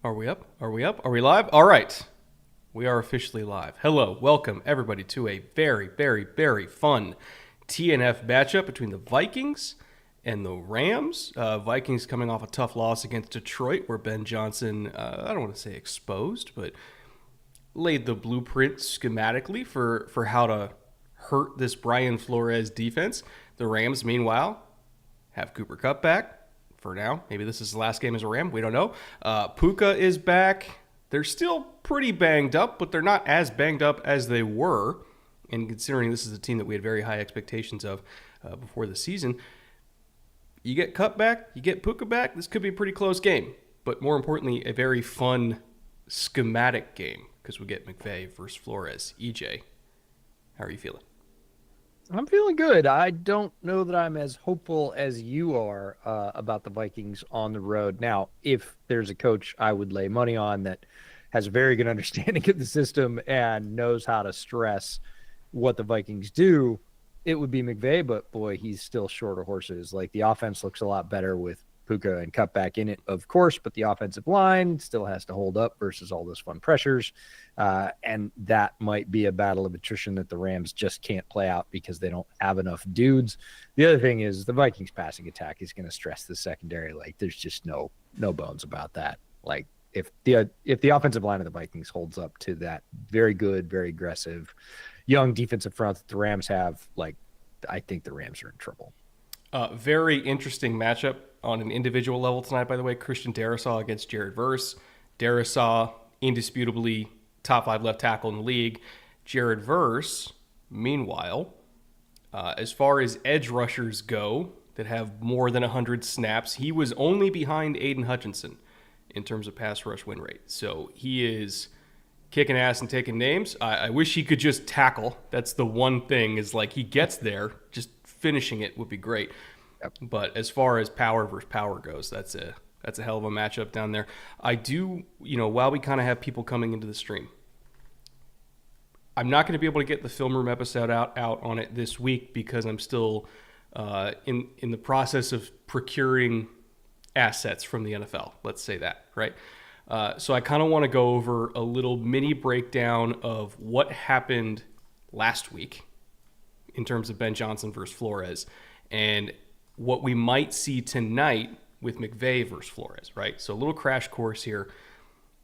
Are we up? Are we up? Are we live? All right. We are officially live. Hello. Welcome, everybody, to a very, very, very fun TNF matchup between the Vikings and the Rams. Vikings coming off a tough loss against Detroit, where Ben Johnson, I don't want to say exposed, but laid the blueprint schematically for how to hurt this Brian Flores defense. The Rams, meanwhile, have Cooper Kupp back for now. Maybe this is the last game as a Ram. We don't know. Puka is back. They're still pretty banged up, but they're not as banged up as they were. And considering this is a team that we had very high expectations of before the season, you get Kupp back, you get Puka back. This could be a pretty close game. But more importantly, a very fun schematic game because we get McVay versus Flores. EJ, how are you feeling? I'm feeling good. I don't know that I'm as hopeful as you are about the Vikings on the road. Now, if there's a coach I would lay money on that has a very good understanding of the system and knows how to stress what the Vikings do, it would be McVay. But boy, he's still short of horses. Like the offense looks a lot better with Puka and Cup back in it, of course, but the offensive line still has to hold up versus all those fun pressures. And that might be a battle of attrition that the Rams just can't play out because they don't have enough dudes. The other thing is the Vikings passing attack is going to stress the secondary. Like there's just no bones about that. Like if the offensive line of the Vikings holds up to that very good, very aggressive young defensive front that the Rams have, like I think the Rams are in trouble. Very interesting matchup on an individual level tonight, by the way. Christian Darrisaw against Jared Verse. Darrisaw, indisputably top 5 left tackle in the league. Jared Verse, meanwhile, as far as edge rushers go that have more than 100 snaps, he was only behind Aiden Hutchinson in terms of pass rush win rate. So he is kicking ass and taking names. I wish he could just tackle. That's the one thing is like he gets there, just finishing it would be great. Yep. But as far as power versus power goes, that's a hell of a matchup down there. I do, while we kind of have people coming into the stream, I'm not going to be able to get the film room episode out on it this week because I'm still in the process of procuring assets from the NFL. Let's say that, right? So I kind of want to go over a little mini breakdown of what happened last week in terms of Ben Johnson versus Flores and what we might see tonight with McVay versus Flores, right? So a little crash course here.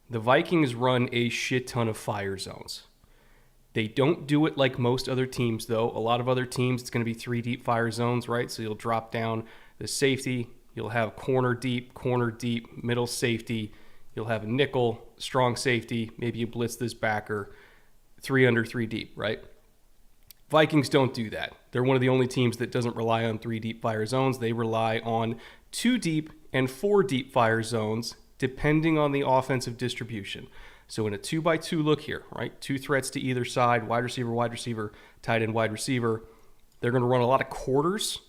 The Vikings run a shit ton of fire zones. They don't do it like most other teams, though. A lot of other teams, it's going to be 3 deep fire zones, right? So you'll drop down the safety. You'll have corner deep, middle safety. You'll have a nickel, strong safety. Maybe you blitz this backer, 3 under, 3 deep, right? Vikings don't do that. They're one of the only teams that doesn't rely on 3 deep fire zones. They rely on 2 deep and 4 deep fire zones, depending on the offensive distribution. So in a 2x2 look here, right? 2 threats to either side, wide receiver, tight end, wide receiver. They're going to run a lot of quarters,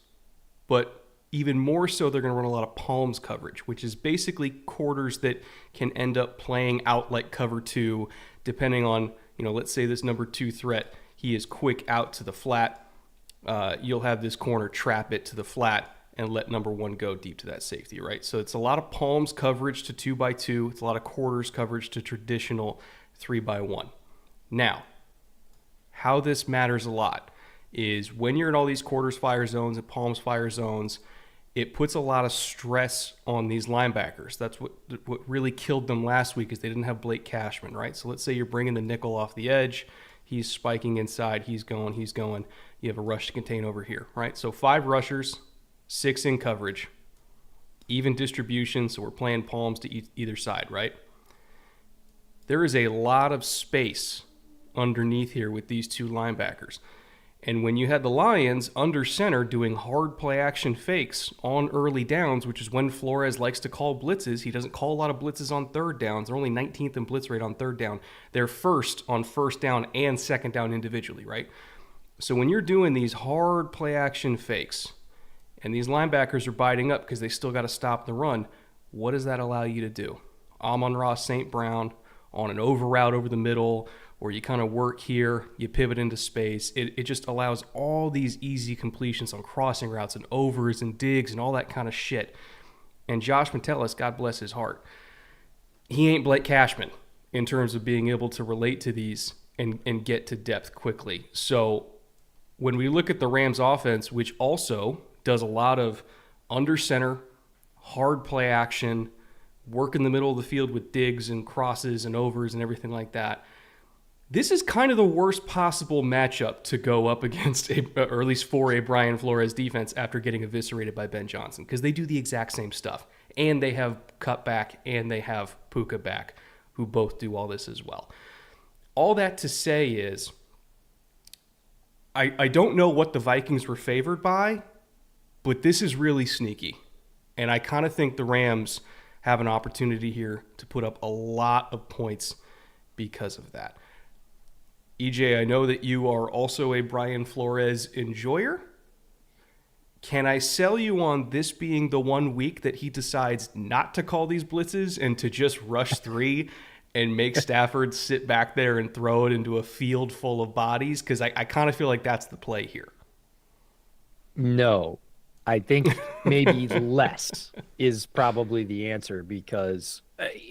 but even more so, they're going to run a lot of palms coverage, which is basically quarters that can end up playing out like cover 2, depending on, let's say this number 2 threat, he is quick out to the flat. You'll have this corner trap it to the flat and let number 1 go deep to that safety, right? So it's a lot of palms coverage to 2x2. It's a lot of quarters coverage to traditional 3x1. Now, how this matters a lot is when you're in all these quarters fire zones and palms fire zones, it puts a lot of stress on these linebackers. That's what really killed them last week is they didn't have Blake Cashman, right? So let's say you're bringing the nickel off the edge. He's spiking inside. He's going. You have a rush to contain over here, right? So 5 rushers, 6 in coverage, even distribution. So we're playing palms to either side, right? There is a lot of space underneath here with these 2 linebackers. And when you had the Lions under center doing hard play action fakes on early downs, which is when Flores likes to call blitzes, he doesn't call a lot of blitzes on third downs. They're only 19th in blitz rate on third down. They're first on first down and second down individually, right? So when you're doing these hard play action fakes and these linebackers are biting up because they still got to stop the run, what does that allow you to do? Amon-Ra St. Brown on an over route over the middle, or you kind of work here, you pivot into space. It just allows all these easy completions on crossing routes and overs and digs and all that kind of shit. And Josh Metellus, God bless his heart, he ain't Blake Cashman in terms of being able to relate to these and get to depth quickly. So when we look at the Rams offense, which also does a lot of under center, hard play action, work in the middle of the field with digs and crosses and overs and everything like that, this is kind of the worst possible matchup to go up against, or at least for a Brian Flores defense after getting eviscerated by Ben Johnson, because they do the exact same stuff. And they have Cut back and they have Puka back, who both do all this as well. All that to say is, I don't know what the Vikings were favored by, but this is really sneaky. And I kind of think the Rams have an opportunity here to put up a lot of points because of that. EJ, I know that you are also a Brian Flores enjoyer. Can I sell you on this being the 1 week that he decides not to call these blitzes and to just rush 3 and make Stafford sit back there and throw it into a field full of bodies? Because I kind of feel like that's the play here. No, I think maybe less is probably the answer, because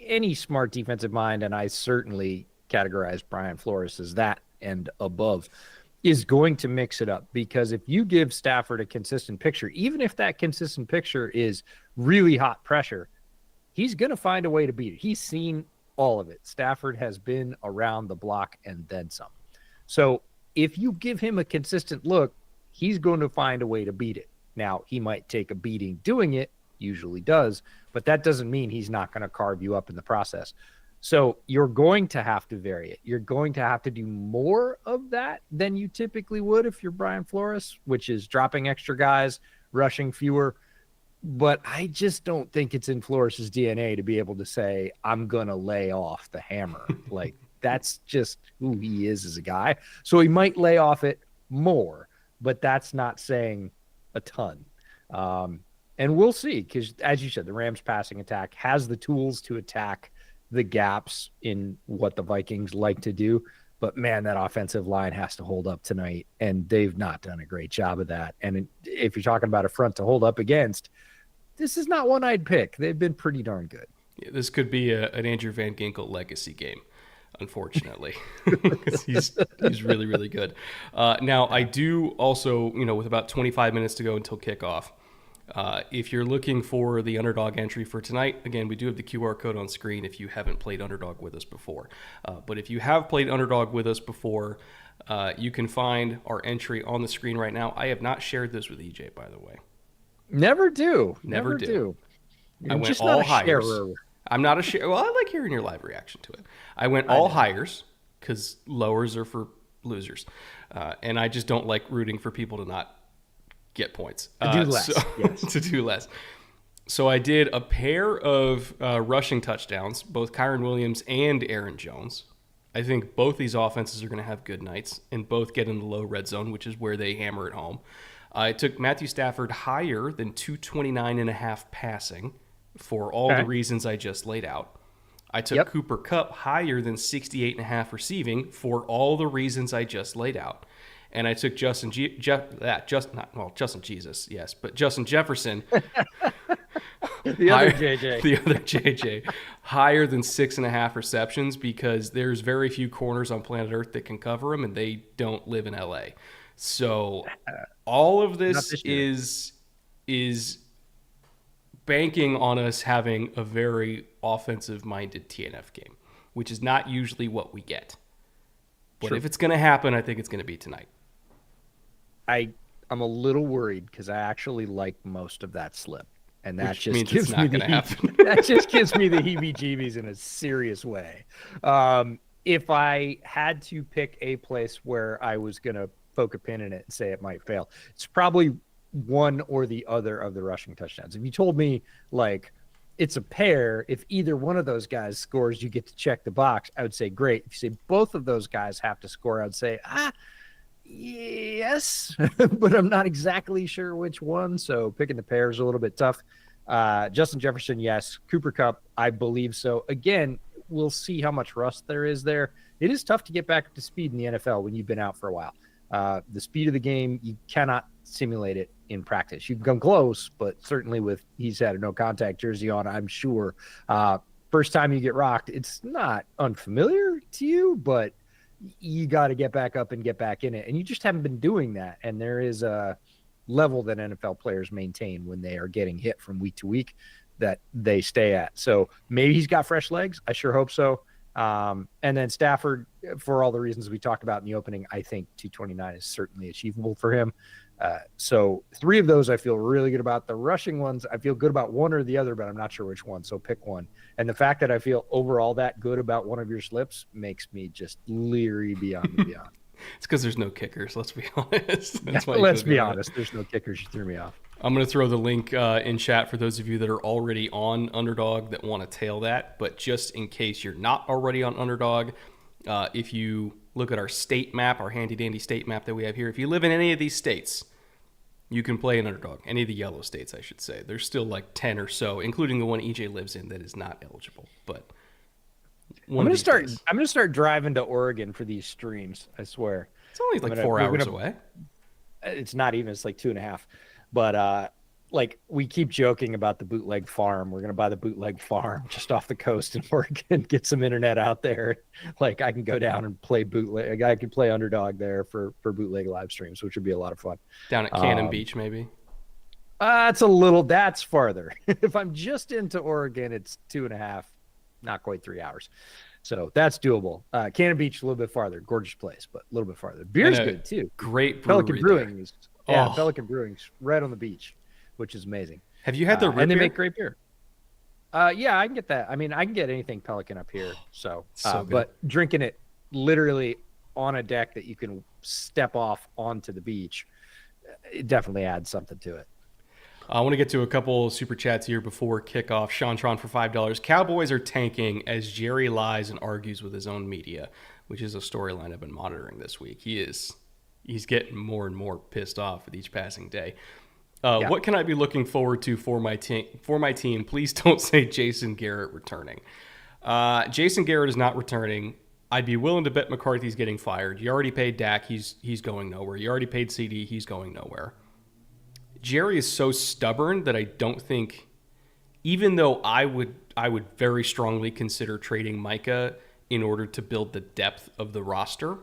any smart defensive mind, and I certainly categorize Brian Flores as that and above, is going to mix it up. Because if you give Stafford a consistent picture, even if that consistent picture is really hot pressure, he's going to find a way to beat it. He's seen all of it. Stafford has been around the block and then some. So if you give him a consistent look, he's going to find a way to beat it. Now, he might take a beating doing it, usually does, but that doesn't mean he's not going to carve you up in the process. So you're going to have to vary it. You're going to have to do more of that than you typically would if you're Brian Flores, which is dropping extra guys, rushing fewer. But I just don't think it's in Flores' DNA to be able to say, I'm going to lay off the hammer. Like, that's just who he is as a guy. So he might lay off it more, but that's not saying a ton. And we'll see, because as you said, the Rams passing attack has the tools to attack the gaps in what the Vikings like to do. But man, that offensive line has to hold up tonight, and they've not done a great job of that. And if you're talking about a front to hold up against, this is not one I'd pick. They've been pretty darn good. Yeah, this could be an Andrew Van Ginkel legacy game, unfortunately. he's really, really good. Now, I do also, with about 25 minutes to go until kickoff, if you're looking for the underdog entry for tonight, again, we do have the QR code on screen if you haven't played underdog with us before. But if you have played underdog with us before, you can find our entry on the screen right now. I have not shared this with EJ, by the way. Never do. Never do. You're I went just all not a hires. sharer. I'm not a share. Well, I like hearing your live reaction to it. I went all hires because lowers are for losers. And I just don't like rooting for people to not get points. To do less. Yes. To do less. So I did a pair of rushing touchdowns, both Kyron Williams and Aaron Jones. I think both these offenses are going to have good nights and both get in the low red zone, which is where they hammer it home. I took Matthew Stafford higher than 229.5 passing for all the reasons I just laid out. I took Cooper Kupp higher than 68.5 receiving for all the reasons I just laid out. And I took Justin Jefferson, The other JJ, higher than 6.5 receptions, because there's very few corners on planet Earth that can cover him, and they don't live in LA. So all of this is banking on us having a very offensive-minded TNF game, which is not usually what we get. But if it's going to happen, I think it's going to be tonight. I'm a little worried because I actually like most of that slip, and that Which just means gives it's me not gonna happen. that just gives me the heebie-jeebies in a serious way. If I had to pick a place where I was going to poke a pin in it and say it might fail, it's probably one or the other of the rushing touchdowns. If you told me like it's a pair, if either one of those guys scores, you get to check the box, I would say great. If you say both of those guys have to score, I would say yes, but I'm not exactly sure which one. So picking the pair is a little bit tough. Justin Jefferson, yes. Cooper Kupp, I believe so. Again, we'll see how much rust there is there. It is tough to get back up to speed in the NFL when you've been out for a while. The speed of the game, you cannot simulate it in practice. You can come close, but certainly with he's had a no contact jersey on, I'm sure first time you get rocked, it's not unfamiliar to you, but you got to get back up and get back in it. And you just haven't been doing that. And there is a level that NFL players maintain when they are getting hit from week to week that they stay at. So maybe he's got fresh legs. I sure hope so. And then Stafford, for all the reasons we talked about in the opening, I think 229 is certainly achievable for him. So 3 of those I feel really good about. The rushing ones, I feel good about one or the other, but I'm not sure which one. So pick one. And the fact that I feel overall that good about one of your slips makes me just leery beyond the beyond. It's because there's no kickers. Let's be honest. That's why Let's be honest. There's no kickers. You threw me off. I'm going to throw the link in chat for those of you that are already on Underdog that want to tail that. But just in case you're not already on Underdog, if you look at our state map, our handy-dandy state map that we have here, if you live in any of these states, you can play an Underdog. Any of the yellow states, I should say. There's still like 10 or so, including the one EJ lives in that is not eligible. But I'm gonna start driving to Oregon for these streams. I swear. It's only like 4 hours away. It's not even. It's like 2.5. But like we keep joking about the bootleg farm. We're gonna buy the bootleg farm just off the coast in Oregon, get some internet out there. Like I can go down and play bootleg. I can play Underdog there for bootleg live streams, which would be a lot of fun. Down at Cannon Beach, maybe. That's farther. If I'm just into Oregon, it's 2.5, not quite 3 hours. So that's doable. Cannon Beach, a little bit farther. Gorgeous place, but a little bit farther. Beer's good too. Great brewery. Pelican Brewing. Pelican Brewing's right on the beach, which is amazing. Have you had their root and they beer? make great beer. Yeah, I can get that. I mean, I can get anything Pelican up here. So but drinking it literally on a deck that you can step off onto the beach, it definitely adds something to it. I want to get to a couple super chats here before kickoff. Sean Tron for $5. Cowboys are tanking as Jerry lies and argues with his own media, which is a storyline I've been monitoring this week. He's getting more and more pissed off with each passing day. What can I be looking forward to for my team? Please don't say Jason Garrett returning. Jason Garrett is not returning. I'd be willing to bet McCarthy's getting fired. You already paid Dak. He's going nowhere. You already paid CD. He's going nowhere. Jerry is so stubborn that I don't think, even though I would very strongly consider trading Micah in order to build the depth of the roster,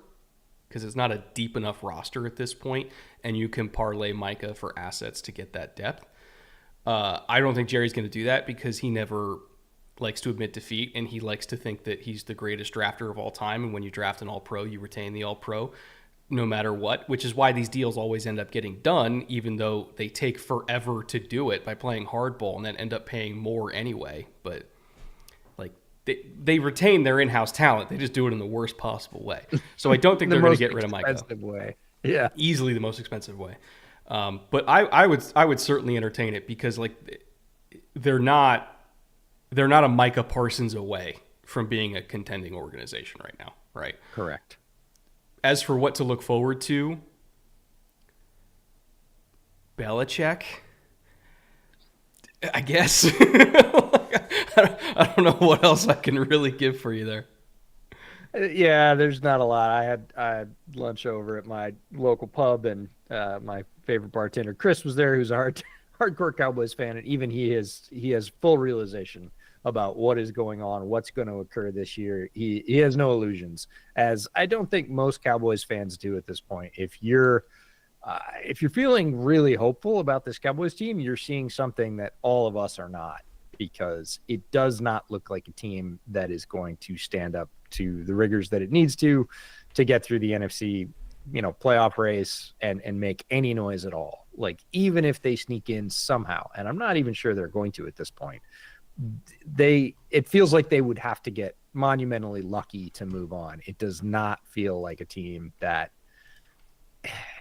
because it's not a deep enough roster at this point, and you can parlay Micah for assets to get that depth. I don't think Jerry's going to do that because he never likes to admit defeat, and he likes to think that he's the greatest drafter of all time, and when you draft an all-pro, you retain the all-pro no matter what, which is why these deals always end up getting done, even though they take forever to do it by playing hardball and then end up paying more anyway. But like they retain their in-house talent. They just do it in the worst possible way. So I don't think they're going to get rid of Micah. Way. Yeah. Easily the most expensive way. But I would certainly entertain it because like they're not a Micah Parsons away from being a contending organization right now, right? Correct. As for what to look forward to, Belichick, I guess. I don't know what else I can really give for you there. Yeah, there's not a lot. I had lunch over at my local pub, and my favorite bartender, Chris, was there, who's a hardcore Cowboys fan, and even he has full realization about what is going on, what's going to occur this year. He has no illusions, as I don't think most Cowboys fans do at this point. If you're feeling really hopeful about this Cowboys team, you're seeing something that all of us are not, because it does not look like a team that is going to stand up to the rigors that it needs to get through the NFC, playoff race and make any noise at all. Like, even if they sneak in somehow, and I'm not even sure they're going to at this point, it feels like they would have to get monumentally lucky to move on. It does not feel like a team that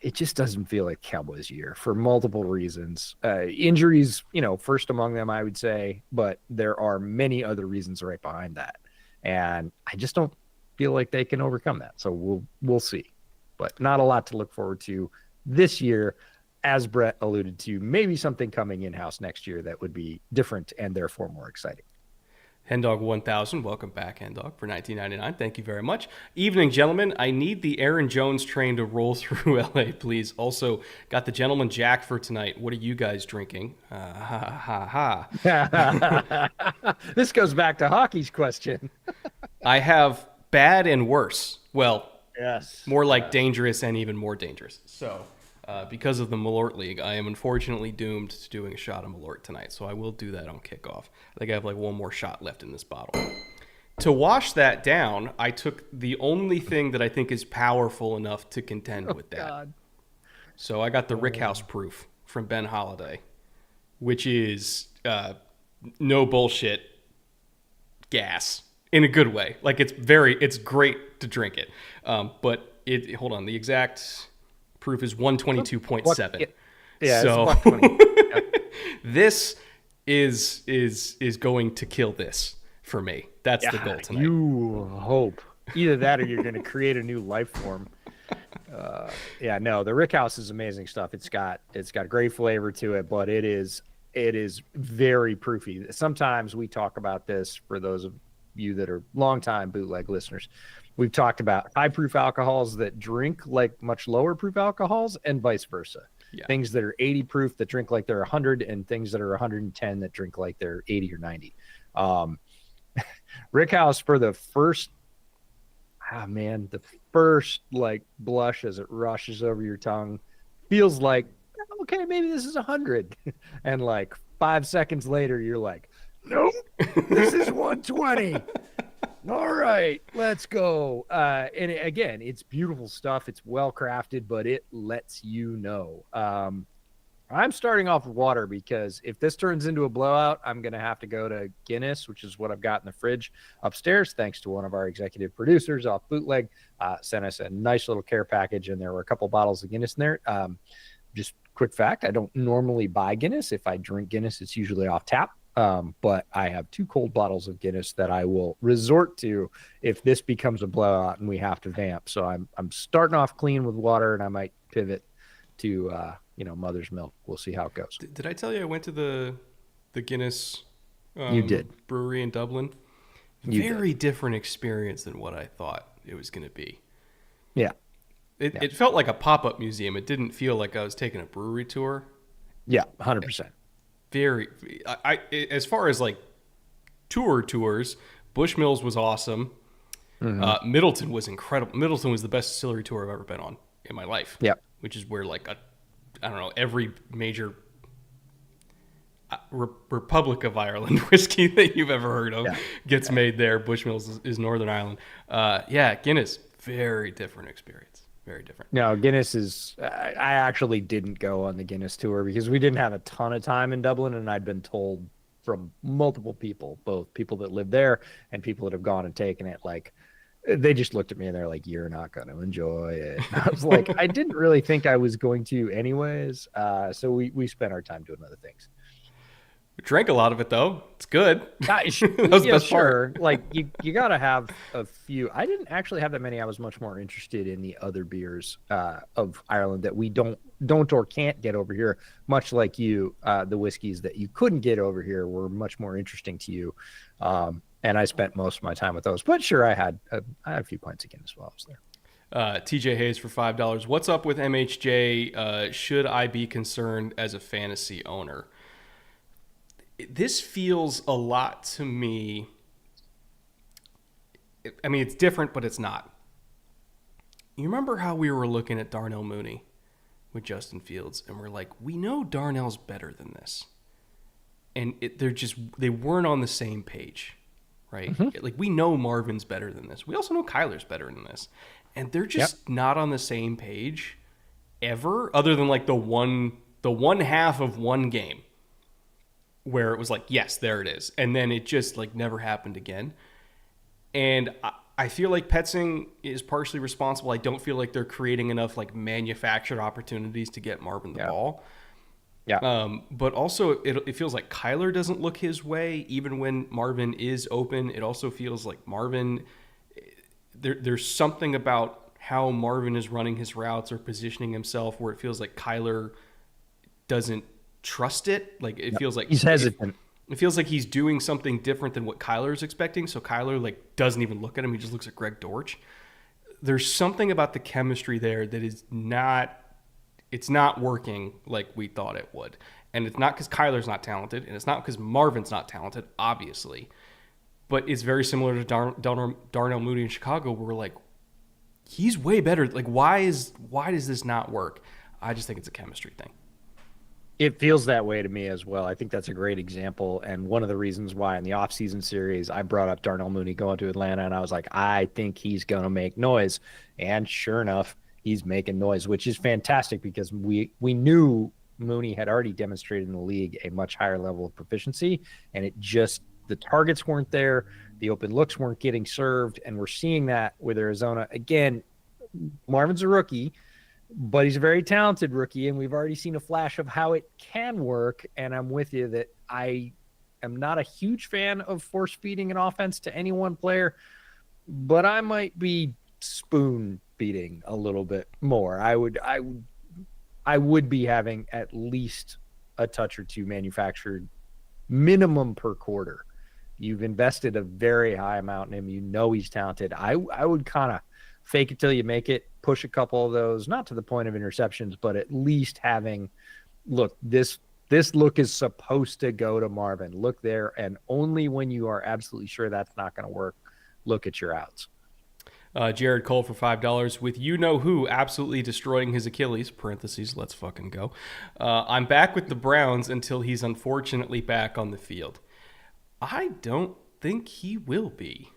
it just doesn't feel like Cowboys year for multiple reasons. Injuries, first among them, I would say, but there are many other reasons right behind that. And I just don't feel like they can overcome that. So we'll see, but not a lot to look forward to this year. As Brett alluded to, maybe something coming in-house next year that would be different and therefore more exciting. Hendog 1000, welcome back, Hendog, for 1999. Thank you very much. Evening, gentlemen. I need the Aaron Jones train to roll through LA, please. Also, got the gentleman Jack for tonight. What are you guys drinking? Ha ha ha. This goes back to hockey's question. I have bad and worse. Well, Yes. more like dangerous and even more dangerous. So, because of the Malort League, I am unfortunately doomed to doing a shot of Malort tonight. So I will do that on kickoff. I think I have like one more shot left in this bottle. To wash that down, I took the only thing that I think is powerful enough to contend with that. God. So I got the Rickhouse Proof from Ben Holiday, which is no bullshit gas in a good way. Like it's great to drink it. But hold on, the exact proof is 122.7. Yeah, so it's 120. Yep. This is going to kill this for me. That's the goal tonight. You hope. Either that or you're going to create a new life form. No, the Rickhouse is amazing stuff. It's got great flavor to it, but it is very proofy. Sometimes we talk about this for those of you that are longtime bootleg listeners. We've talked about high proof alcohols that drink like much lower proof alcohols and vice versa. Yeah. Things that are 80 proof that drink like they're 100 and things that are 110 that drink like they're 80 or 90. Rickhouse for the first like blush as it rushes over your tongue feels like, okay, maybe this is 100. And like 5 seconds later, you're like, nope, this is 120. All right, let's go. And again, it's beautiful stuff. It's well crafted, but it lets you know. I'm starting off with water because if this turns into a blowout, I'm going to have to go to Guinness, which is what I've got in the fridge upstairs, thanks to one of our executive producers off Bootleg. Sent us a nice little care package, and there were a couple bottles of Guinness in there. Just quick fact, I don't normally buy Guinness. If I drink Guinness, it's usually off tap. But I have 2 cold bottles of Guinness that I will resort to if this becomes a blowout and we have to vamp. So I'm starting off clean with water, and I might pivot to mother's milk. We'll see how it goes. Did I tell you I went to the Guinness you did brewery in Dublin? Very different experience than what I thought it was going to be. Yeah. It felt like a pop-up museum. It didn't feel like I was taking a brewery tour. Yeah, 100%. As far as like tours, Bushmills was awesome. Mm-hmm. Middleton was incredible. Middleton was the best distillery tour I've ever been on in my life. Yeah. Which is where like every major Republic of Ireland whiskey that you've ever heard of gets made there. Bushmills is Northern Ireland. Guinness, very different experience. Very different. No, Guinness is. I actually didn't go on the Guinness tour because we didn't have a ton of time in Dublin, and I'd been told from multiple people, both people that live there and people that have gone and taken it, like they just looked at me and they're like, "You're not going to enjoy it." And I was like, I didn't really think I was going to, anyways. So we spent our time doing other things. We drank a lot of it though. It's good. That was the best part. Like you got to have a few. I didn't actually have that many. I was much more interested in the other beers of Ireland that we don't or can't get over here. Much like you, the whiskeys that you couldn't get over here were much more interesting to you. And I spent most of my time with those. But sure, I had a few pints again as well. I was there. TJ Hayes for $5. What's up with MHJ? Should I be concerned as a fantasy owner? This feels a lot to me. I mean, it's different, but it's not. You remember how we were looking at Darnell Mooney with Justin Fields, and we're like, we know Darnell's better than this, and they weren't on the same page, right? Mm-hmm. Like we know Marvin's better than this. We also know Kyler's better than this, and they're just not on the same page ever, other than like the one half of one game, where it was like, yes, there it is. And then it just like never happened again. And I feel like Petzing is partially responsible. I don't feel like they're creating enough like manufactured opportunities to get Marvin the ball. Yeah. But also it feels like Kyler doesn't look his way. Even when Marvin is open, it also feels like Marvin, there's something about how Marvin is running his routes or positioning himself where it feels like Kyler doesn't trust it. Like it feels like he's hesitant. It feels like he's doing something different than what Kyler's expecting. So Kyler like doesn't even look at him; he just looks at Greg Dortch. There's something about the chemistry there that is not. It's not working like we thought it would, and it's not because Kyler's not talented, and it's not because Marvin's not talented, obviously. But it's very similar to Darnell Mooney in Chicago, where we're like, he's way better. Like, why does this not work? I just think it's a chemistry thing. It feels that way to me as well. I think that's a great example. And one of the reasons why in the offseason series, I brought up Darnell Mooney going to Atlanta, and I was like, I think he's going to make noise. And sure enough, he's making noise, which is fantastic because we knew Mooney had already demonstrated in the league a much higher level of proficiency. And it just, the targets weren't there. The open looks weren't getting served. And we're seeing that with Arizona. Again, Marvin's a rookie, but he's a very talented rookie, and we've already seen a flash of how it can work. And I'm with you that I am not a huge fan of force feeding an offense to any one player, but I might be spoon feeding a little bit more. I would be having at least a touch or two manufactured minimum per quarter. You've invested a very high amount in him. You know he's talented. I would kind of fake it till you make it, push a couple of those, not to the point of interceptions, but at least having, look, this look is supposed to go to Marvin. Look there, and only when you are absolutely sure that's not going to work, look at your outs. Jared Cole for $5 with you know who absolutely destroying his Achilles. Parentheses, let's fucking go. I'm back with the Browns until he's unfortunately back on the field. I don't think he will be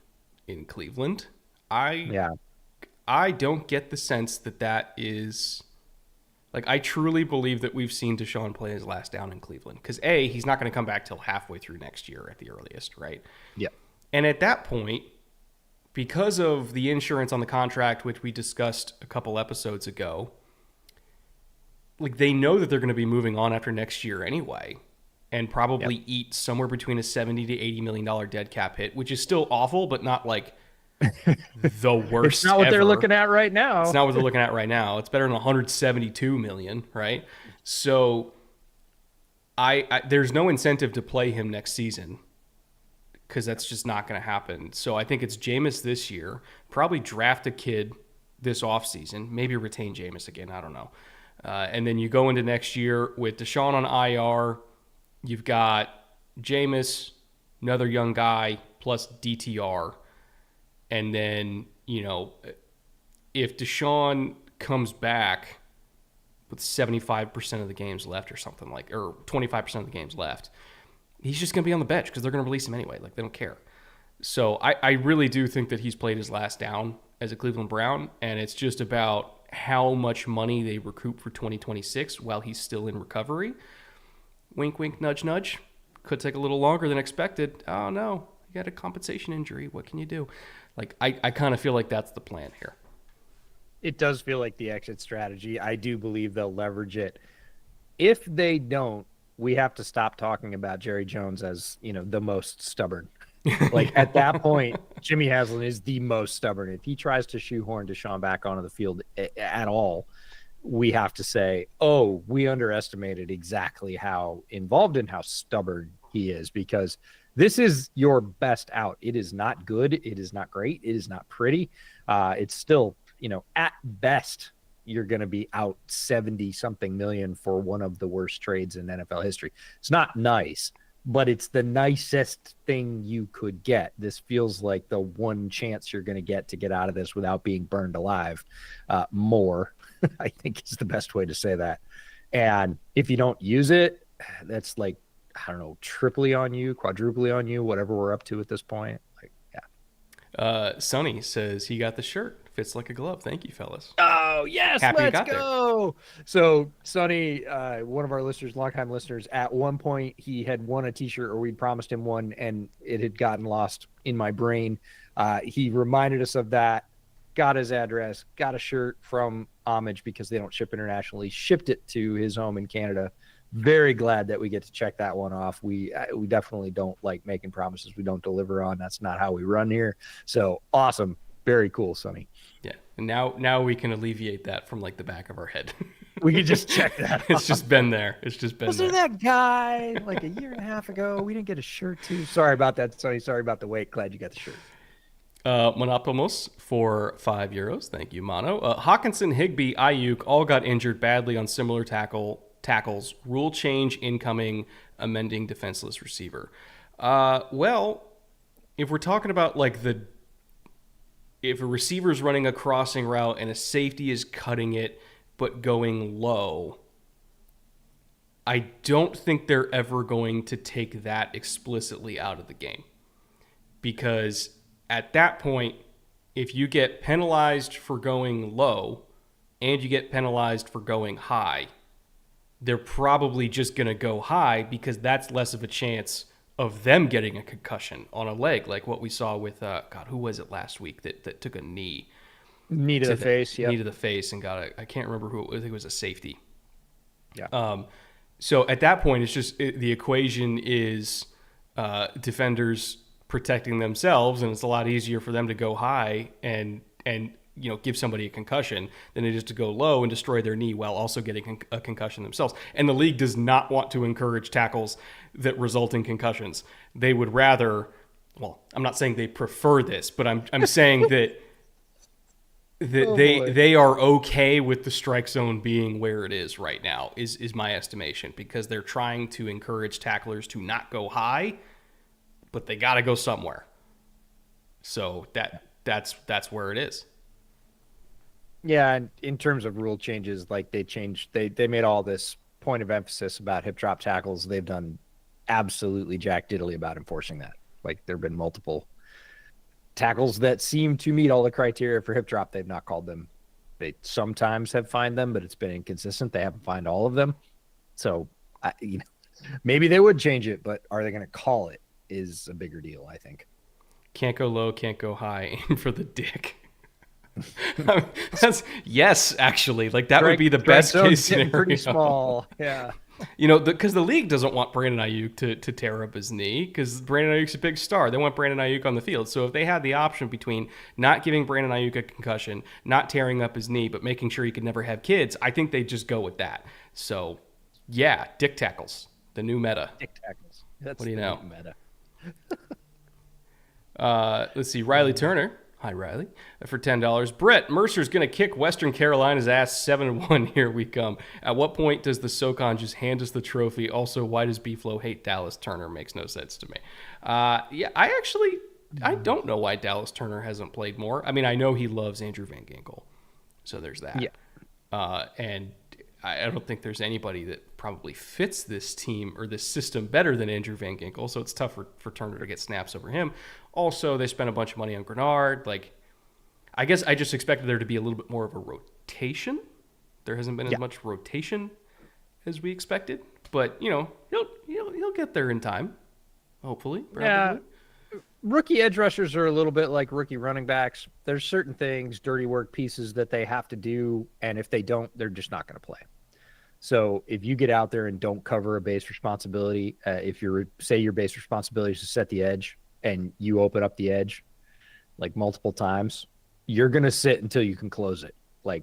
in Cleveland. I don't get the sense that is like, I truly believe that we've seen Deshaun play his last down in Cleveland because he's not going to come back till halfway through next year at the earliest, right? Yeah. And at that point, because of the insurance on the contract, which we discussed a couple episodes ago, like they know that they're going to be moving on after next year anyway, and probably eat somewhere between a $70 to $80 million dead cap hit, which is still awful, but not like the worst. It's not what they're looking at right now. It's not what they're looking at right now. It's better than 172 million, right? So I there's no incentive to play him next season because that's just not going to happen. So I think it's Jameis this year. Probably draft a kid this offseason. Maybe retain Jameis again. I don't know. And then you go into next year with Deshaun on IR. You've got Jameis, another young guy, plus DTR. And then, if Deshaun comes back with 75% of the games left or something or 25% of the games left, he's just going to be on the bench because they're going to release him anyway. Like, they don't care. So I really do think that he's played his last down as a Cleveland Brown, and it's just about how much money they recoup for 2026 while he's still in recovery. Wink, wink, nudge, nudge. Could take a little longer than expected. Oh, no. You got a compensation injury. What can you do? Like, I kind of feel like that's the plan here. It does feel like the exit strategy. I do believe they'll leverage it. If they don't, we have to stop talking about Jerry Jones as, the most stubborn. Like, at that point, Jimmy Haslam is the most stubborn. If he tries to shoehorn Deshaun back onto the field at all, we have to say, oh, we underestimated exactly how involved and how stubborn he is, because this is your best out. It is not good. It is not great. It is not pretty. It's still, at best, you're going to be out 70-something million for one of the worst trades in NFL history. It's not nice, but it's the nicest thing you could get. This feels like the one chance you're going to get out of this without being burned alive. More, I think is the best way to say that. And if you don't use it, that's like, I don't know, triply on you, quadruply on you, whatever we're up to at this point. Like, yeah. Sonny says he got the shirt. Fits like a glove. Thank you, fellas. Oh, yes, Happy let's go. There. So, Sonny, one of our listeners, longtime listeners, at one point he had won a T-shirt, or we'd promised him one, and it had gotten lost in my brain. He reminded us of that, got his address, got a shirt from Homage because they don't ship internationally, shipped it to his home in Canada. Very glad that we get to check that one off. We definitely don't like making promises we don't deliver on. That's not how we run here. So awesome. Very cool, Sonny. Yeah. And now we can alleviate that from like the back of our head. We could just check that It's off. just been there. It's just been Was there there. that guy like a year and a half ago? We didn't get a shirt too. Sorry about that, Sonny. Sorry about the wait. Glad you got the shirt. Monopomos for €5. Thank you, Mono. Hawkinson, Higby, Ayuk all got injured badly on similar tackles. Rule change incoming, amending defenseless receiver. Well, if we're talking about like if a receiver's running a crossing route and a safety is cutting it but going low, I don't think they're ever going to take that explicitly out of the game. Because at that point, if you get penalized for going low and you get penalized for going high, they're probably just going to go high because that's less of a chance of them getting a concussion on a leg, like what we saw with, God, who was it last week that took a knee? Knee to the face. Knee Yep. to the face and got I can't remember who, I think it was a safety. Yeah. So at that point, it's just the equation is defenders protecting themselves, and it's a lot easier for them to go high and give somebody a concussion than it is to go low and destroy their knee while also getting a concussion themselves. And the league does not want to encourage tackles that result in concussions. They would rather, well, I'm not saying they prefer this, but I'm saying that Oh, they are okay with the strike zone being where it is right now is my estimation, because they're trying to encourage tacklers to not go high, but they got to go somewhere. So that's where it is. Yeah, and in terms of rule changes, like they made all this point of emphasis about hip drop tackles. They've done absolutely jack diddly about enforcing that. Like there have been multiple tackles that seem to meet all the criteria for hip drop. They've not called them. They sometimes have fined them, but it's been inconsistent. They haven't fined all of them. So, maybe they would change it, but are they going to call it is a bigger deal, I think. Can't go low, can't go high. Aim for the dick. Yes, actually, like that would be the best case scenario. Pretty small, yeah. Because the league doesn't want Brandon Ayuk to tear up his knee, because Brandon Ayuk's a big star. They want Brandon Ayuk on the field. So if they had the option between not giving Brandon Ayuk a concussion, not tearing up his knee, but making sure he could never have kids, I think they'd just go with that. So, yeah, dick tackles, the new meta. Dick tackles. That's what do you the know? Meta. Let's see. Riley Turner. Hi, Riley. For $10. Brett Mercer's going to kick Western Carolina's ass 7-1. Here we come. At what point does the SoCon just hand us the trophy? Also, why does B-Flow hate Dallas Turner? Makes no sense to me. Yeah, I don't know why Dallas Turner hasn't played more. I mean, I know he loves Andrew Van Ginkel. So there's that. Yeah. And I don't think there's anybody that probably fits this team or this system better than Andrew Van Ginkel, so it's tough for Turner to get snaps over him. Also, they spent a bunch of money on Grenard. Like, I guess I just expected there to be a little bit more of a rotation. There hasn't been as much rotation as we expected, but he'll get there in time, hopefully. Probably. Yeah. Rookie edge rushers are a little bit like rookie running backs. There's certain things, dirty work pieces that they have to do, and if they don't, they're just not going to play. So if you get out there and don't cover a base responsibility, if your base responsibility is to set the edge and you open up the edge like multiple times, you're going to sit until you can close it. Like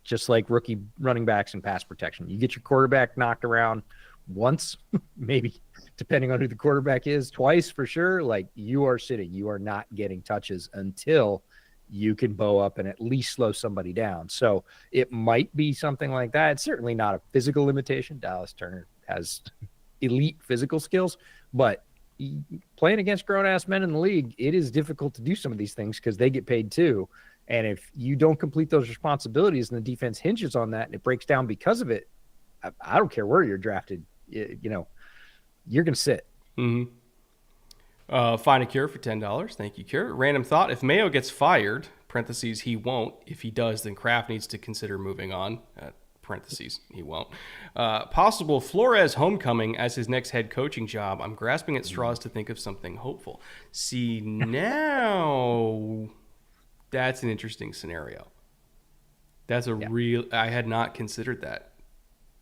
just like rookie running backs and pass protection. You get your quarterback knocked around once, maybe depending on who the quarterback is, twice for sure. Like you are sitting, you are not getting touches until you can bow up and at least slow somebody down. So it might be something like that. It's certainly not a physical limitation. Dallas Turner has elite physical skills, but playing against grown-ass men in the league, it is difficult to do some of these things because they get paid too. And if you don't complete those responsibilities and the defense hinges on that and it breaks down because of it, I don't care where you're drafted, you're going to sit. Mm-hmm. Find a Cure for $10. Thank you, Cure. Random thought. If Mayo gets fired, parentheses, he won't. If he does, then Kraft needs to consider moving on. Parentheses, he won't. Possible Flores homecoming as his next head coaching job. I'm grasping at straws to think of something hopeful. See, now that's an interesting scenario. That's I had not considered that.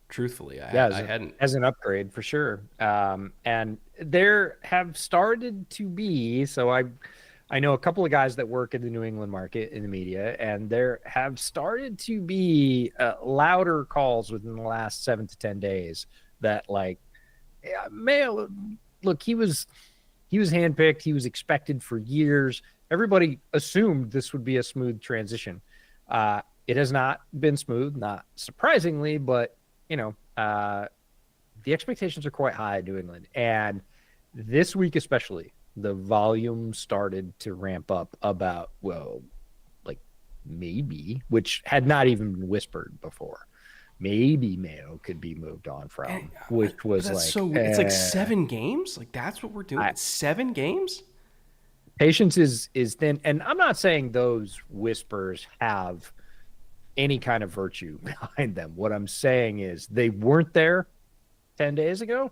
Truthfully, I hadn't. As an upgrade, for sure. And there have started to be, so I know a couple of guys that work in the New England market in the media, and there have started to be louder calls within the last 7 to 10 days that like, yeah, Mayo, look, he was handpicked. He was expected for years. Everybody assumed this would be a smooth transition. It has not been smooth, not surprisingly, but you know, the expectations are quite high in New England, and this week especially, the volume started to ramp up about like maybe, which had not even been whispered before. Maybe Mayo could be moved on from, which But was that's like, so. It's like 7 games. Like that's what we're doing. I, It's 7 games. patience is thin, and I'm not saying those whispers have any kind of virtue behind them. What I'm saying is they weren't there 10 days ago,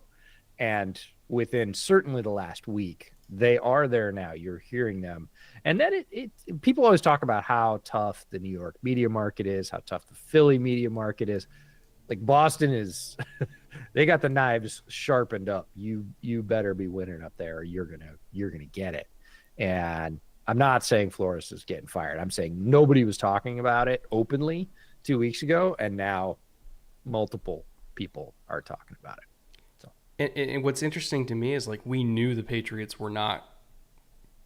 and within certainly the last week they are there now. You're hearing them, and then people always talk about how tough the New York media market is, how tough the Philly media market is. Like Boston is they got the knives sharpened up. You better be winning up there or you're gonna get it. And I'm not saying Flores is getting fired. I'm saying nobody was talking about it openly 2 weeks ago, and now multiple people are talking about it. So And what's interesting to me is like we knew the Patriots were not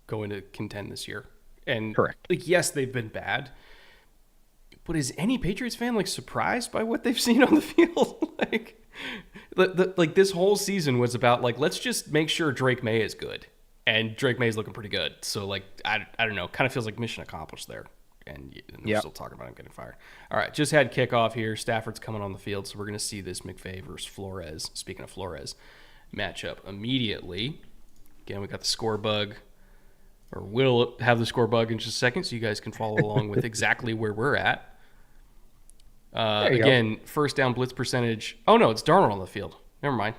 going to contend this year, and correct. like yes, they've been bad. But is any Patriots fan like surprised by what they've seen on the field? Like, like this whole season was about like let's just make sure Drake May is good, and Drake May is looking pretty good. So like I don't know, kind of feels like mission accomplished there, and we're still talking about him getting fired. All right, just had kickoff here. Stafford's coming on the field, so we're gonna see this McVay versus Flores. Speaking of Flores, matchup immediately. Again, we got the score bug. Or we'll have the score bug in just a second so you guys can follow along with exactly where we're at. Again, first down blitz percentage. Oh, no, it's Darnold on the field. Never mind.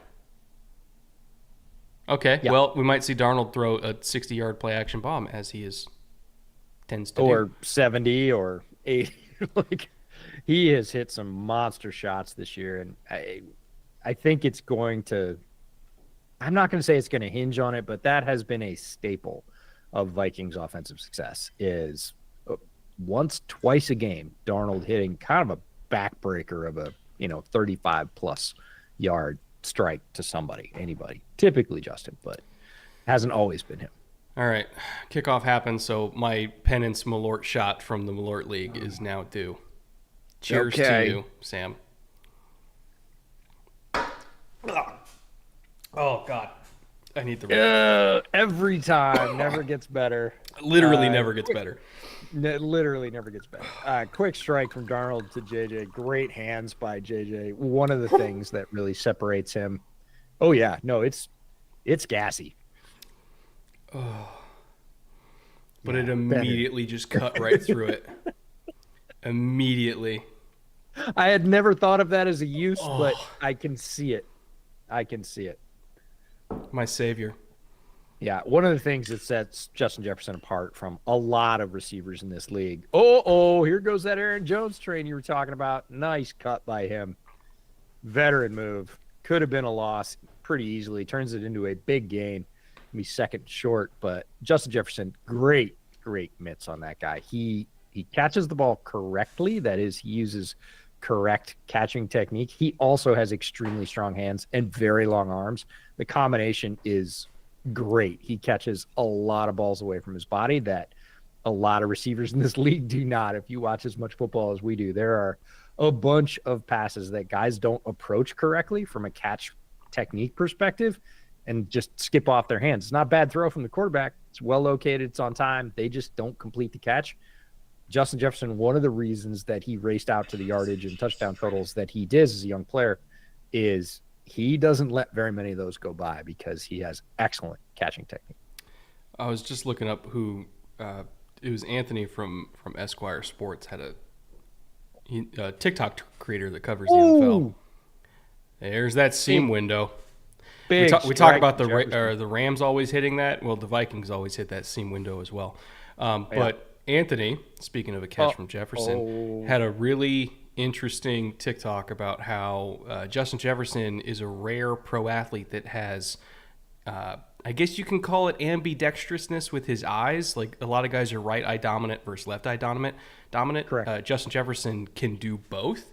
Okay, well, we might see Darnold throw a 60-yard play-action bomb as he tends to do. Or 70 or 80. Like he has hit some monster shots this year, and I think it's going to – I'm not going to say it's going to hinge on it, but that has been a staple of Vikings offensive success is once, twice a game, Darnold hitting kind of a backbreaker of a 35+ yard strike to anybody, typically Justin, but hasn't always been him. All right, kickoff happens, so my penance Malort shot from the Malort League is now due. Cheers to you, Sam. Oh God, I need the every time. Never gets better. Literally never gets better. Literally never gets better. Quick strike from Darnold to JJ. Great hands by JJ. One of the things that really separates him. Oh yeah, no, it's gassy. Oh. But it immediately just cut right through it. Immediately. I had never thought of that as a use, but I can see it. My savior. Yeah, one of the things that sets Justin Jefferson apart from a lot of receivers in this league. Oh, here goes that Aaron Jones train you were talking about. Nice cut by him. Veteran move. Could have been a loss pretty easily. Turns it into a big gain. Be second short, but Justin Jefferson, great mitts on that guy. He catches the ball correctly. That is, he uses correct catching technique. He also has extremely strong hands and very long arms. The combination is great. He catches a lot of balls away from his body that a lot of receivers in this league do not. If you watch as much football as we do, there are a bunch of passes that guys don't approach correctly from a catch technique perspective and just skip off their hands. It's not a bad throw from the quarterback. It's well located. It's on time. They just don't complete the catch. Justin Jefferson, one of the reasons that he raced out to the yardage and touchdown totals that he did as a young player is he doesn't let very many of those go by because he has excellent catching technique. I was just looking up who it was. Anthony from Esquire Sports had a TikTok creator that covers the NFL. There's that seam window. We talk about the Rams always hitting that. Well, the Vikings always hit that seam window as well. But Anthony, speaking of a catch from Jefferson, had a really interesting TikTok about how Justin Jefferson is a rare pro athlete that has I guess you can call it ambidextrousness with his eyes. Like a lot of guys are right eye dominant versus left eye dominant. Correct. Justin Jefferson can do both,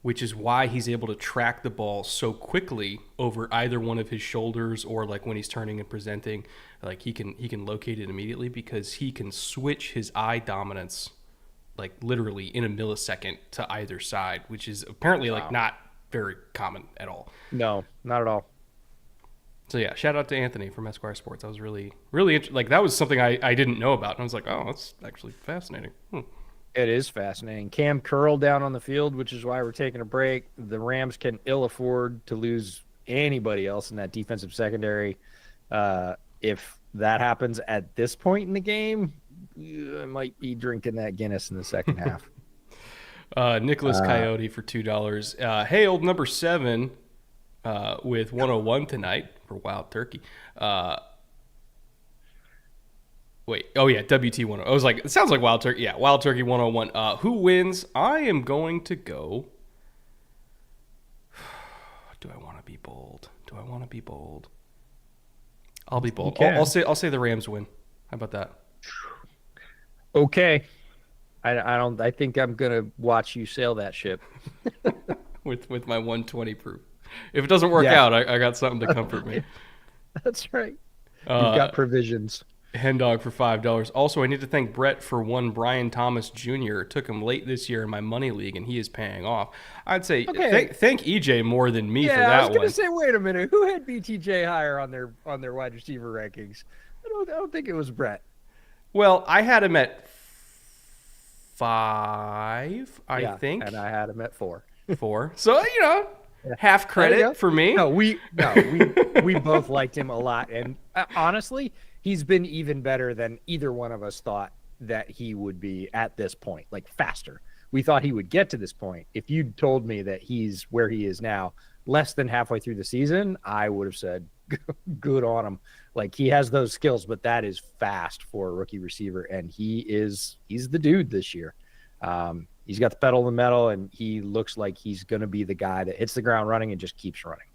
which is why he's able to track the ball so quickly over either one of his shoulders, or like when he's turning and presenting, like he can locate it immediately because he can switch his eye dominance like literally in a millisecond to either side, which is apparently like not very common at all. No, not at all. So yeah, shout out to Anthony from Esquire Sports. That was really like that was something I didn't know about, and I was like, oh, that's actually fascinating. It is fascinating. Cam Curl down on the field, which is why we're taking a break. The Rams can ill afford to lose anybody else in that defensive secondary. If that happens at this point in the game, I might be drinking that Guinness in the second half. Nicholas Coyote for $2. Hey, old number 7 with 101 tonight for Wild Turkey. Wait, oh yeah, WT 101. I was like, it sounds like Wild Turkey. Yeah, Wild Turkey 101. Who wins? I am going to go. Do I want to be bold? I'll be bold. I'll say the Rams win. How about that? Okay. I think I'm gonna watch you sail that ship with my 120 proof. If it doesn't work out, I got something to comfort me. That's right. You've got provisions. Hen dog for $5. Also, I need to thank Brett for one Brian Thomas Jr. It took him late this year in my money league, and he is paying off. I'd say thank EJ more than me for that one. I was going to say, wait a minute, who had BTJ higher on their wide receiver rankings? I don't think it was Brett. Well, I had him at 5, I think, and I had him at 4. So half credit for me. No, we both liked him a lot, and honestly, he's been even better than either one of us thought that he would be at this point, like faster. We thought he would get to this point. If you'd told me that he's where he is now, less than halfway through the season, I would have said, good on him. Like, he has those skills, but that is fast for a rookie receiver, and he's the dude this year. He's got the pedal to the metal, and he looks like he's going to be the guy that hits the ground running and just keeps running.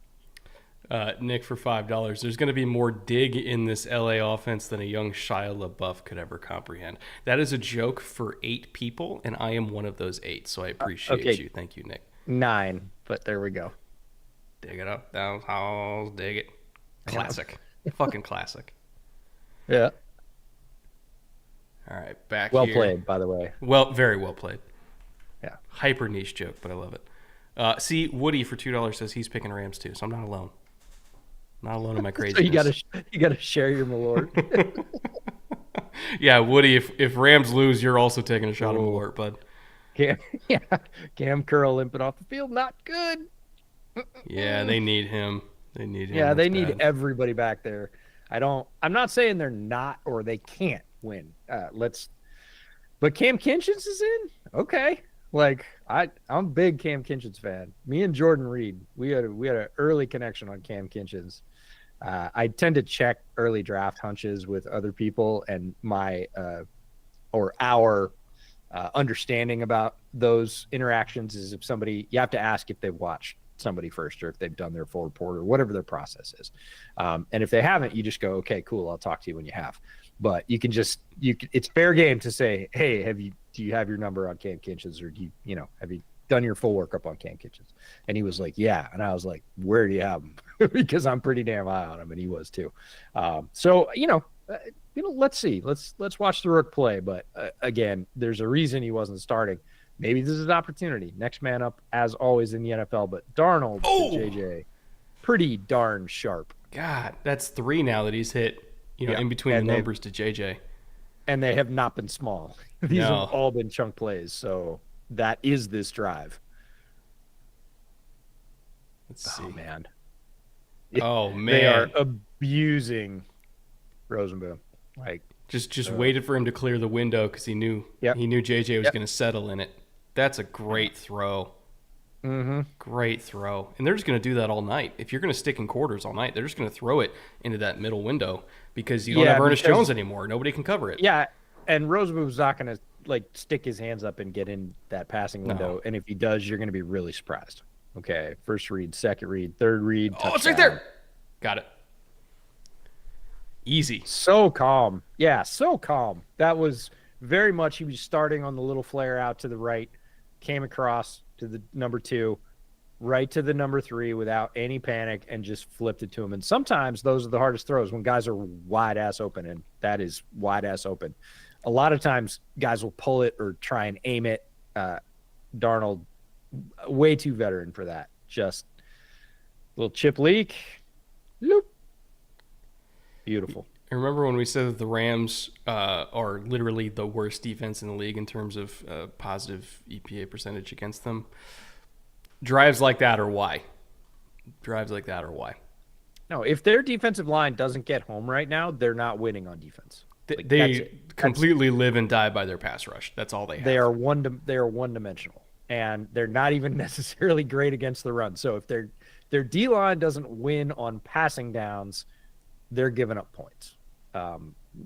Nick for $5. There's going to be more dig in this LA offense than a young Shia LaBeouf could ever comprehend. That is a joke for 8 people, and I am one of those 8, so I appreciate you. Thank you, Nick. 9, but there we go. Dig it up, down halls, dig it. Classic. Fucking classic. Yeah. All right, back well here. Well played, by the way. Well, very well played. Yeah. Hyper niche joke, but I love it. See, Woody for $2 says he's picking Rams too, so I'm not alone. Not alone in my craziness. So you gotta share your Malort. Yeah, Woody, if Rams lose, you're also taking a shot of Malort, bud. Cam Curl limping off the field, not good. Yeah, they need him. They need him. Yeah, they need everybody back there. I'm not saying they're not or they can't win. But Cam Kinchins is in? Okay. Like, I'm a big Cam Kinchins fan. Me and Jordan Reed, we had an early connection on Cam Kinchins. I tend to check early draft hunches with other people, and our understanding about those interactions is if somebody, you have to ask if they've watched somebody first or if they've done their full report or whatever their process is. And if they haven't, you just go, okay, cool, I'll talk to you when you have. But it's fair game to say, hey, do you have your number on Cam Kinchins, or have you done your full workup on Cam Kinchins? And he was like, yeah. And I was like, where do you have him? Because I'm pretty damn high on him, and he was too. So let's see. Let's watch the Rook play. But again, there's a reason he wasn't starting. Maybe this is an opportunity. Next man up, as always in the NFL. But Darnold to JJ, pretty darn sharp. God, that's 3 now that he's hit. In between the numbers to JJ. And they have not been small. These have all been chunk plays. So that is this drive. Let's see. Oh, man. They are abusing Rosenboom. Like, just waited for him to clear the window because he knew JJ was going to settle in it. That's a great throw. Mm-hmm. Great throw. And they're just going to do that all night. If you're going to stick in quarters all night, they're just going to throw it into that middle window because you don't have Ernest Jones anymore. Nobody can cover it. Yeah, and Rosenboom's not going to stick his hands up and get in that passing window. No. And if he does, you're going to be really surprised. Okay, first read, second read, third read. Oh, it's right there. Got it. Easy. So calm. Yeah, so calm. That was very much he was starting on the little flare out to the right, came across to the number two, right to the number three without any panic and just flipped it to him. And sometimes those are the hardest throws when guys are wide ass open, and that is wide ass open. A lot of times guys will pull it or try and aim it. Darnold, way too veteran for that. Just little chip leak. Loop. Beautiful. I remember when we said that the Rams are literally the worst defense in the league in terms of positive EPA percentage against them. Drives like that are why. Drives like that are why. No, if their defensive line doesn't get home right now, they're not winning on defense. Like, They completely live and die by their pass rush. That's all they have. they are one dimensional, and they're not even necessarily great against the run. So if their D line doesn't win on passing downs, they're giving up points,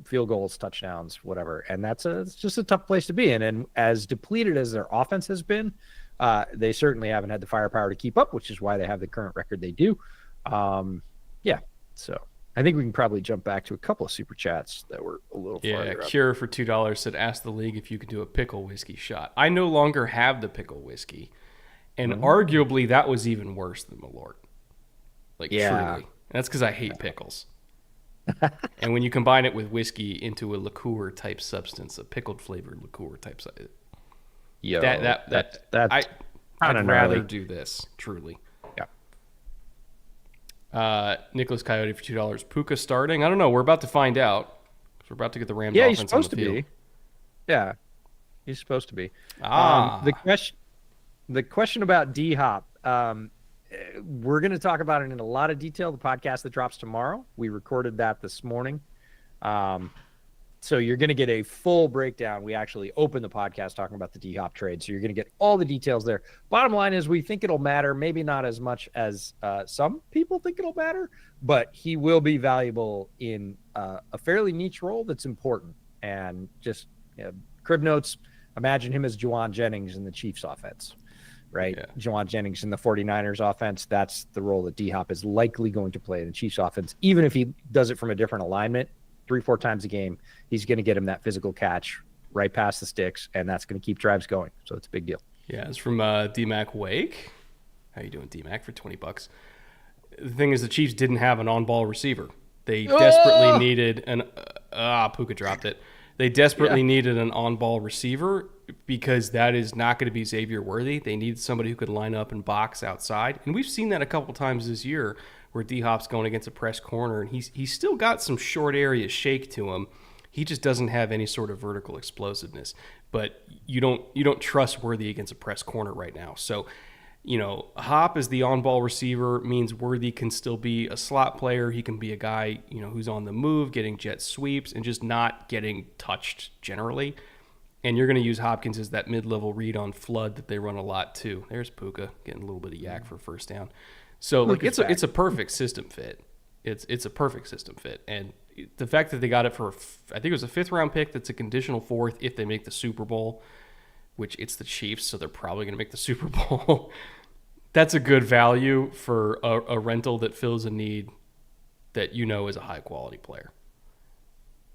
field goals, touchdowns, whatever, and it's just a tough place to be in. And as depleted as their offense has been, they certainly haven't had the firepower to keep up, which is why they have the current record they do. Yeah, so I think we can probably jump back to a couple of super chats that were a little farther up. Cure for $2 said, ask the league if you could do a pickle whiskey shot. I no longer have the pickle whiskey, and arguably that was even worse than Malort. Like, truly. And that's because I hate pickles. And when you combine it with whiskey into a liqueur type substance, a pickled flavored liqueur type substance, I'd rather do this, truly. Nicholas Coyote for $2. Puka starting? I don't know. We're about to find out. We're about to get the Rams offense on the field. He's supposed to be. Yeah, he's supposed to be. The question about D Hop. We're going to talk about it in a lot of detail. The podcast that drops tomorrow. We recorded that this morning. So you're going to get a full breakdown. We actually opened the podcast talking about the D-Hop trade. So you're going to get all the details there. Bottom line is we think it'll matter. Maybe not as much as some people think it'll matter, but he will be valuable in a fairly niche role that's important. And just crib notes, imagine him as Juwan Jennings in the Chiefs offense, right? Yeah. Juwan Jennings in the 49ers offense. That's the role that D-Hop is likely going to play in the Chiefs offense, even if he does it from a different alignment. 3-4 times a game, he's going to get him that physical catch right past the sticks, and that's going to keep drives going. So it's a big deal. Yeah, it's from D-Mac Wake. How you doing, D-Mac, for $20? The thing is, the Chiefs didn't have an on-ball receiver. They desperately needed an Puka dropped it. They desperately needed an on-ball receiver because that is not going to be Xavier Worthy. They need somebody who could line up and box outside, and we've seen that a couple times this year, where D-Hop's going against a press corner, and he's still got some short area shake to him. He just doesn't have any sort of vertical explosiveness. But you don't trust Worthy against a press corner right now. So, Hop as the on-ball receiver means Worthy can still be a slot player. He can be a guy, who's on the move, getting jet sweeps, and just not getting touched generally. And you're going to use Hopkins as that mid-level read on flood that they run a lot too. There's Puka getting a little bit of yak for first down. So it's a perfect system fit. It's a perfect system fit, and the fact that they got it for I think it was a 5th round pick that's a conditional 4th if they make the Super Bowl, which it's the Chiefs, so they're probably going to make the Super Bowl. That's a good value for a rental that fills a need that is a high quality player.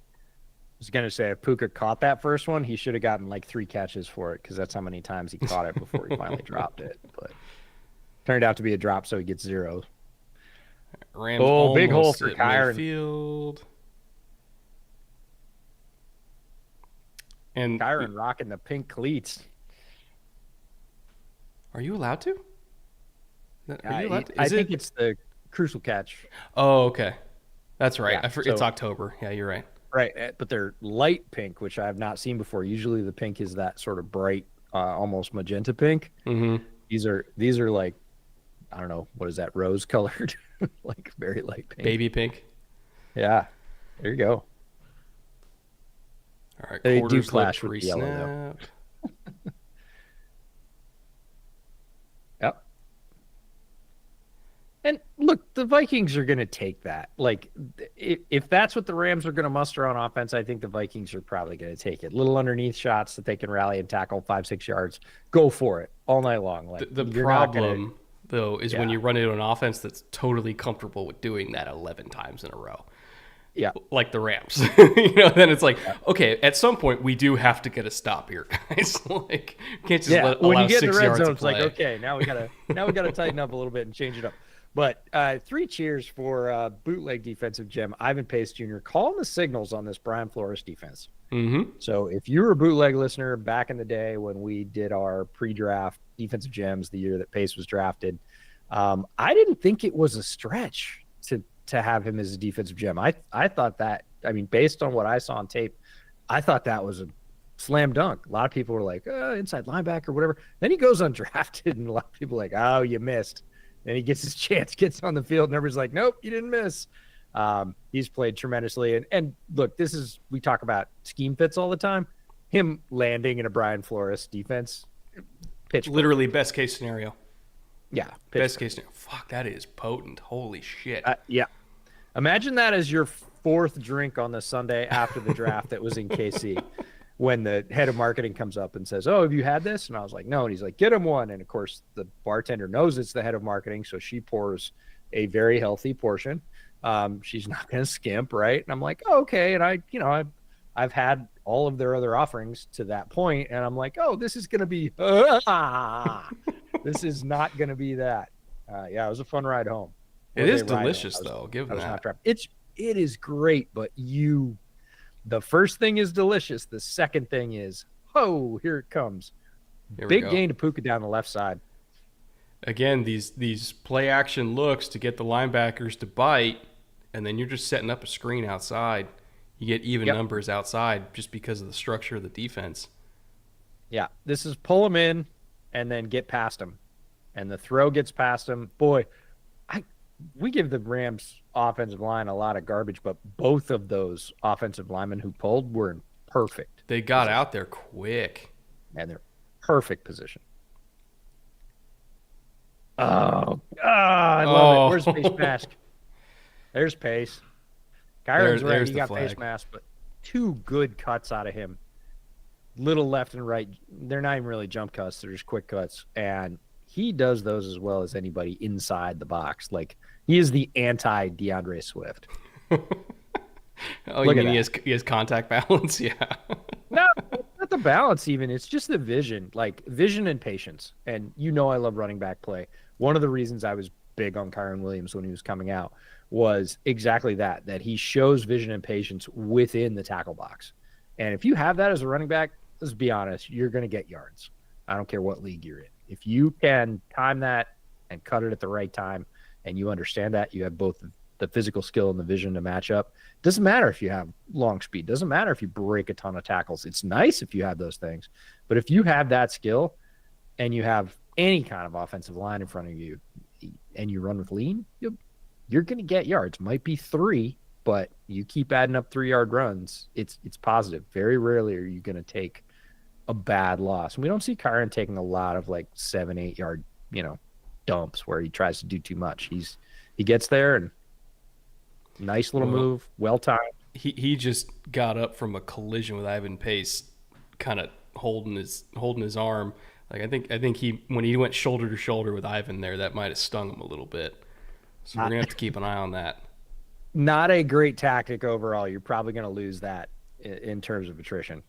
I was going to say, if Puka caught that first one, he should have gotten like 3 catches for it because that's how many times he caught it before he finally dropped it. But turned out to be a drop, so he gets 0. Rams big hole for Kyron. Midfield. And Kyron rocking the pink cleats. Are you allowed to? I think it's the crucial catch. Oh, okay. That's right. Yeah, it's October. Yeah, you're right. Right, but they're light pink, which I have not seen before. Usually the pink is that sort of bright, almost magenta pink. Mm-hmm. These are like, I don't know, what is that, rose colored? Like very light pink. Baby pink. Yeah, there you go. All right, they do clash with the yellow, though. Yep. And look, the Vikings are going to take that. Like, if that's what the Rams are going to muster on offense, I think the Vikings are probably going to take it. Little underneath shots that they can rally and tackle 5-6 yards. Go for it all night long. Like the problem, though, is when you run into an offense that's totally comfortable with doing that 11 times in a row. Yeah. like the Rams. Then it's like, okay, at some point we do have to get a stop here, guys. Like, you can't just Yeah, when allow you get in the 6 red yards zone, of it's like, play. okay, now we gotta tighten up a little bit and change it up. But 3 cheers for bootleg defensive gem Ivan Pace Jr. calling the signals on this Brian Flores defense. Mm-hmm. So if you were a bootleg listener back in the day when we did our pre-draft defensive gems the year that Pace was drafted, I didn't think it was a stretch to have him as a defensive gem. I thought that, I mean, based on what I saw on tape, I thought that was a slam dunk. A lot of people were like, inside linebacker, whatever. Then he goes undrafted, and a lot of people are like, oh, you missed. Then he gets his chance, gets on the field, and everybody's like, nope, you didn't miss. He's played tremendously. And look, we talk about scheme fits all the time. Him landing in a Brian Flores defense, pitch Literally best case scenario. Yeah. Best case scenario. Fuck, that is potent. Holy shit. Yeah. Imagine that as your 4th drink on the Sunday after the draft that was in KC. When the head of marketing comes up and says, oh, have you had this? And I was like, no. And he's like, get him one. And of course, the bartender knows it's the head of marketing. So she pours a very healthy portion. She's not going to skimp, right? And I'm like, oh, okay. And I've had all of their other offerings to that point, and I'm like, oh, this is going to be, this is not going to be that. Yeah, it was a fun ride home. It is delicious, though. Give them that. It is great, but the first thing is delicious. The second thing is, oh, here it comes. Big gain to Puka down the left side. Again, these play action looks to get the linebackers to bite, and then you're just setting up a screen outside. You get even numbers outside just because of the structure of the defense. Yeah, this is pull them in and then get past them. And the throw gets past them. Boy, we give the Rams offensive line a lot of garbage, but both of those offensive linemen who pulled were in perfect. They got out there quick. And they're perfect position. Oh, I love it. Where's the face mask? There's Pace. Kyron's right. He got face mask, but 2 good cuts out of him. Little left and right. They're not even really jump cuts. They're just quick cuts. And he does those as well as anybody inside the box. Like, he is the anti-DeAndre Swift. Oh, you mean he has contact balance? Yeah. No, not the balance even. It's just the vision. Like, vision and patience. And I love running back play. One of the reasons I was big on Kyron Williams when he was coming out was exactly that he shows vision and patience within the tackle box. And if you have that as a running back, let's be honest, you're going to get yards. I don't care what league you're in. If you can time that and cut it at the right time, and you understand that, you have both the physical skill and the vision to match up. Doesn't matter if you have long speed. Doesn't matter if you break a ton of tackles. It's nice if you have those things. But if you have that skill and you have any kind of offensive line in front of you and you run with lean, you're going to get yards. Might be 3, but you keep adding up 3-yard runs. It's positive. Very rarely are you going to take a bad loss. And we don't see Kyron taking a lot of like 7-8 yard, dumps where he tries to do too much. He gets there and nice little move, well timed. He just got up from a collision with Ivan Pace, kind of holding his arm. Like, I think when he went shoulder to shoulder with Ivan there, that might have stung him a little bit. So we're gonna have to keep an eye on that. Not a great tactic overall. You're probably going to lose that in terms of attrition.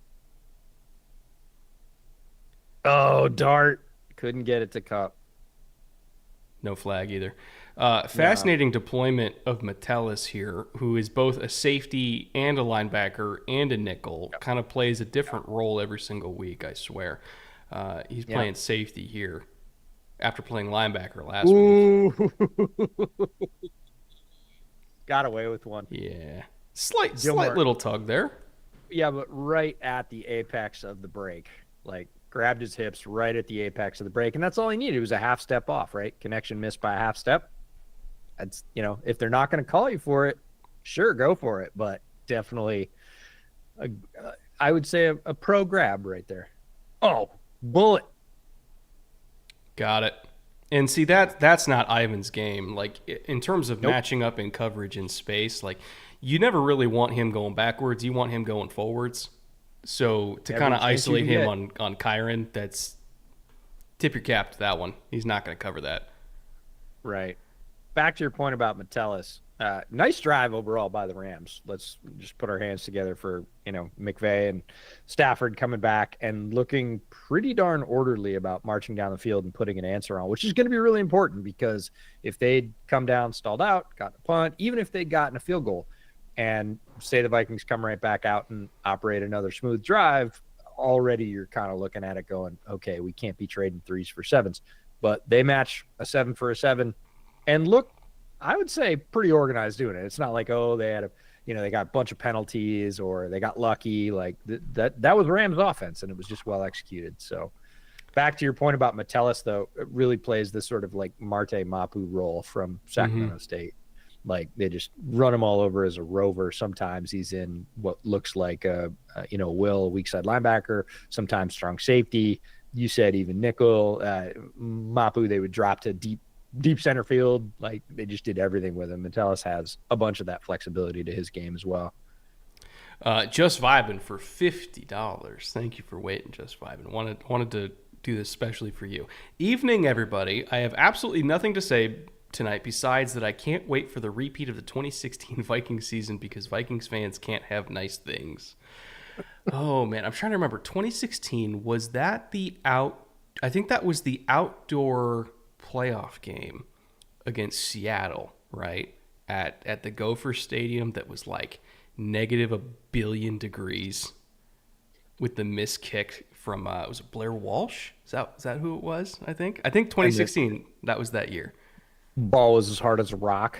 Oh, dart. Couldn't get it to cup. No flag either. Fascinating deployment of Metellus here, who is both a safety and a linebacker and a nickel. Yep. Kind of plays a different role every single week, I swear. He's playing safety here after playing linebacker last week. Got away with one. Yeah. Slight little tug there. Yeah, but right at the apex of the break. Like, grabbed his hips right at the apex of the break, and that's all he needed. It was a half step off, right? Connection missed by a half step. That's, if they're not going to call you for it, sure, go for it. But definitely, I would say a pro grab right there. Oh, bullet. Got it. And see, that's not Ivan's game. Like, in terms of matching up in coverage in space, like, you never really want him going backwards. You want him going forwards. So to kind of isolate him on Kyron, that's tip your cap to that one. He's not going to cover that. Right. Back to your point about Metellus. Nice drive overall by the Rams. Let's just put our hands together for, McVay and Stafford coming back and looking pretty darn orderly about marching down the field and putting an answer on, which is going to be really important because if they'd come down, stalled out, gotten a punt, even if they'd gotten a field goal and say the Vikings come right back out and operate another smooth drive, already you're kind of looking at it going, okay, we can't be trading 3s for 7s, but they match a 7 for a 7 and look, I would say pretty organized doing it. It's not like, oh, they had they got a bunch of penalties or they got lucky. Like that was Rams offense and it was just well executed. So back to your point about Metellus, though, it really plays this sort of like Marte Mapu role from Sacramento State. Like they just run him all over as a rover. Sometimes he's in what looks like a weak side linebacker, sometimes strong safety. You said even nickel. Mapu, they would drop to deep center field. Like they just did everything with him. Metellus has a bunch of that flexibility to his game as well. Just vibing for $50. Thank you for waiting, Just vibing. Wanted to do this especially for you. Evening, everybody. I have absolutely nothing to say tonight besides that I can't wait for the repeat of the 2016 Vikings season because Vikings fans can't have nice things. Oh man, I'm trying to remember. 2016, was that I think that was the outdoor playoff game against Seattle, right? At the Gopher Stadium that was like negative a billion degrees with the missed kick from was it Blair Walsh? Is that who it was? I think 2016, that was that year. Ball was as hard as a rock.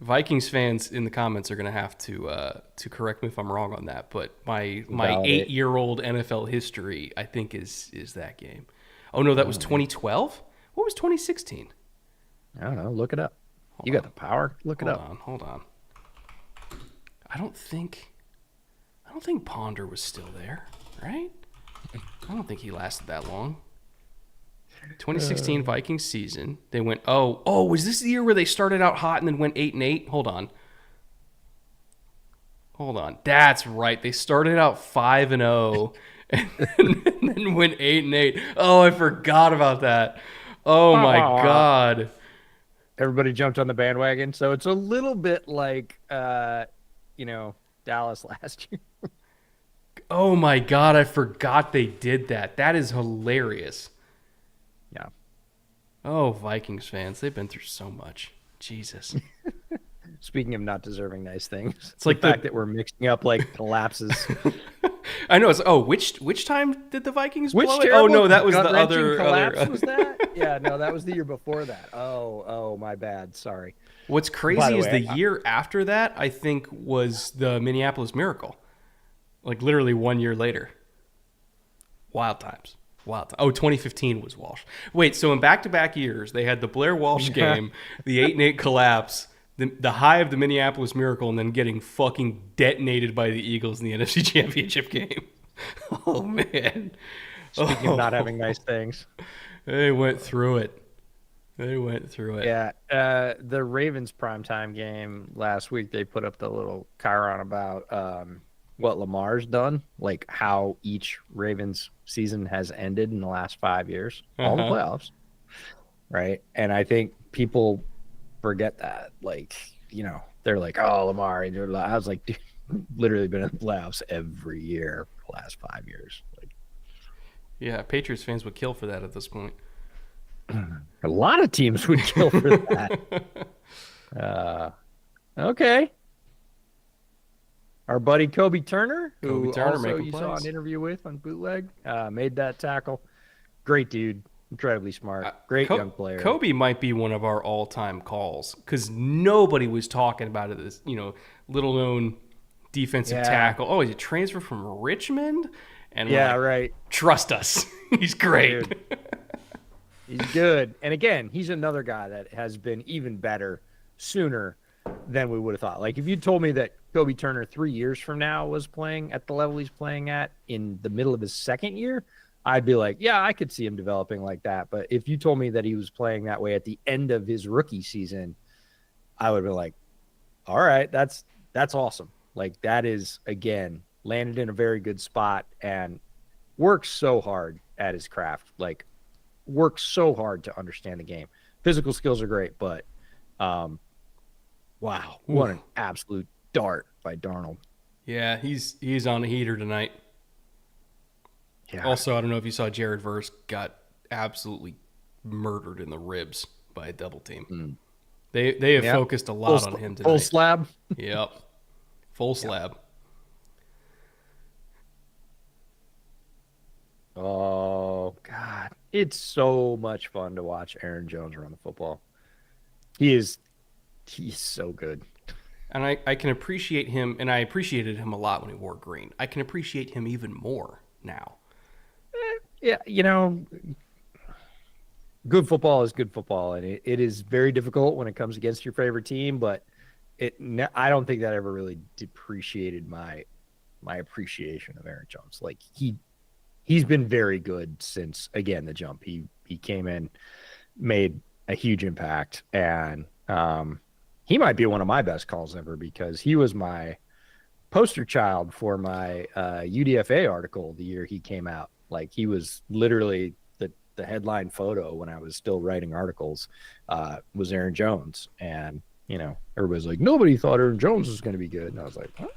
Vikings fans in the comments are going to have to correct me if I'm wrong on that, but my 8-year-old NFL history I think is that game. Oh no, that was 2012. What was 2016? I don't know. Look it up. You got the power. Look it up. Hold on. I don't think Ponder was still there, right? I don't think he lasted that long. 2016 Vikings season. They went, was this the year where they started out hot and then went 8-8? Hold on. That's right. They started out 5-0 and then went 8-8. Oh, I forgot about that. Oh my God. Everybody jumped on the bandwagon. So it's a little bit like, Dallas last year. Oh my God. I forgot they did that. That is hilarious. Yeah. Oh, Vikings fans. They've been through so much. Jesus. Speaking of not deserving nice things, it's like the fact that we're mixing up like collapses. I know. It's which time did the Vikings blow it? Oh no, that was the other collapse. Was that? Yeah, no, that was the year before that. Oh, my bad. Sorry. What's crazy is the year after that, I think, was the Minneapolis Miracle. Like literally 1 year later. Wild times. Oh, 2015 was Walsh. Wait, so in back-to-back years, they had the Blair Walsh game, the 8-8 collapse, the high of the Minneapolis Miracle, and then getting fucking detonated by the Eagles in the NFC Championship game. Oh, man. Speaking of not having nice things. They went through it. Yeah. The Ravens primetime game last week, they put up the little chyron about what Lamar's done, like how each Ravens season has ended in the last 5 years, all the playoffs, right? And I think people forget that, like, they're like, oh, Lamar. I was like, dude, literally been in the playoffs every year for the last 5 years. Like, yeah, Patriots fans would kill for that at this point. A lot of teams would kill for that. Okay. Our buddy Kobe Turner, who also you saw an interview with on Bootleg, made that tackle. Great dude. Incredibly smart. Great young player. Kobe might be one of our all-time calls because nobody was talking about it as, little-known defensive tackle. Oh, he's a transfer from Richmond? And right. Trust us. He's great. He's good. And again, he's another guy that has been even better sooner than we would have thought. Like if you told me that Kobe Turner 3 years from now was playing at the level he's playing at in the middle of his second year, I'd be like, yeah, I could see him developing like that. But if you told me that he was playing that way at the end of his rookie season, I would be like, all right, that's awesome. Like that is, again, landed in a very good spot and works so hard at his craft. Like works so hard to understand the game. Physical skills are great, but Wow, what Oof. an absolute dart by Darnold. Yeah, he's on a heater tonight. Yeah. Also, I don't know if you saw Jared Verse got absolutely murdered in the ribs by a double team. Mm. They have Yep. focused a lot on him Full tonight. slab. Yep, full Yep. slab. Oh God, it's so much fun to watch Aaron Jones run the football. He's so good. And I can appreciate him, and I appreciated him a lot when he wore green. I can appreciate him even more now. Yeah, good football is good football, and it is very difficult when it comes against your favorite team. But I don't think that ever really depreciated my appreciation of Aaron Jones. Like he's been very good since again the jump. He came in, made a huge impact, and he might be one of my best calls ever because he was my poster child for my UDFA article the year he came out. Like he was literally the headline photo when I was still writing articles was Aaron Jones, and everybody's like nobody thought Aaron Jones was going to be good, and I was like, huh?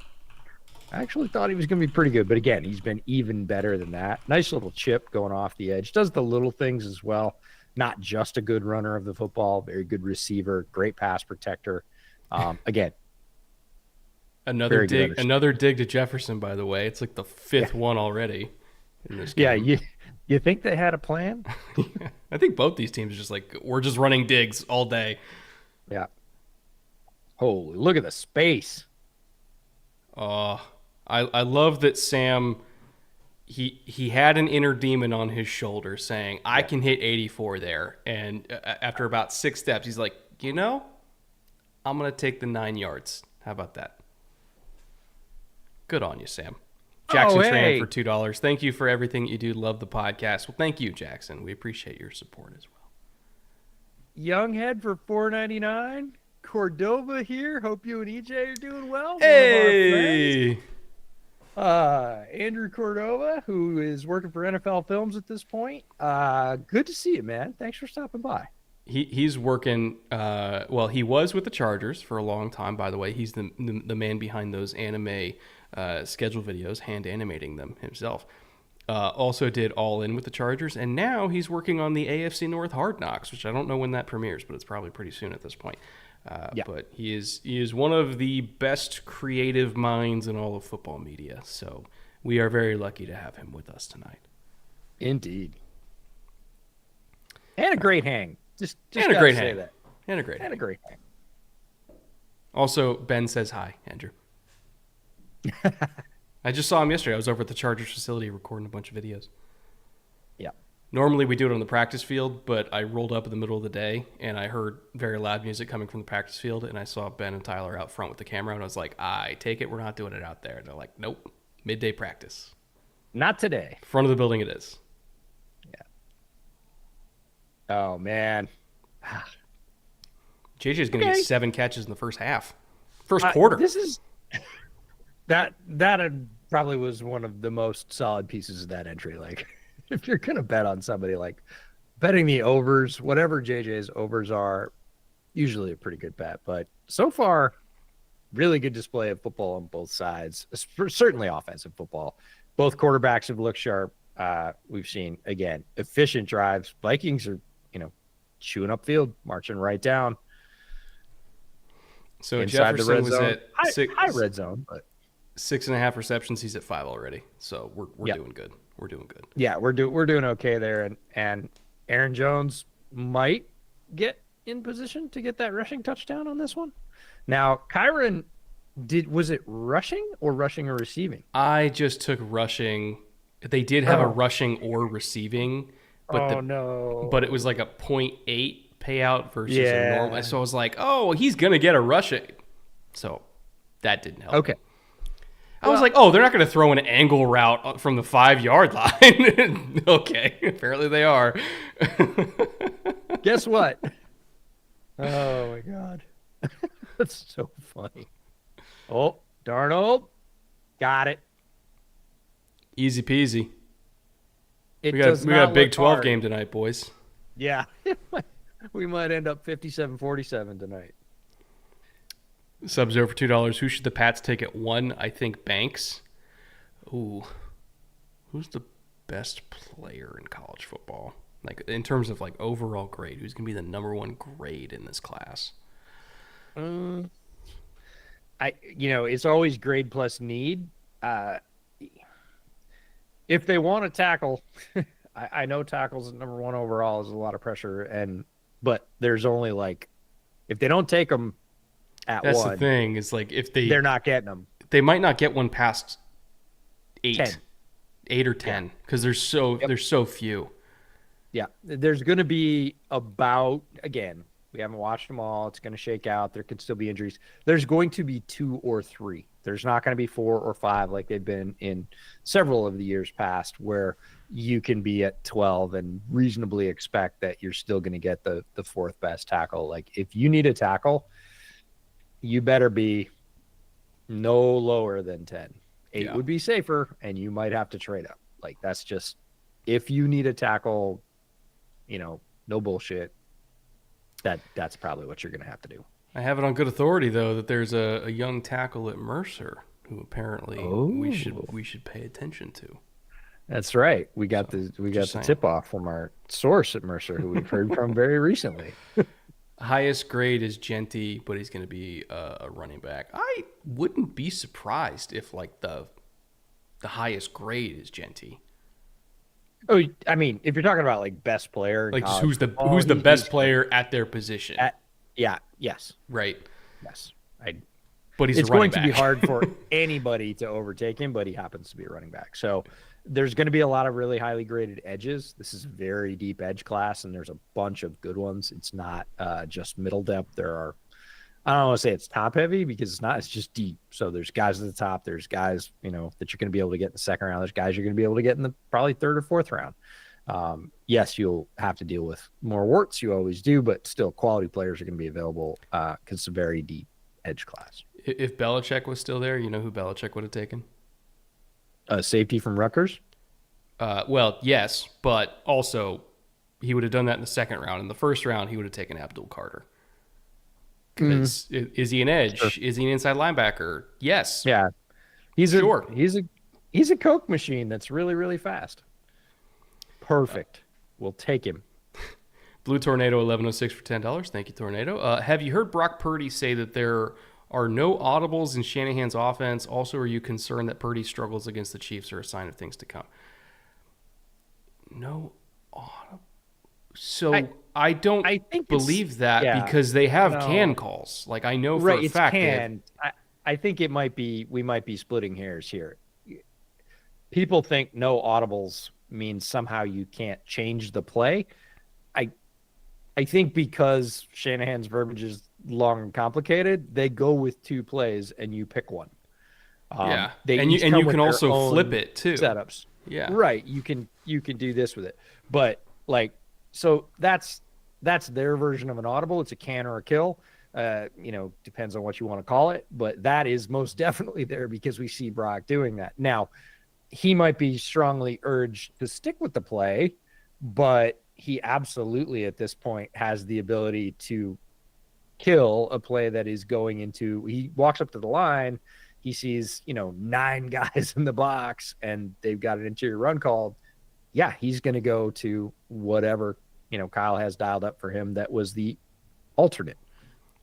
I actually thought he was going to be pretty good, but again, he's been even better than that. Nice little chip going off the edge. Does the little things as well. Not just a good runner of the football, very good receiver, great pass protector. Again, Another dig to Jefferson, by the way. It's like the fifth one already in this yeah. game. You think they had a plan? I think both these teams are just like, we're just running digs all day. Yeah. Holy, look at the space. I love that Sam, he had an inner demon on his shoulder saying, I can hit 84 there. And after about 6 steps, he's like, I'm going to take the 9 yards. How about that? Good on you, Sam. Jackson Tran for $2. Thank you for everything you do. Love the podcast. Well, thank you, Jackson. We appreciate your support as well. Younghead for $4.99. Cordova here. Hope you and EJ are doing well. Hey! Andrew Cordova, who is working for NFL Films at this point. Good to see you, man. Thanks for stopping by. He's working. He was with the Chargers for a long time. By the way, he's the man behind those anime schedule videos, hand animating them himself. Also did All In with the Chargers, and now he's working on the AFC North Hard Knocks, which I don't know when that premieres, but it's probably pretty soon at this point. But he is one of the best creative minds in all of football media. So we are very lucky to have him with us tonight. Indeed. And a great hang. Just and a great say hang. That. And a great hang. Also, Ben says hi, Andrew. I just saw him yesterday. I was over at the Chargers facility recording a bunch of videos. Yeah. Normally we do it on the practice field, but I rolled up in the middle of the day and I heard very loud music coming from the practice field, and I saw Ben and Tyler out front with the camera, and I was like, I take it we're not doing it out there. And they're like, nope, midday practice. Not today. Front of the building it is. Yeah. Oh, man. JJ's going to get 7 catches in the first half. First quarter. This is... That probably was one of the most solid pieces of that entry. Like, if you're going to bet on somebody, like betting the overs, whatever JJ's overs are, usually a pretty good bet. But so far, really good display of football on both sides, certainly offensive football. Both quarterbacks have looked sharp. We've seen, again, efficient drives. Vikings are, chewing up field, marching right down. So inside Jefferson the red was zone. at high red zone, but 6.5 receptions. He's at 5 already. So we're doing good. We're doing good. Yeah, we're doing okay there, and Aaron Jones might get in position to get that rushing touchdown on this one. Now, Kyron, was it rushing or receiving? I just took rushing. They did have a rushing or receiving, but but it was like a 0.8 payout versus a normal. So I was like, oh, he's gonna get a rushing. So that didn't help. Okay. I was like, oh, they're not going to throw an angle route from the 5-yard line. Okay, apparently they are. Guess what? Oh, my God. That's so funny. Oh, Darnold. Got it. Easy peasy. We got a Big 12 game tonight, boys. Yeah. We might end up 57-47 tonight. Subs over $2. Who should the Pats take at 1? I think Banks. Ooh, who's the best player in college football? Like in terms of like overall grade, who's gonna be the number one grade in this class? Um, it's always grade plus need. Uh, if they want to tackle, I know tackles at number one overall is a lot of pressure, but there's only like if they don't take them at That's one, the thing. Is like if they're not getting them. they might not get one past 8, 10. 8 or 10 because there's so few. Yeah, there's going to be about, again, we haven't watched them all. It's going to shake out. There could still be injuries. There's going to be 2 or 3. There's not going to be 4 or 5 like they've been in several of the years past where you can be at 12 and reasonably expect that you're still going to get the fourth best tackle. Like if you need a tackle, you better be no lower than 10. 8 would be safer, and you might have to trade up. Like that's just, if you need a tackle, no bullshit. That's probably what you're going to have to do. I have it on good authority though that there's a young tackle at Mercer who apparently we should pay attention to. That's right. We got the tip off from our source at Mercer, who we've heard from very recently. Highest grade is Genty, but he's going to be a running back. I wouldn't be surprised if like the highest grade is Genty. Oh, I mean, if you're talking about like best player, like who's the best player at their position? Yes, right, yes. But it's going to be hard for anybody to overtake him, but he happens to be a running back. So there's going to be a lot of really highly graded edges. This is a very deep edge class, and there's a bunch of good ones. It's not just middle depth. There are, I don't want to say it's top heavy because it's not. It's just deep. So there's guys at the top. There's guys, that you're going to be able to get in the second round. There's guys you're going to be able to get in the probably third or fourth round. Yes, you'll have to deal with more warts. You always do, but still quality players are going to be available because it's a very deep edge class. If Belichick was still there, you know who Belichick would have taken? Safety from Rutgers? Well, yes, but also he would have done that in the second round. In the first round, he would have taken Abdul Carter. Is he an edge? Sure. Is he an inside linebacker? Yes. Yeah. He's a Coke machine that's really, really fast. Perfect. We'll take him. Blue Tornado 1106 for $10. Thank you, Tornado. Have you heard Brock Purdy say that there are no audibles in Shanahan's offense? Also, are you concerned that Purdy struggles against the Chiefs are a sign of things to come? No audible. So I don't believe that because they have can calls. Like I know for a fact. I think we might be splitting hairs here. People think no audibles means somehow you can't change the play. I think because Shanahan's verbiage is long and complicated, they go with 2 plays and you pick one. And you can also flip it too. Setups. Yeah. Right. You can do this with it. But like, so that's their version of an audible. It's a can or a kill. Depends on what you want to call it, but that is most definitely there because we see Brock doing that. Now, he might be strongly urged to stick with the play, but he absolutely at this point has the ability to kill a play that is going into, he walks up to the line, he sees, 9 guys in the box and they've got an interior run called. Yeah, he's going to go to whatever, Kyle has dialed up for him that was the alternate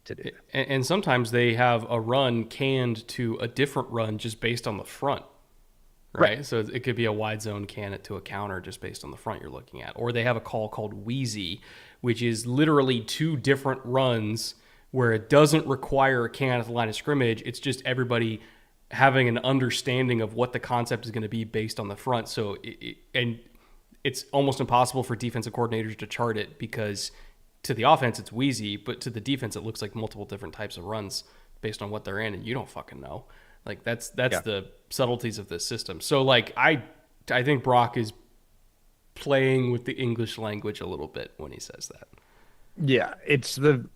to do. And sometimes they have a run canned to a different run just based on the front. Right. So it could be a wide zone can it to a counter just based on the front you're looking at. Or they have a call called Wheezy, which is literally 2 different runs where it doesn't require a can at the line of scrimmage. It's just everybody having an understanding of what the concept is going to be based on the front. So it's almost impossible for defensive coordinators to chart it because to the offense it's Wheezy, but to the defense it looks like multiple different types of runs based on what they're in, and you don't fucking know. Like that's the subtleties of this system. So like I think Brock is playing with the English language a little bit when he says that. Yeah, it's the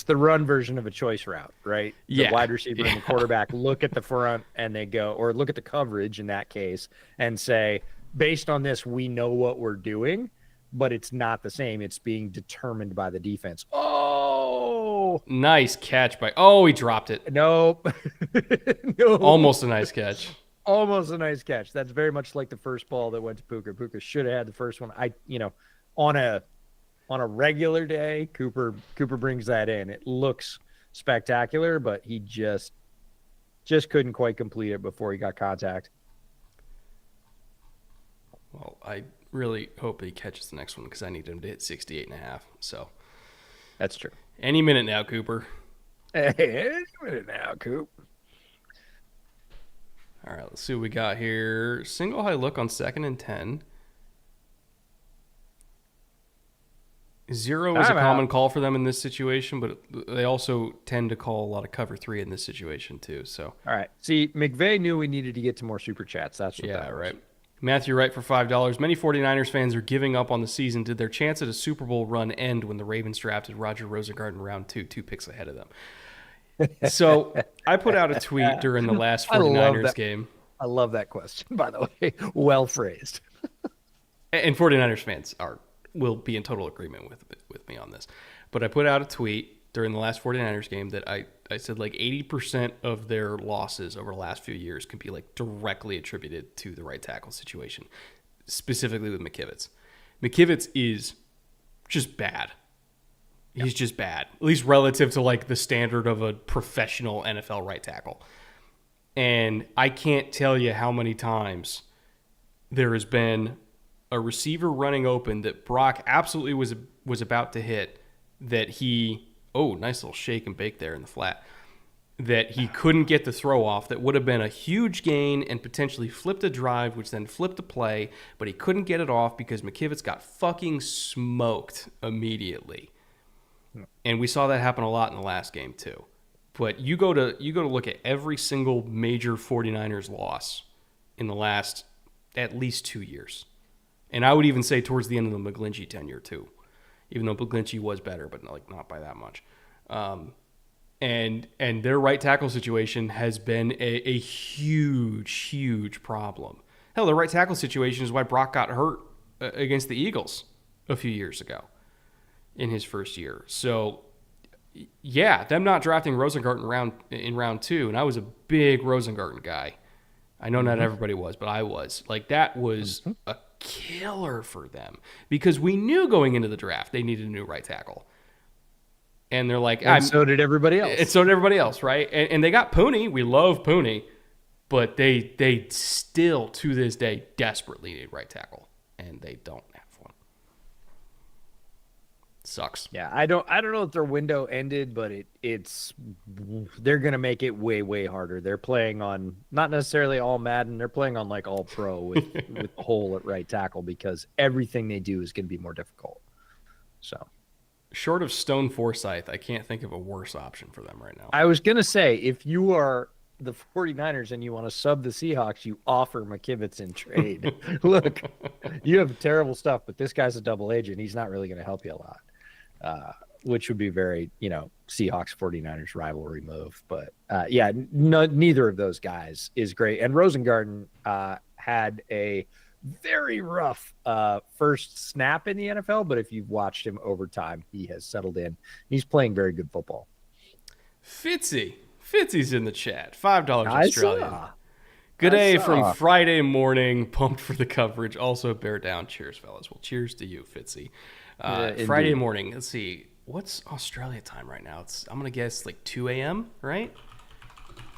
run version of a choice route, right? The wide receiver and the quarterback look at the front and they go, or look at the coverage in that case and say, based on this, we know what we're doing, but it's not the same. It's being determined by the defense. Oh, No. Nice catch by. Oh, he dropped it. Nope. No. Almost a nice catch. Almost a nice catch. That's very much like the first ball that went to Puka. Puka should have had the first one. On a regular day, Cooper brings that in. It looks spectacular, but he just couldn't quite complete it before he got contact. Well, I really hope that he catches the next one because I need him to hit 68.5. So That's true. any minute now, Cooper. Hey, any minute now, Coop. All right, let's see what we got here. Single high look on 2nd and 10. 0 is a common call for them in this situation, but they also tend to call a lot of cover 3 in this situation too. So, all right. See, McVay knew we needed to get to more super chats. That's what that was. Right. Matthew Wright for $5. Many 49ers fans are giving up on the season. Did their chance at a Super Bowl run end when the Ravens drafted Roger Rosengarten in round 2 picks ahead of them? So I put out a tweet during the last 49ers game. I love that question, by the way. Well phrased. And 49ers fans will be in total agreement with me on this. But I put out a tweet during the last 49ers game that I said like 80% of their losses over the last few years can be like directly attributed to the right tackle situation, specifically with McKivitz. McKivitz is just bad. He's just bad, at least relative to like the standard of a professional NFL right tackle. And I can't tell you how many times there has been a receiver running open that Brock absolutely was about to hit that nice little shake and bake there in the flat, that he couldn't get the throw off that would have been a huge gain and potentially flipped a drive, which then flipped a play, but he couldn't get it off because McKivitz got fucking smoked immediately. And we saw that happen a lot in the last game too. But you go to look at every single major 49ers loss in the last at least 2 years. And I would even say towards the end of the McGlinchey tenure too, even though McGlinchey was better, but not by that much. And their right tackle situation has been a huge problem. Hell, the right tackle situation is why Brock got hurt against the Eagles a few years ago in his first year. So, yeah, them not drafting Rosengarten in round 2, and I was a big Rosengarten guy. I know not everybody was, but I was. Like, that was a killer for them because we knew going into the draft they needed a new right tackle. And they're like... And so did everybody else. And so did everybody else, right? And they got Pooney. We love Pooney. But they still, to this day, desperately need right tackle. And they don't have one. Sucks. Yeah, I don't know if their window ended, but they're gonna make it way harder. They're playing on not necessarily all Madden, they're playing on like all pro with the hole at right tackle because everything they do is gonna be more difficult. So short of Stone Forsythe, I can't think of a worse option for them right now. I was gonna say if you are the 49ers and you want to sub the Seahawks, you offer McKivitz in trade. Look, you have terrible stuff, but this guy's a double agent. He's not really gonna help you a lot. Which would be very, Seahawks 49ers rivalry move. But neither of those guys is great. And Rosengarten had a very rough first snap in the NFL, but if you've watched him over time, he has settled in. He's playing very good football. Fitzy's in the chat. $5 Australian. Good day from Friday morning. Pumped for the coverage. Also bear down. Cheers, fellas. Well, cheers to you, Fitzy. Friday morning. Let's see. What's Australia time right now? I'm going to guess like 2 a.m., right?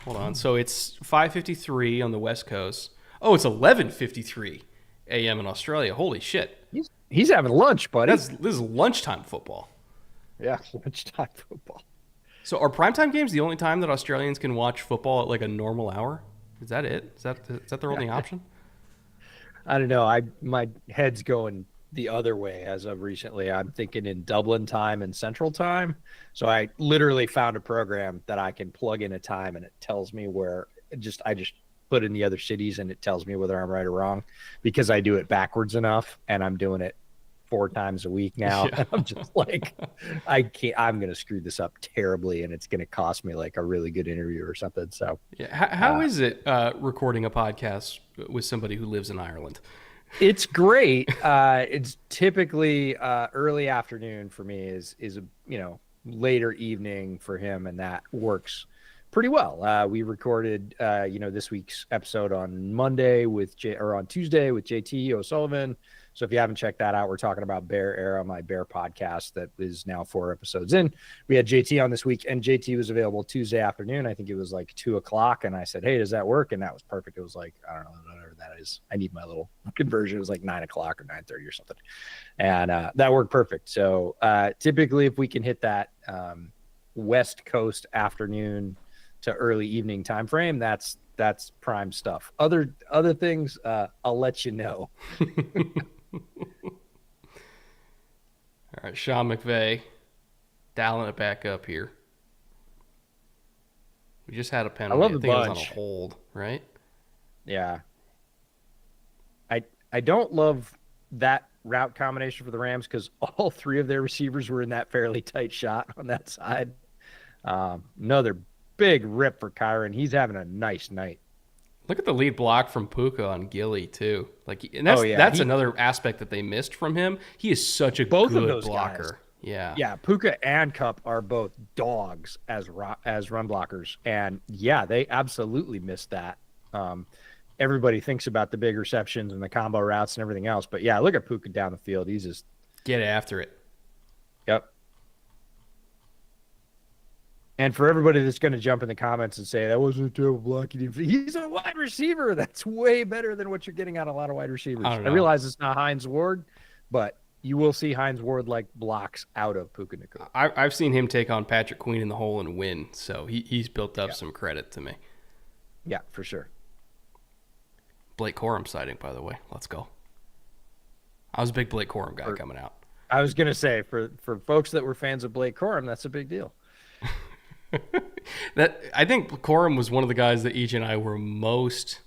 Hold on. So it's 5:53 on the West Coast. Oh, it's 11:53 a.m. in Australia. Holy shit. He's having lunch, buddy. This is lunchtime football. Yeah, lunchtime football. So are primetime games the only time that Australians can watch football at like a normal hour? Is that it? Is that their only option? I don't know. My head's going the other way as of recently. I'm thinking in Dublin time and Central time. So I literally found a program that I can plug in a time and it tells me where I just put in the other cities and it tells me whether I'm right or wrong because I do it backwards enough and I'm doing it 4 times a week now. Yeah. I'm just like, I'm going to screw this up terribly and it's going to cost me like a really good interview or something. So yeah. How is it recording a podcast with somebody who lives in Ireland? It's great. It's typically early afternoon for me is later evening for him, and that works pretty well. We recorded, this week's episode on Monday or on Tuesday with JT O'Sullivan. So if you haven't checked that out, we're talking about Bear Era, my Bear podcast that is now 4 episodes in. We had JT on this week, and JT was available Tuesday afternoon. I think it was like 2:00, and I said, "Hey, does that work?" And that was perfect. It was like, I don't know, whatever that is. I need my little conversion. It was like 9:00 or 9:30 or something, and that worked perfect. So typically, if we can hit that West Coast afternoon to early evening time frame, that's prime stuff. Other things, I'll let you know. All right, Sean McVay dialing it back up here. We just had a penalty. I love the I think bunch. it was on a hold, right? Yeah. I don't love that route combination for the Rams because all 3 of their receivers were in that fairly tight shot on that side. Another big rip for Kyron. He's having a nice night. Look at the lead block from Puka on Gilly too. And that's another aspect that they missed from him. He is such a both good of those blocker. Guys. Yeah, Puka and Kupp are both dogs as run blockers, and they absolutely missed that. Everybody thinks about the big receptions and the combo routes and everything else, but look at Puka down the field. He's just get after it. Yep. And for everybody that's going to jump in the comments and say that wasn't a terrible blocking, he's a wide receiver. That's way better than what you're getting out of a lot of wide receivers. I realize it's not Hines Ward, but you will see Hines Ward like blocks out of Puka Nacua. I've seen him take on Patrick Queen in the hole and win, so he's built up some credit to me. Yeah, for sure. Blake Corum sighting, by the way. Let's go. I was a big Blake Corum guy coming out. I was going to say, for folks that were fans of Blake Corum, that's a big deal. I think Corum was one of the guys that Each and I were most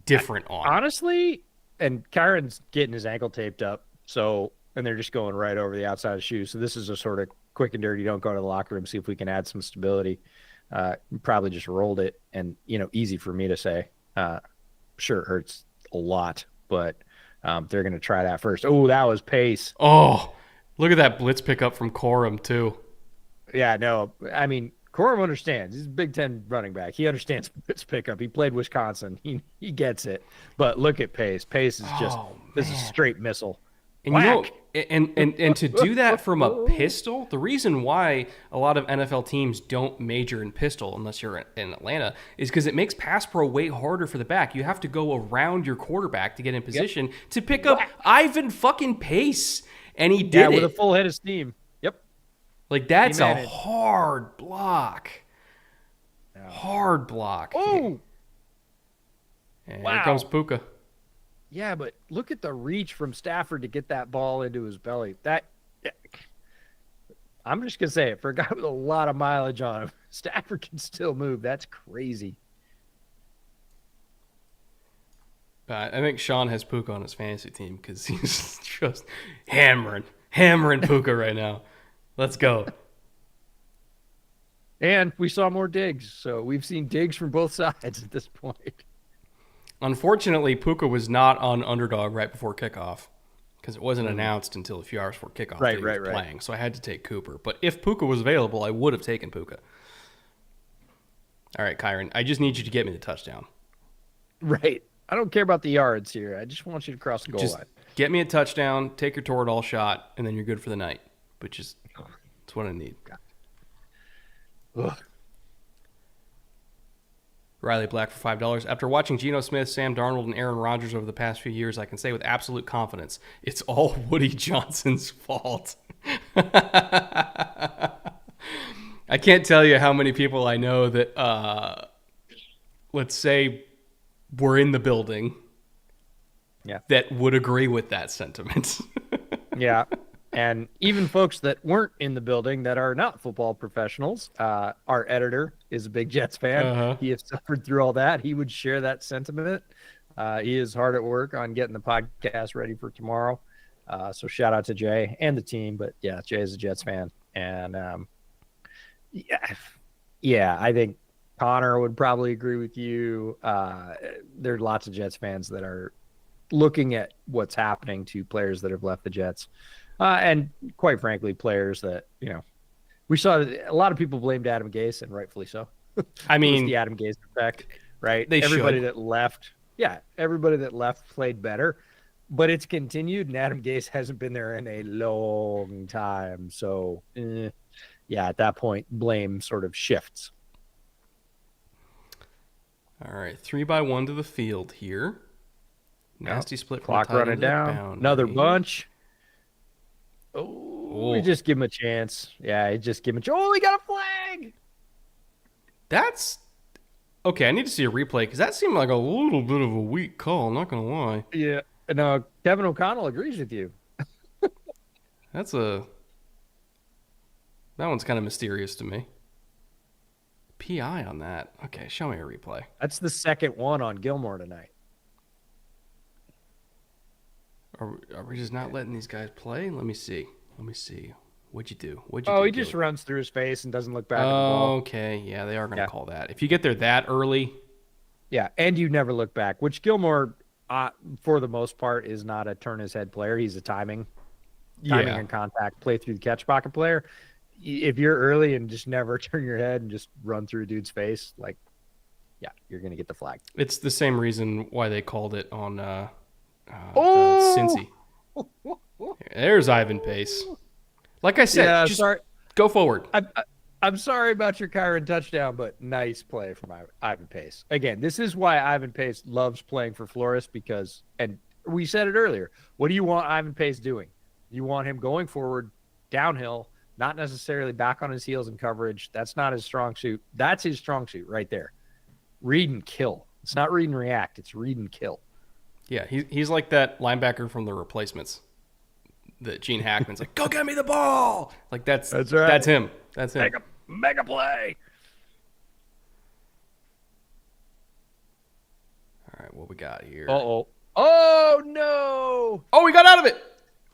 different on. Honestly, and Kyron's getting his ankle taped up, and they're just going right over the outside of the shoe. So this is a sort of quick and dirty, don't go to the locker room, see if we can add some stability. Probably just rolled it, and easy for me to say. Sure, it hurts a lot, but they're going to try that first. Oh, that was pace. Oh, look at that blitz pickup from Corum too. Yeah, no, I mean, Corum understands. He's a Big Ten running back. He understands blitz pickup. He played Wisconsin. He gets it. But look at Pace. Pace is just this is straight missile. And whack. And to do that from a pistol, the reason why a lot of NFL teams don't major in pistol unless you're in Atlanta is because it makes pass pro way harder for the back. You have to go around your quarterback to get in position to pick up Ivan fucking Pace. And he did it. With a full head of steam. Like, that's a hard block. Hard block. Oh! And here comes Puka. Yeah, but look at the reach from Stafford to get that ball into his belly. I'm just going to say it. For a guy with a lot of mileage on him, Stafford can still move. That's crazy. I think Sean has Puka on his fantasy team because he's just hammering Puka right now. Let's go. And we saw more digs, so we've seen digs from both sides at this point. Unfortunately, Puka was not on Underdog right before kickoff because it wasn't announced until a few hours before kickoff that he was playing. So I had to take Cooper. But if Puka was available, I would have taken Puka. All right, Kyron, I just need you to get me the touchdown. Right. I don't care about the yards here. I just want you to cross the goal line. Get me a touchdown, take your Toradol shot, and then you're good for the night. But that's what I need. Ugh. Riley Black for $5. After watching Geno Smith, Sam Darnold, and Aaron Rodgers over the past few years, I can say with absolute confidence, it's all Woody Johnson's fault. I can't tell you how many people I know that, let's say, were in the building that would agree with that sentiment. Yeah. And even folks that weren't in the building that are not football professionals, our editor is a big Jets fan. Uh-huh. He has suffered through all that. He would share that sentiment. He is hard at work on getting the podcast ready for tomorrow. So shout out to Jay and the team. But yeah, Jay is a Jets fan. And I think Connor would probably agree with you. There are lots of Jets fans that are looking at what's happening to players that have left the Jets. And quite frankly, players that, we saw a lot of people blamed Adam Gase, and rightfully so. I It was the mean, Adam Gase effect, right? they Everybody should. that left, yeah, everybody that left played better, but it's continued, and Adam Gase hasn't been there in a long time. So, yeah, at that point, blame sort of shifts. All right, 3-by-1 to the field here. Yep. Nasty split from the Clock tight end running to the down. Another boundary. bunch. Oh, we Oh, just give him a chance. Yeah, he just give him a chance. Oh, he got a flag. that's okay. I need to see a replay because that seemed like a little bit of a weak call. Not gonna lie. Yeah. No, Kevin O'Connell agrees with you. That's a that one's kind of mysterious to me. PI on that. Okay, show me a replay. That's the second one on Gilmore tonight. Are we just not letting these guys play? Let me see. Let me see. What'd you do? What'd you Oh, do, he just Gil? runs through his face and doesn't look back at the ball. Okay, yeah, they are going to Yeah. call that. If you get there that early, Yeah, and you never look back, which Gilmore, for the most part, is not a turn his head player. He's a timing yeah, and contact, play through the catch pocket player. If you're early and just never turn your head and just run through a dude's face, like, yeah, you're going to get the flag. it's the same reason why they called it on Oh! Cincy. There's Ivan Pace. Like I said, Yeah, just sorry. go forward. I'm sorry about your Kyron touchdown, but nice play from Ivan Pace. Again, this is why Ivan Pace loves playing for Flores because, and we said it earlier, what do you want Ivan Pace doing? You want him going forward, downhill, not necessarily back on his heels in coverage. That's not his strong suit. That's his strong suit right there. Read and kill. It's not read and react. It's read and kill. Yeah, he's like that linebacker from The Replacements. That Gene Hackman's like, go get me the ball. Like that's right. That's him. That's him. Mega play. All right, what we got here? Uh-oh. Oh, no. Oh, he got out of it.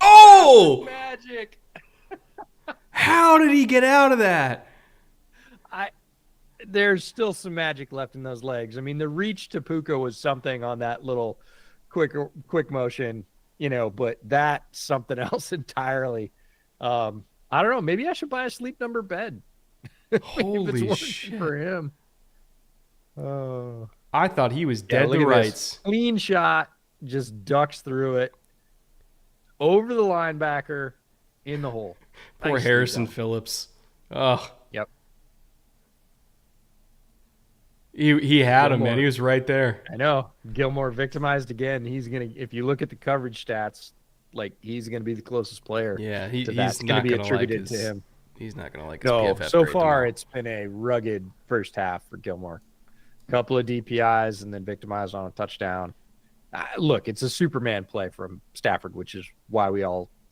Oh, Magic. how did he get out of that? There's still some magic left in those legs. I mean, the reach to Puka was something on that little quick motion, but that's something else entirely. I don't know. Maybe I should buy a sleep number bed. Holy shit. For him. Oh, I thought he was dead look to at rights. this. Clean shot, just ducks through it, over the linebacker, in the hole. Poor Nice Harrison stuff. Phillips. Oh, Yep. he had him, Gilmore. man. He was right there. I know. Gilmore victimized again. He's gonna. If you look at the coverage stats, like he's gonna be the closest player. Yeah, to he's that's not gonna be going to like attributed his. to him. He's not going to like his No, PFF so grade far tomorrow. it's been a rugged first half for Gilmore. Couple of DPIs and then victimized on a touchdown. Look, it's a Superman play from Stafford, which is why we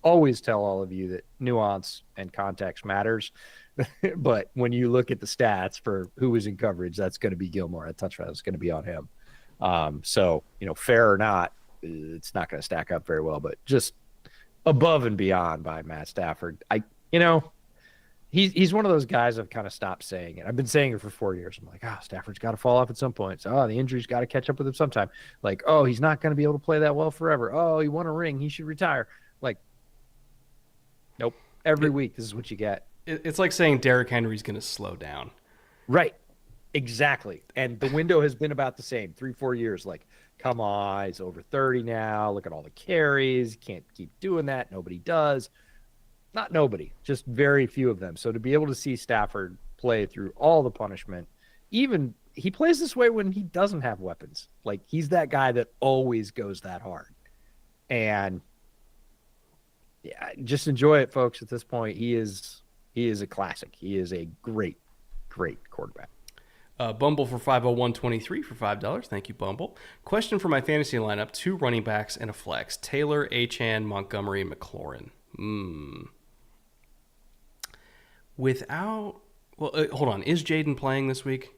always tell all of you that nuance and context matters. But when you look at the stats for who was in coverage, that's going to be Gilmore. That touchdown is going to be on him. So, fair or not, it's not going to stack up very well, but just above and beyond by Matt Stafford. He's one of those guys I've kind of stopped saying it. I've been saying it for 4 years. I'm like, Stafford's got to fall off at some point. So, the injury's got to catch up with him sometime. Like, he's not going to be able to play that well forever. He won a ring. He should retire. Like, nope. Every week, this is what you get. It's like saying Derrick Henry's going to slow down. Right. Exactly. And the window has been about the same, 3-4 years. Like, come on, he's over 30 now. Look at all the carries. Can't keep doing that. Nobody does. Not nobody, just very few of them. So to be able to see Stafford play through all the punishment, even he plays this way when he doesn't have weapons. Like he's that guy that always goes that hard. And yeah, just enjoy it, folks. At this point, he is a classic. He is a great quarterback. Bumble for 50123 for $5. Thank you, Bumble. Question for my fantasy lineup: 2 running backs and a flex. Taylor, Achane, Montgomery, McLaurin. Hold on. Is Jaden playing this week?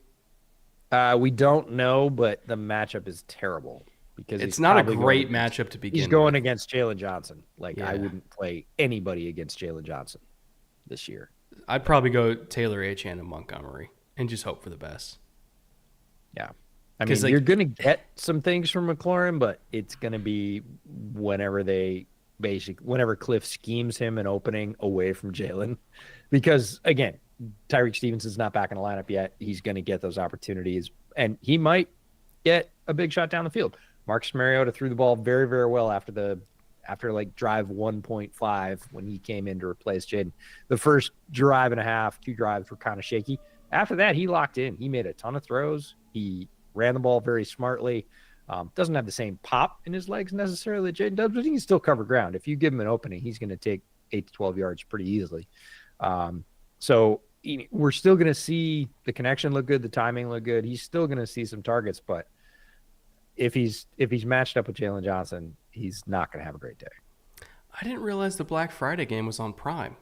We don't know, but the matchup is terrible because it's not a great matchup to begin with. He's going against Jalen Johnson. Like, Yeah. I wouldn't play anybody against Jalen Johnson this year. I'd probably go Taylor, Achane, and Montgomery and just hope for the best. Yeah. I mean, you're going to get some things from McLaurin, but it's going to be whenever they whenever Cliff schemes him an opening away from Jalen, because again, Tyreek Stevenson's not back in the lineup yet. He's going to get those opportunities, and he might get a big shot down the field. Marcus Mariota threw the ball very, very well after like drive 1.5 when he came in to replace Jaden. The first drive and a half, 2 drives were kind of shaky. After that, he locked in. He made a ton of throws. He ran the ball very smartly. Doesn't have the same pop in his legs necessarily that Jaden does, but he can still cover ground. If you give him an opening, he's going to take 8 to 12 yards pretty easily. So we're still going to see the connection look good, the timing look good. He's still going to see some targets, but if he's matched up with Jalen Johnson, he's not going to have a great day. I didn't realize the Black Friday game was on Prime.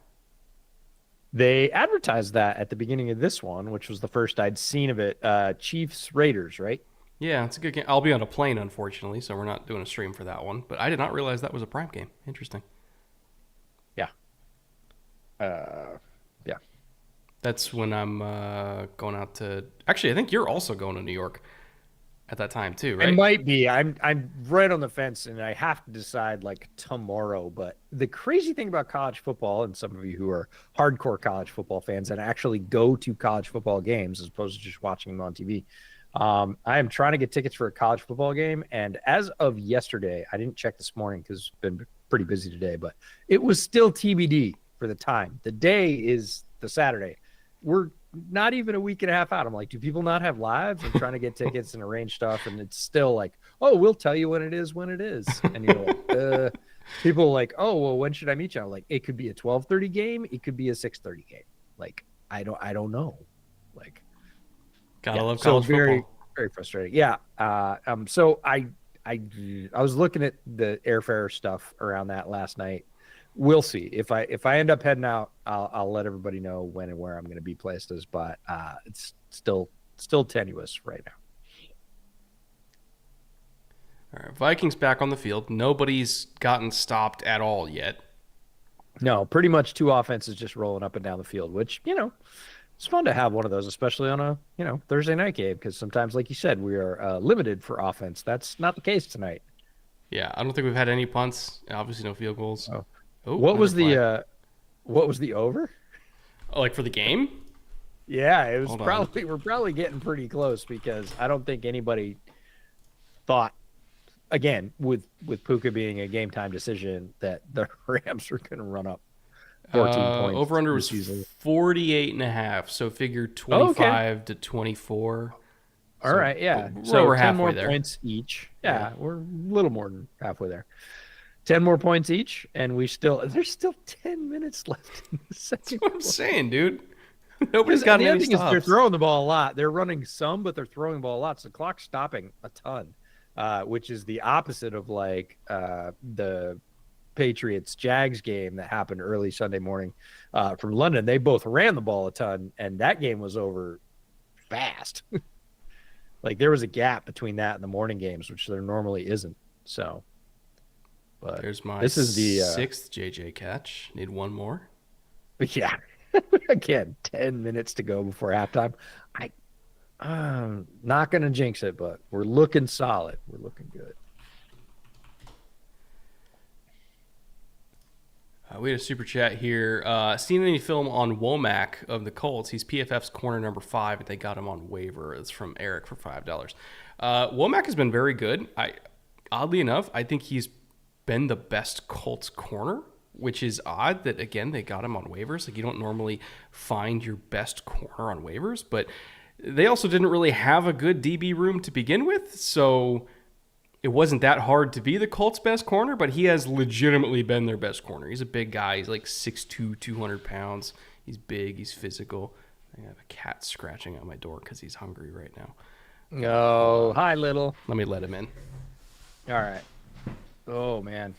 They advertised that at the beginning of this one, which was the first I'd seen of it. Chiefs Raiders, right? Yeah, it's a good game. I'll be on a plane, unfortunately, so we're not doing a stream for that one. But I did not realize that was a Prime game. Interesting. Yeah. Yeah. That's when I'm going out to... Actually, I think you're also going to New York at that time too, right? It might be. I'm right on the fence, and I have to decide like tomorrow. But the crazy thing about college football, and some of you who are hardcore college football fans and actually go to college football games as opposed to just watching them on TV, I am trying to get tickets for a college football game. And as of yesterday, I didn't check this morning because it's been pretty busy today, but it was still TBD for the time. The day is the Saturday. We're not even a week and a half out. I'm like, do people not have lives? I'm trying to get tickets and arrange stuff, and it's still like, oh, we'll tell you when it is. And you're like, people are like, oh, well, when should I meet you? I'm like, it could be a 12:30 game, it could be a 6:30 game. Like, I don't know. Like, gotta love college football. Very frustrating. Yeah. So I was looking at the airfare stuff around that last night. We'll see if I end up heading out. I'll let everybody know when and where I'm going to be placed as, but it's still tenuous right now. All right, Vikings back on the field. Nobody's gotten stopped at all yet. No, pretty much 2 offenses just rolling up and down the field, which, it's fun to have one of those, especially on a, Thursday night game, because sometimes, like you said, we are limited for offense. That's not the case tonight. Yeah, I don't think we've had any punts. Obviously, no field goals. Oh, what was the over? Oh, like for the game? Yeah, it was we're probably getting pretty close, because I don't think anybody thought, again, with Puka being a game time decision, that the Rams were going to run up 14 points. Over under was 48.5, so figure 25 to 24. All right, yeah. So we're 10 halfway more there. Points each. Yeah, we're a little more than halfway there. 10 more points each, and there's still 10 minutes left in the second. That's what I'm saying, dude. Nobody's got any stops. They're throwing the ball a lot. They're running some, but they're throwing the ball a lot. So the clock's stopping a ton, which is the opposite of like the Patriots-Jags game that happened early Sunday morning from London. They both ran the ball a ton, and that game was over fast. Like, there was a gap between that and the morning games, which there normally isn't. So, but there's my this is the 6th JJ catch. Need one more. Yeah. Again, 10 minutes to go before halftime. I'm not going to jinx it, but we're looking solid. We're looking good. We had a super chat here. Seen any film on Womack of the Colts? He's PFF's corner number 5, and they got him on waiver. It's from Eric for $5. Womack has been very good. Oddly enough, I think he's been the best Colts corner, which is odd that, again, they got him on waivers. Like, you don't normally find your best corner on waivers, but they also didn't really have a good DB room to begin with, so it wasn't that hard to be the Colts' best corner, but he has legitimately been their best corner. He's a big guy. He's like 6'2", 200 pounds. He's big. He's physical. I have a cat scratching at my door because he's hungry right now. Oh, hi, little. Let me let him in. All right. Oh, man.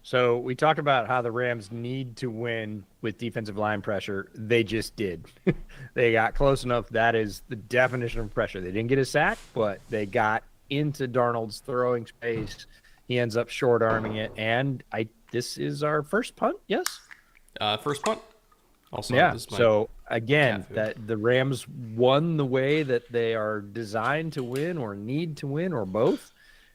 So we talked about how the Rams need to win with defensive line pressure. They just did. They got close enough. That is the definition of pressure. They didn't get a sack, but they got into Darnold's throwing space. He ends up short-arming it. And this is our first punt, yes? First punt. Also, yeah. So, again, that the Rams won the way that they are designed to win or need to win or both.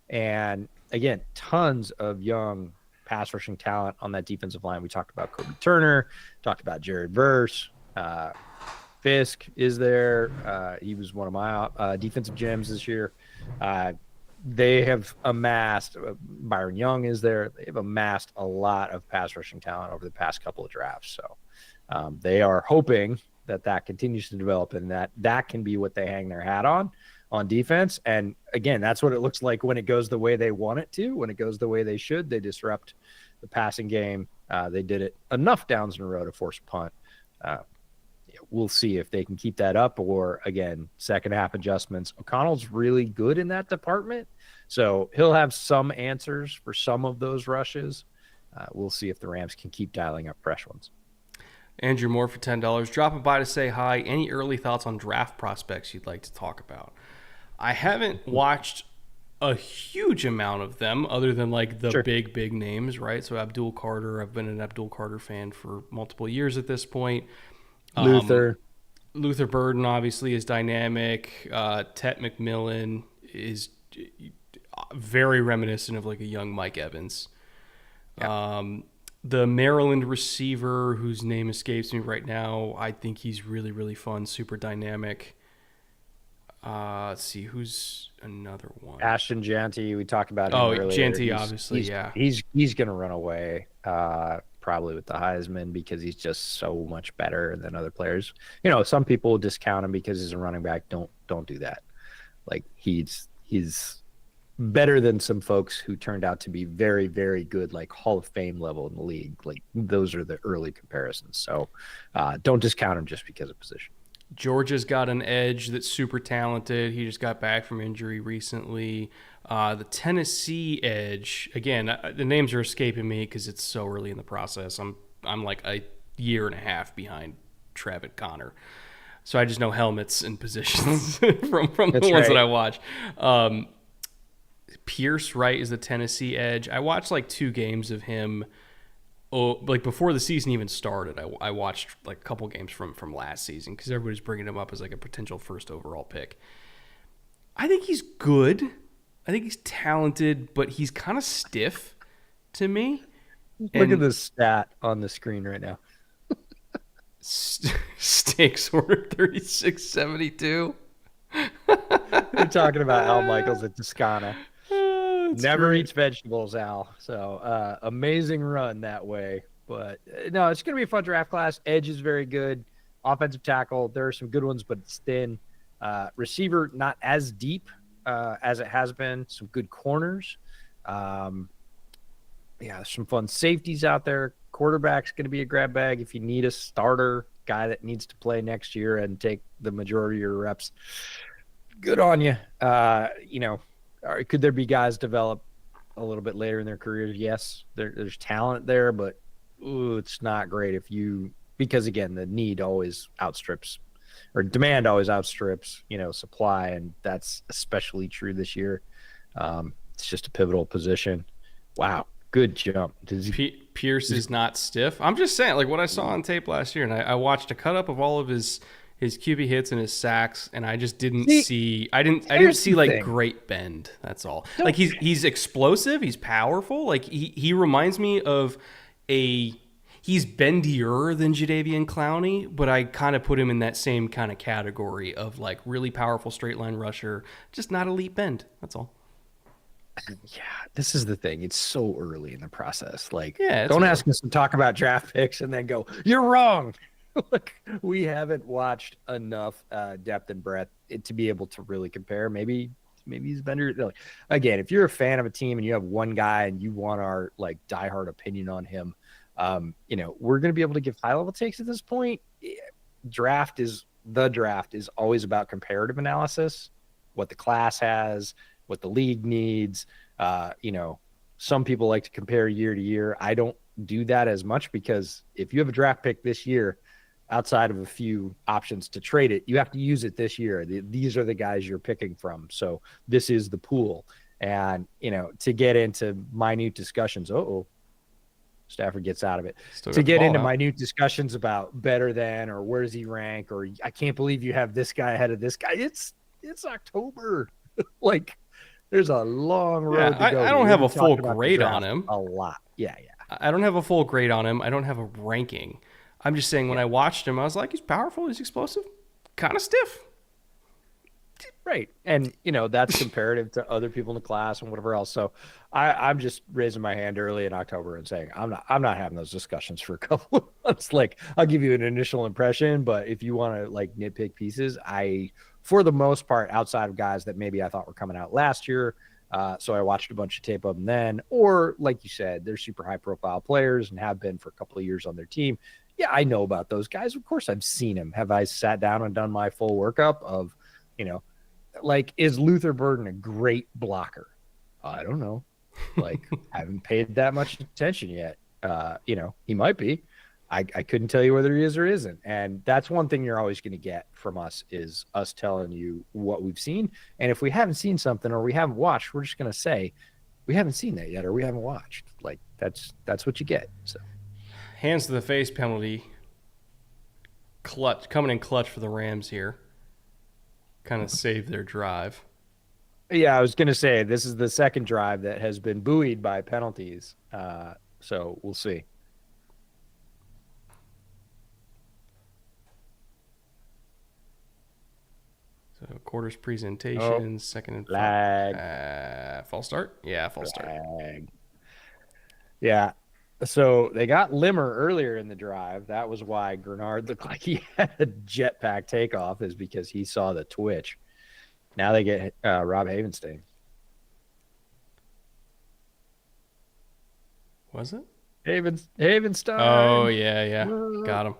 And again, tons of young pass rushing talent on that defensive line. We talked about Kobe Turner, talked about Jared Verse. Fisk is there. He was one of my defensive gems this year. They have amassed, Byron Young is there. They've amassed a lot of pass rushing talent over the past couple of drafts. So they are hoping that continues to develop and that can be what they hang their hat on defense. And again, that's what it looks like when it goes the way they want it to, when it goes the way they should. They disrupt the passing game. They did it enough downs in a row to force a punt. We'll see if they can keep that up or, again, second half adjustments. O'Connell's really good in that department, so he'll have some answers for some of those rushes. We'll see if the Rams can keep dialing up fresh ones. Andrew Moore for $10. Dropping by to say hi. Any early thoughts on draft prospects you'd like to talk about? I haven't watched a huge amount of them other than like the big names, right? So Abdul Carter, I've been an Abdul Carter fan for multiple years at this point. Luther Burden obviously is dynamic. Tet McMillan is very reminiscent of like a young Mike Evans. Yeah. The Maryland receiver whose name escapes me right now, I think he's really, really fun, super dynamic. Let's see, who's another one? Ashton Jeanty, we talked about him earlier. Jeanty, obviously, He's going to run away. Probably with the Heisman because he's just so much better than other players. You know, some people discount him because he's a running back. Don't do that. Like he's better than some folks who turned out to be very, very good, like Hall of Fame level in the league. Like those are the early comparisons. So don't discount him just because of position. Georgia's got an edge that's super talented. He just got back from injury recently. The Tennessee edge, again, the names are escaping me because it's so early in the process. I'm like a year and a half behind Travis Connor. So I just know helmets and positions from the ones that I watch. Pierce Wright is the Tennessee edge. I watched like 2 games of him. Like before the season even started, I watched like a couple games from last season because everybody's bringing him up as like a potential first overall pick. I think he's good. I think he's talented, but he's kind of stiff to me. Look at the stat on the screen right now. Stakes order 3672. You're talking about Al Michaels at Toscana. Never eats vegetables, Al. So amazing run that way. But no, it's going to be a fun draft class. Edge is very good. Offensive tackle, there are some good ones, but it's thin. Receiver, not as deep as it has been. Some good corners. Some fun safeties out there. Quarterback's going to be a grab bag if you need a starter, guy that needs to play next year and take the majority of your reps. Good on you. Could there be guys develop a little bit later in their careers? Yes, there's talent there, but it's not great because again, the need always outstrips or demand always outstrips, supply. And that's especially true this year. It's just a pivotal position. Wow. Good jump. Pierce is not stiff. I'm just saying, like what I saw on tape last year, and I watched a cut up of all of his QB hits and his sacks, and I just didn't see. I didn't see like great bend. That's all. Like he's explosive. He's powerful. Like he reminds me of he's bendier than Jadeveon Clowney, but I kind of put him in that same kind of category of like really powerful straight line rusher, just not elite bend. That's all. Yeah, this is the thing. It's so early in the process. Like, yeah, don't ask us to talk about draft picks and then go, you're wrong. Look, we haven't watched enough depth and breadth to be able to really compare. Maybe he's better. Like, again, if you're a fan of a team and you have one guy and you want our like diehard opinion on him, we're going to be able to give high level takes at this point. Draft is always about comparative analysis, what the class has, what the league needs. Some people like to compare year to year. I don't do that as much because if you have a draft pick this year, outside of a few options to trade it, you have to use it this year. These are the guys you're picking from. So this is the pool. And, to get into minute discussions, Stafford gets out of it. To get into minute discussions about better than, or where does he rank, or I can't believe you have this guy ahead of this guy. It's October. Like, There's a long Yeah, road to go I here. don't We'll have be a full talking about the grade on draft him. a lot. Yeah, yeah, I don't have a full grade on him. I don't have a ranking. I'm just saying when yeah. I watched him, I was like, he's powerful, he's explosive, kind of stiff. Right. And that's comparative to other people in the class and whatever else. So I'm just raising my hand early in October and saying I'm not having those discussions for a couple of months. Like I'll give you an initial impression, but if you want to like nitpick pieces, for the most part, outside of guys that maybe I thought were coming out last year, so I watched a bunch of tape of them then, or like you said, they're super high profile players and have been for a couple of years on their team. Yeah, I know about those guys. Of course I've seen them. Have I sat down and done my full workup of, you know, like, is Luther Burden a great blocker? I don't know. Like, haven't paid that much attention yet. He might be. I couldn't tell you whether he is or isn't. And that's one thing you're always going to get from us is us telling you what we've seen. And if we haven't seen something or we haven't watched, we're just going to say we haven't seen that yet or we haven't watched. Like that's what you get. So Hands to the face penalty. Clutch coming in clutch for the Rams here. Kind of saved their drive. yeah, I was going to say this is the second drive that has been buoyed by penalties. So we'll see. So quarters presentation, Oh, second and flag. false start. Yeah, false start. Flag. Yeah. So they got Limmer earlier in the drive. That was why Grenard looked like he had a jetpack takeoff, is because he saw the twitch. Now they get Rob Havenstein. Was it? Havenstein. Oh yeah, got him.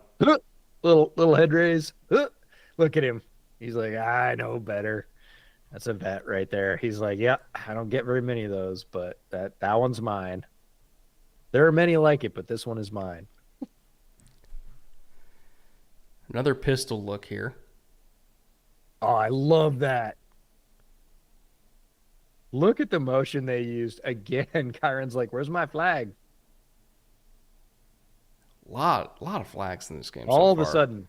Little head raise. Look at him. He's like, I know better. That's a vet right there. He's like, yeah, I don't get very many of those, but that one's mine. There are many like it, but this one is mine. Another pistol look here. Oh, I love that. Look at the motion they used. Again, Kyron's like, where's my flag? Lot of flags in this game. All so of a far. sudden,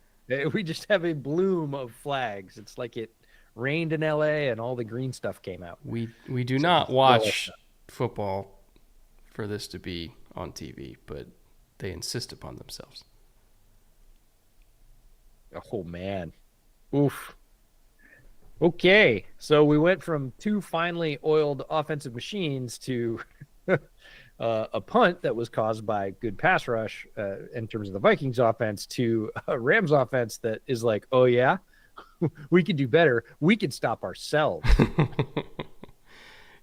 we just have a bloom of flags. It's like it rained in LA and all the green stuff came out. We do not watch football for this to be on TV, but they insist upon themselves. Oh, man. Oof. Okay, so we went from two finely oiled offensive machines to a punt that was caused by good pass rush in terms of the Vikings offense to a Rams offense that is like, oh, yeah, we can do better. We can stop ourselves.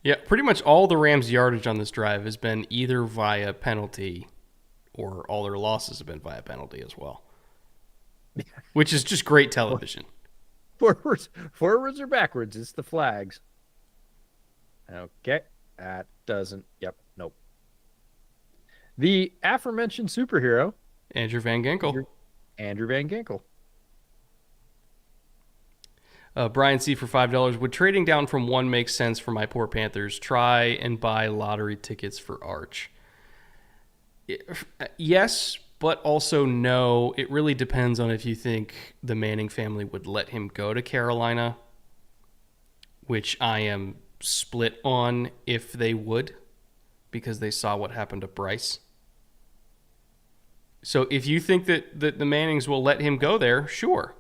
Yeah, pretty much all the Rams' yardage on this drive has been either via penalty or all their losses have been via penalty as well, which is just great television. Forwards or backwards? It's the flags. Okay, that doesn't. Yep, nope. The aforementioned superhero, Andrew Van Ginkel. Andrew Van Ginkel. Brian C. for $5. Would trading down from one make sense for my poor Panthers? Try and buy lottery tickets for Arch. Yes, but also no. It really depends on if you think the Manning family would let him go to Carolina, which I am split on if they would, because they saw what happened to Bryce. So if you think that the Mannings will let him go there, sure.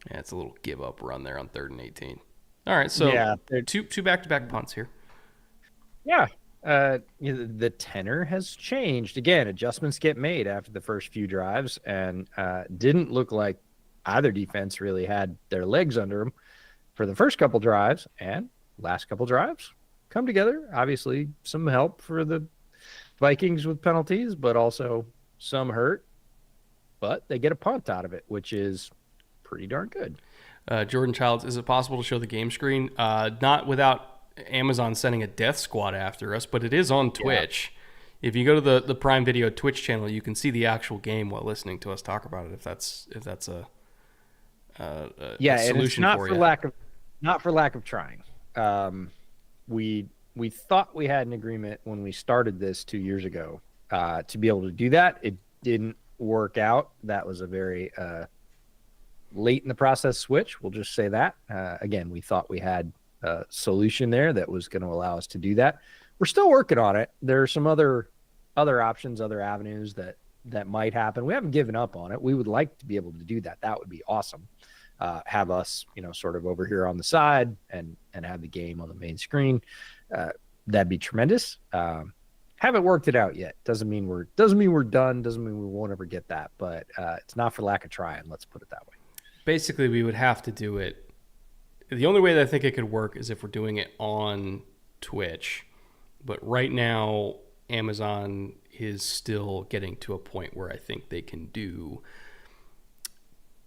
Yeah, it's a little give up run there on 3rd and 18. All right, so yeah, two back-to-back punts here. Yeah. The tenor has changed. Again, adjustments get made after the first few drives, and didn't look like either defense really had their legs under them for the first couple drives, and last couple drives come together. Obviously, some help for the Vikings with penalties, but also some hurt. But they get a punt out of it, which is pretty darn good. Jordan Childs, is it possible to show the game screen? Not without Amazon sending a death squad after us, but it is on Twitch. Yeah. If you go to the Prime Video Twitch channel, you can see the actual game while listening to us talk about it. If that's a and it's not for for you. not for lack of trying. We thought we had an agreement when we started this 2 years ago to be able to do that. It didn't work out. That was a very late in the process switch. We'll just say that. Again, we thought we had a solution there that was going to allow us to do that. We're still working on it. There are some other options, other avenues that might happen. We haven't given up on it. We would like to be able to do that. That would be awesome. Have us, sort of over here on the side and have the game on the main screen. That'd be tremendous. Haven't worked it out yet. Doesn't mean we're done. Doesn't mean we won't ever get that. But it's not for lack of trying. Let's put it that way. Basically, we would have to do it. The only way that I think it could work is if we're doing it on Twitch. But right now, Amazon is still getting to a point where I think they can do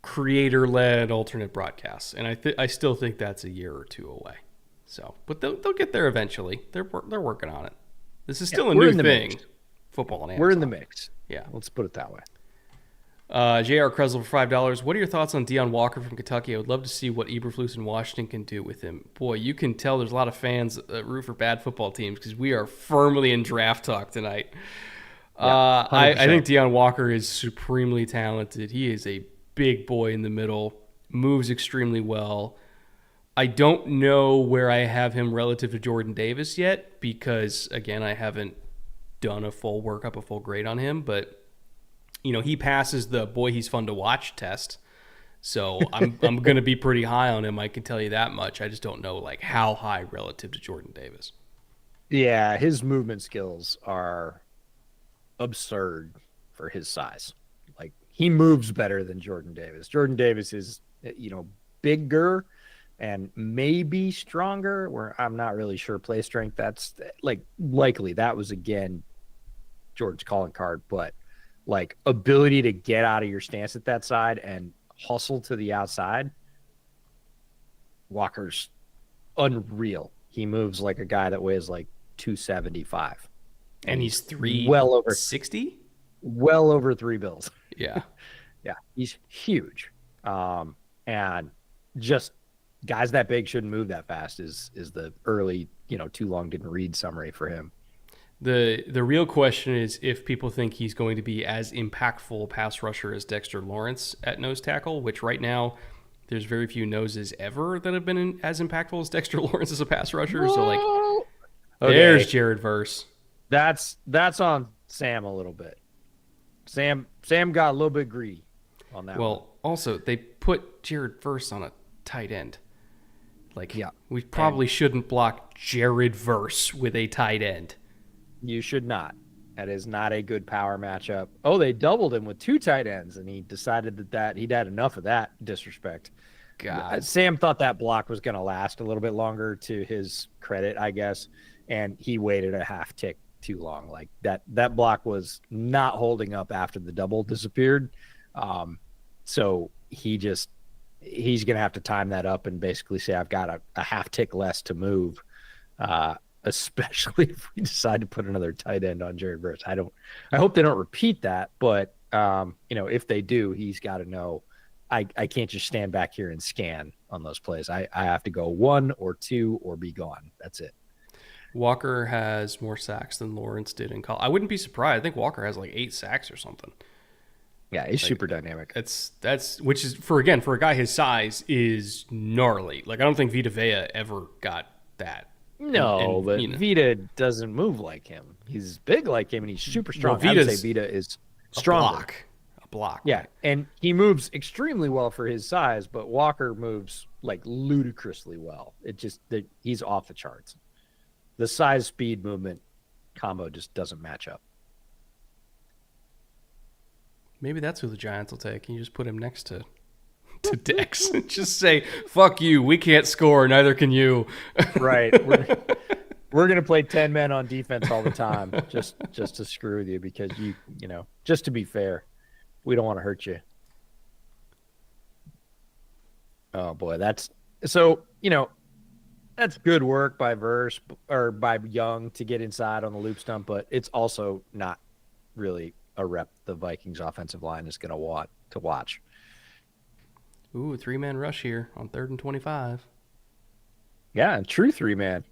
creator-led alternate broadcasts, and I still think that's a year or two away. So, but they'll get there eventually. They're working on it. This is still a new thing. Mix. Football and Amazon. We're in the mix. Yeah, let's put it that way. J.R. Kresel for $5. What are your thoughts on Deion Walker from Kentucky? I would love to see what Eberflus in Washington can do with him. Boy, you can tell there's a lot of fans that root for bad football teams because we are firmly in draft talk tonight. Yeah, I think Deion Walker is supremely talented. He is a big boy in the middle, moves extremely well. I don't know where I have him relative to Jordan Davis yet because, again, I haven't done a full workup, a full grade on him, but he passes the boy he's fun to watch test. So I'm going to be pretty high on him. I can tell you that much. I just don't know like how high relative to Jordan Davis. Yeah, his movement skills are absurd for his size. Like he moves better than Jordan Davis. Jordan Davis is, bigger and maybe stronger, where I'm not really sure play strength. That's like likely that was again George's calling card, but like ability to get out of your stance at that side and hustle to the outside. Walker's unreal. He moves like a guy that weighs like 275. And he's well over 60? Well over $3 billion. Yeah. Yeah. He's huge. And just guys that big shouldn't move that fast is the early, too long didn't read summary for him. The real question is if people think he's going to be as impactful pass rusher as Dexter Lawrence at nose tackle, which right now there's very few noses ever that have been as impactful as Dexter Lawrence as a pass rusher. Whoa. So like, okay. There's Jared Verse. That's on Sam a little bit. Sam got a little bit greedy on that. Well, also they put Jared Verse on a tight end. Like, yeah, we probably shouldn't block Jared Verse with a tight end. You should not. That is not a good power matchup. Oh, they doubled him with two tight ends, and he decided that he'd had enough of that disrespect. God. Sam thought that block was going to last a little bit longer, to his credit, I guess, and he waited a half tick too long. Like that block was not holding up after the double disappeared. So he's going to have to time that up and basically say, I've got a half tick less to move. Especially if we decide to put another tight end on Jared Verse. I hope they don't repeat that, but if they do, he's got to know I can't just stand back here and scan on those plays. I have to go 1 or 2 or be gone. That's it. Walker has more sacks than Lawrence did in college. I wouldn't be surprised. I think Walker has like 8 sacks or something. Yeah, he's super dynamic. That's which is for a guy his size is gnarly. Like I don't think Vita Vea ever got that. No, but Vita doesn't move like him. He's big like him, and he's super strong. I would say Vita is stronger. A block. Yeah, and he moves extremely well for his size, but Walker moves like ludicrously well. He's off the charts. The size-speed movement combo just doesn't match up. Maybe that's who the Giants will take. You just put him next to Dex and just say, fuck you, we can't score, neither can you. Right. We're gonna play 10 men on defense all the time just to screw with you, because you just to be fair, we don't want to hurt you. Oh boy, that's good work by Verse or by Young to get inside on the loop stump, but it's also not really a rep the Vikings offensive line is gonna want to watch. Ooh, a 3-man rush here on 3rd and 25. Yeah, true 3-man.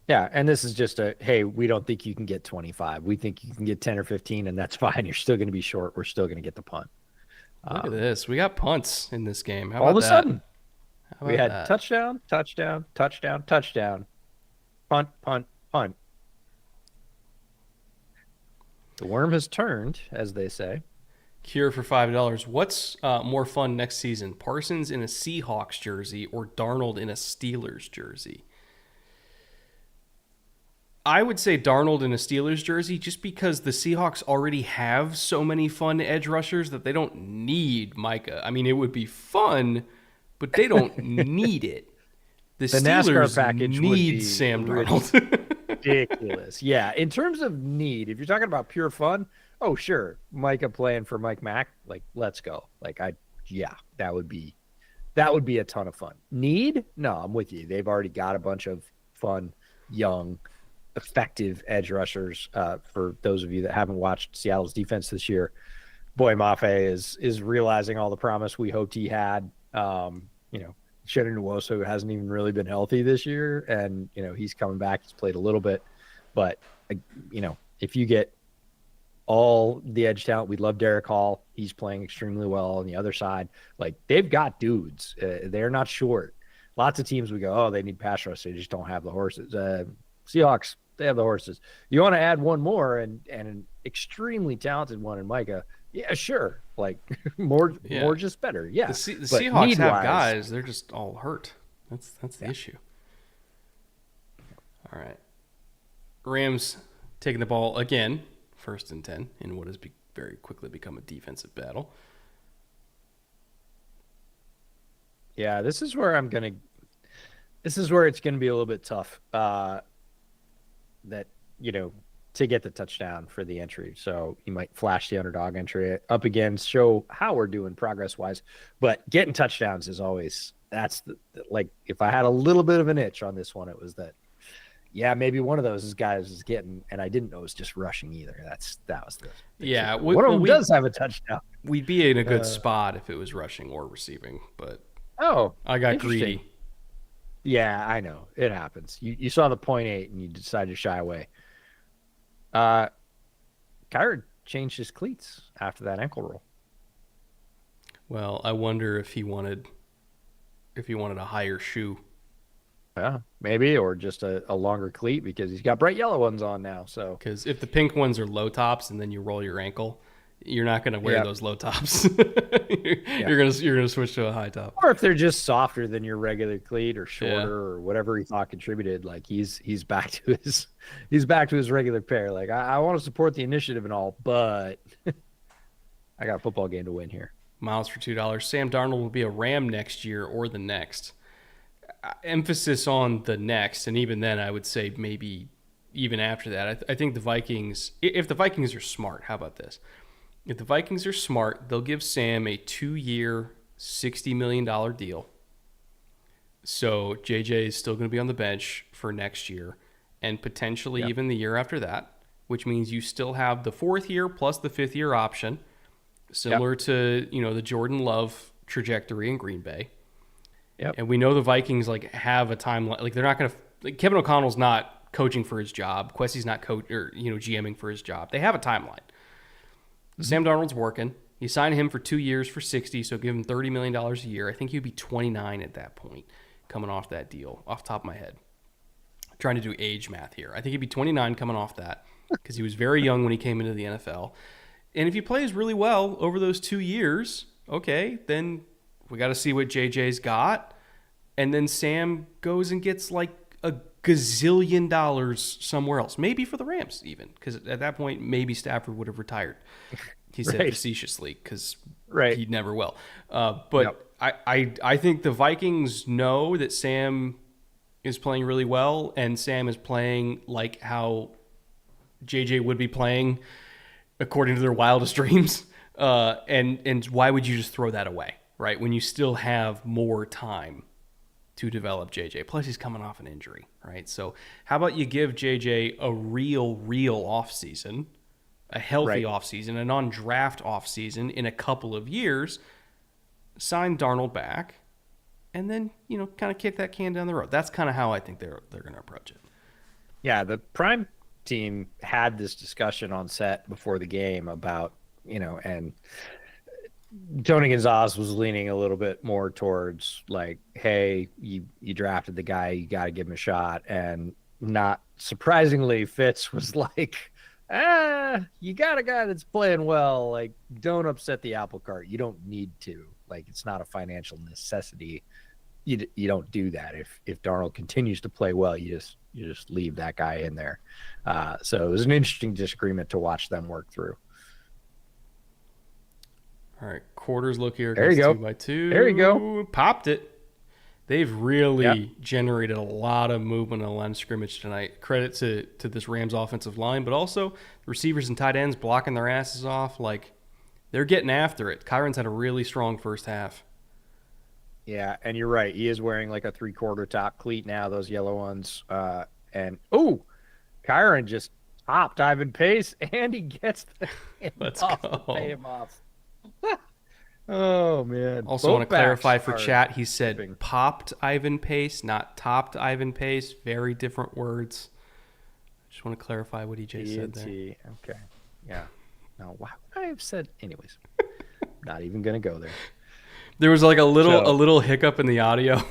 Yeah, and this is just hey, we don't think you can get 25. We think you can get 10 or 15, and that's fine. You're still going to be short. We're still going to get the punt. Look at this. We got punts in this game. How All of about a that? sudden, How we about had that? touchdown, touchdown, touchdown, touchdown, punt, punt, punt. The worm has turned, as they say. Cure for $5. What's more fun next season? Parsons in a Seahawks jersey or Darnold in a Steelers jersey? I would say Darnold in a Steelers jersey just because the Seahawks already have so many fun edge rushers that they don't need Micah. I mean, it would be fun, but they don't need it. The The NASCAR Steelers package would need be Sam Darnold. ridiculous. Yeah, in terms of need, if you're talking about pure fun, oh sure, Micah playing for Mike Mack, like let's go. Yeah, that would be a ton of fun. Need? No, I'm with you. They've already got a bunch of fun, young, effective edge rushers. For those of you that haven't watched Seattle's defense this year, Boy Mafe is realizing all the promise we hoped he had. Shannon Nwosu hasn't even really been healthy this year, and he's coming back. He's played a little bit, but if you get all the edge talent, we love Derek Hall. He's playing extremely well on the other side. Like they've got dudes. They're not short. Lots of teams we go, oh, they need pass rush. They just don't have the horses. Seahawks, they have the horses. You want to add one more and an extremely talented one in Micah. Yeah, sure. Like more, Yeah. more, just better. Yeah. The But Seahawks have need-wise, guys. They're just all hurt. That's the Yeah. issue. All right. Rams taking the ball again, 1st and 10, in what has very quickly become a defensive battle. Yeah, this is where it's gonna be a little bit tough. That to get the touchdown for the entry. So you might flash the underdog entry up again, show how we're doing progress wise. But getting touchdowns is always like if I had a little bit of an itch on this one, it was that. Yeah, maybe one of those guys is getting, and I didn't know it was just rushing either. That was the Yeah, kicker. One of them does have a touchdown. We'd be in a good spot if it was rushing or receiving, but Oh, I got interesting. greedy. Yeah, I know. It happens. You saw the 0.8 and you decided to shy away. Kyra changed his cleats after that ankle roll. Well, I wonder if he wanted a higher shoe. Yeah, maybe, or just a longer cleat because he's got bright yellow ones on now. So Because if the pink ones are low tops and then you roll your ankle, you're not going to wear Yeah. those low tops. You're gonna switch to a high top. or if they're just softer than your regular cleat or shorter Yeah. or whatever he thought contributed, like he's back to his regular pair. Like I want to support the initiative and all, but I got a football game to win here. Miles for $2. Sam Darnold will be a Ram next year or the next. Emphasis on the next, and even then, I would say maybe even after that. I think the Vikings, if the Vikings are smart, how about this? If the Vikings are smart, they'll give Sam a 2-year, $60 million deal. So JJ is still going to be on the bench for next year and potentially Yeah. even the year after that, which means you still have the 4th year plus the 5th year option, similar to the Jordan Love trajectory in Green Bay. Yep. And we know the Vikings have a timeline. Like they're not going to. Kevin O'Connell's not coaching for his job. Quessie's not GMing for his job. They have a timeline. Sam Darnold's working. You sign him for 2 years for 60, so give him $30 million a year. I think he'd be 29 at that point, coming off that deal, off the top of my head. I'm trying to do age math here. I think he'd be 29 coming off that because he was very young when he came into the NFL. And if he plays really well over those 2 years, okay, then we got to see what JJ's got. And then Sam goes and gets like a gazillion dollars somewhere else. Maybe for the Rams even. Because at that point, maybe Stafford would have retired. He said Right. facetiously because Right. he never will. But Yep. I think the Vikings know that Sam is playing really well. And Sam is playing like how JJ would be playing according to their wildest dreams. And why would you just throw that away, right? When you still have more time to develop JJ. Plus, he's coming off an injury, right? So how about you give JJ a real offseason, a healthy Right. offseason, a non-draft offseason in a couple of years, sign Darnold back, and then, kind of kick that can down the road. That's kind of how I think they're going to approach it. Yeah, the Prime team had this discussion on set before the game about, and Tony Gonzalez was leaning a little bit more towards like, hey, you drafted the guy, you got to give him a shot, and not surprisingly, Fitz was like, you got a guy that's playing well, like don't upset the apple cart. You don't need to. Like it's not a financial necessity. You don't do that. If Darnold continues to play well, you just leave that guy in there. So it was an interesting disagreement to watch them work through. All right, quarters look here There you against go. 2x2. There you go. Popped it. They've really Yep. generated a lot of movement on the line of scrimmage tonight. Credit to this Rams offensive line, but also the receivers and tight ends blocking their asses off. Like, they're getting after it. Kyron's had a really strong first half. Yeah, and you're right. He is wearing like a 3/4 top cleat now, those yellow ones. And Kyron just topped Ivan Pace, and he gets the Let's handoff to go. pay him off. Oh man! Also, Both want to clarify backs for are chat, he said moving. popped Ivan Pace, not topped Ivan Pace. Very different words. Just want to clarify what EJ said there. TNT. Okay. Yeah. Now, why would I have said? Anyways, not even gonna go there. There was like a So- little hiccup in the audio.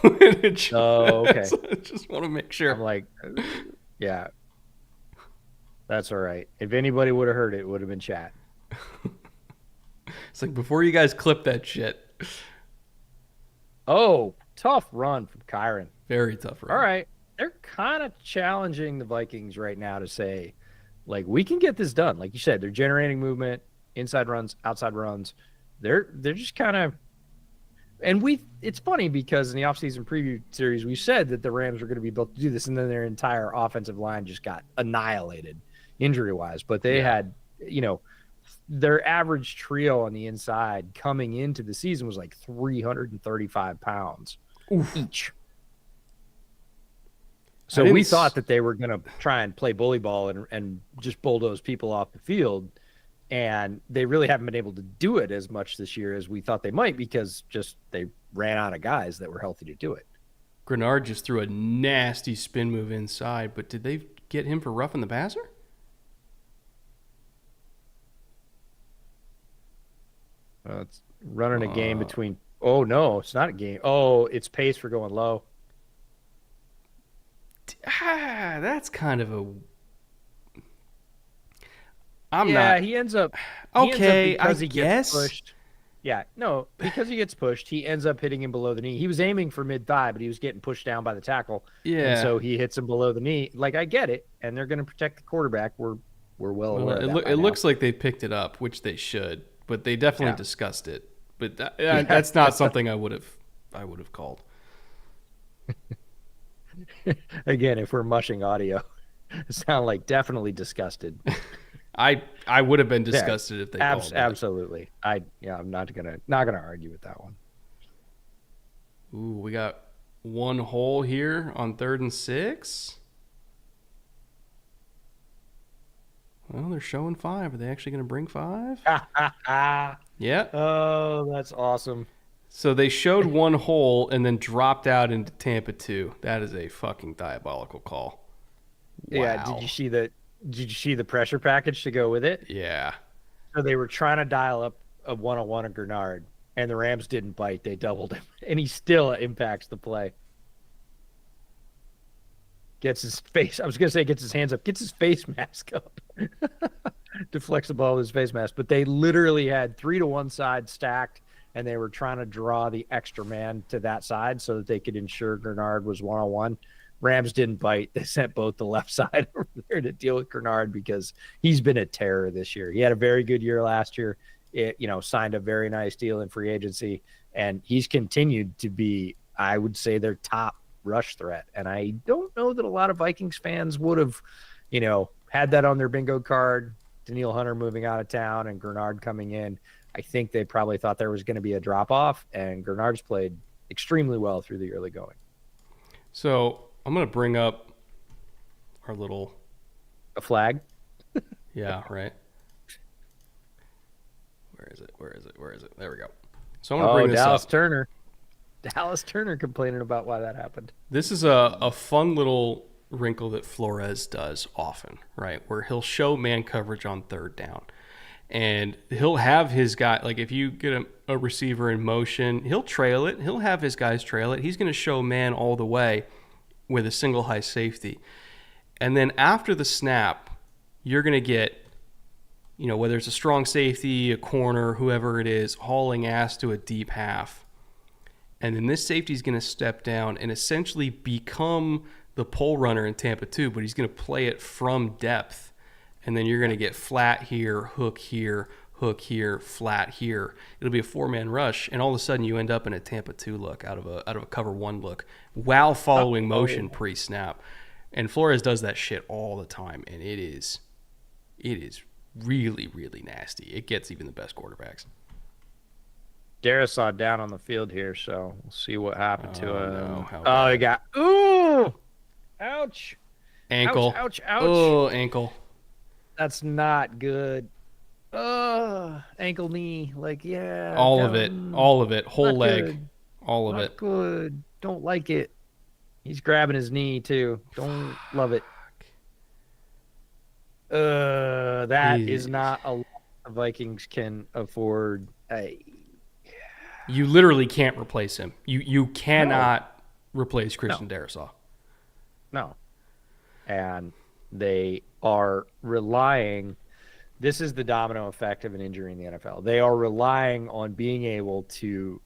Oh, okay. So I just want to make I'm sure. like, yeah, that's all right. If anybody would have heard it, it would have been chat. It's like before you guys clip that shit. Oh, tough run from Kyron. Very tough. Run. All right. They're kind of challenging the Vikings right now to say, like, we can get this done. Like you said, they're generating movement, inside runs, outside runs. They're just kind of, and it's funny because in the offseason preview series, we said that the Rams were going to be built to do this, and then their entire offensive line just got annihilated injury wise. But they had, their average trio on the inside coming into the season was like 335 pounds each. So we thought that they were going to try and play bully ball and just bulldoze people off the field. And they really haven't been able to do it as much this year as we thought they might because just they ran out of guys that were healthy to do it. Grenard just threw a nasty spin move inside, but did they get him for roughing the passer? It's running a game between. Oh, no, it's not a game. Oh, it's Pace for going low. That's kind of a. He ends up. Okay, because I he guess. gets pushed. Yeah, no, because he gets pushed, he ends up hitting him below the knee. He was aiming for mid-thigh, but he was getting pushed down by the tackle. Yeah. And so he hits him below the knee. Like, I get it, and they're going to protect the quarterback. We're well aware of that. It looks like they picked it up, which they should, but they definitely discussed it. But that's not something I would have called. Again, if we're mushing audio, it sound like definitely disgusted. I would have been disgusted if they called it. Absolutely. I'm not gonna argue with that one. Ooh, we got one hole here on 3rd and 6. Well, they're showing 5. Are they actually going to bring 5? Yeah. Oh, that's awesome. So they showed one hole and then dropped out into Tampa 2. That is a fucking diabolical call. Wow. Yeah. Did you see the pressure package to go with it? Yeah. So they were trying to dial up a one-on-one of Grenard, and the Rams didn't bite. They doubled him, and he still impacts the play. Gets his face. I was going to say gets his hands up. Gets his face mask up. Deflects the ball with his face mask. But they literally had 3 to 1 side stacked, and they were trying to draw the extra man to that side so that they could ensure Grenard was one-on-one. Rams didn't bite. They sent both the left side over there to deal with Grenard because he's been a terror this year. He had a very good year last year. Signed a very nice deal in free agency, and he's continued to be, I would say, their top rush threat. And I don't know that a lot of Vikings fans would have, had that on their bingo card. Daniil Hunter moving out of town and Grenard coming in. I think they probably thought there was going to be a drop off, and Grenard's played extremely well through the early going. So I'm going to bring up our a flag. Yeah, right. Where is it? There we go. So I'm going to bring this Dallas up. Dallas Turner complaining about why that happened. This is a fun little wrinkle that Flores does often, right? Where he'll show man coverage on 3rd down. And he'll have his guy, like if you get a receiver in motion, he'll trail it. He'll have his guys trail it. He's going to show man all the way with a single high safety. And then after the snap, you're going to get, whether it's a strong safety, a corner, whoever it is, hauling ass to a deep half. And then this safety is going to step down and essentially become the pole runner in Tampa 2, but he's going to play it from depth. And then you're going to get flat here, hook here, flat here. It'll be a 4-man rush, and all of a sudden you end up in a Tampa 2 look out of a cover 1 look while following motion pre-snap. And Flores does that shit all the time, and it is really, really nasty. It gets even the best quarterbacks. Darisaw down on the field here, so we'll see what happened to him. No, he got ouch. Ankle. Ouch. Oh, ankle. That's not good. Ankle, knee, all of it, whole leg, good. all of Not it. Good. Don't like it. He's grabbing his knee too. Don't love it. That is not a lot the Vikings can afford. You literally can't replace him. You cannot replace Christian Darisaw. No. And they are relying. This is the domino effect of an injury in the NFL. They are relying on being able to,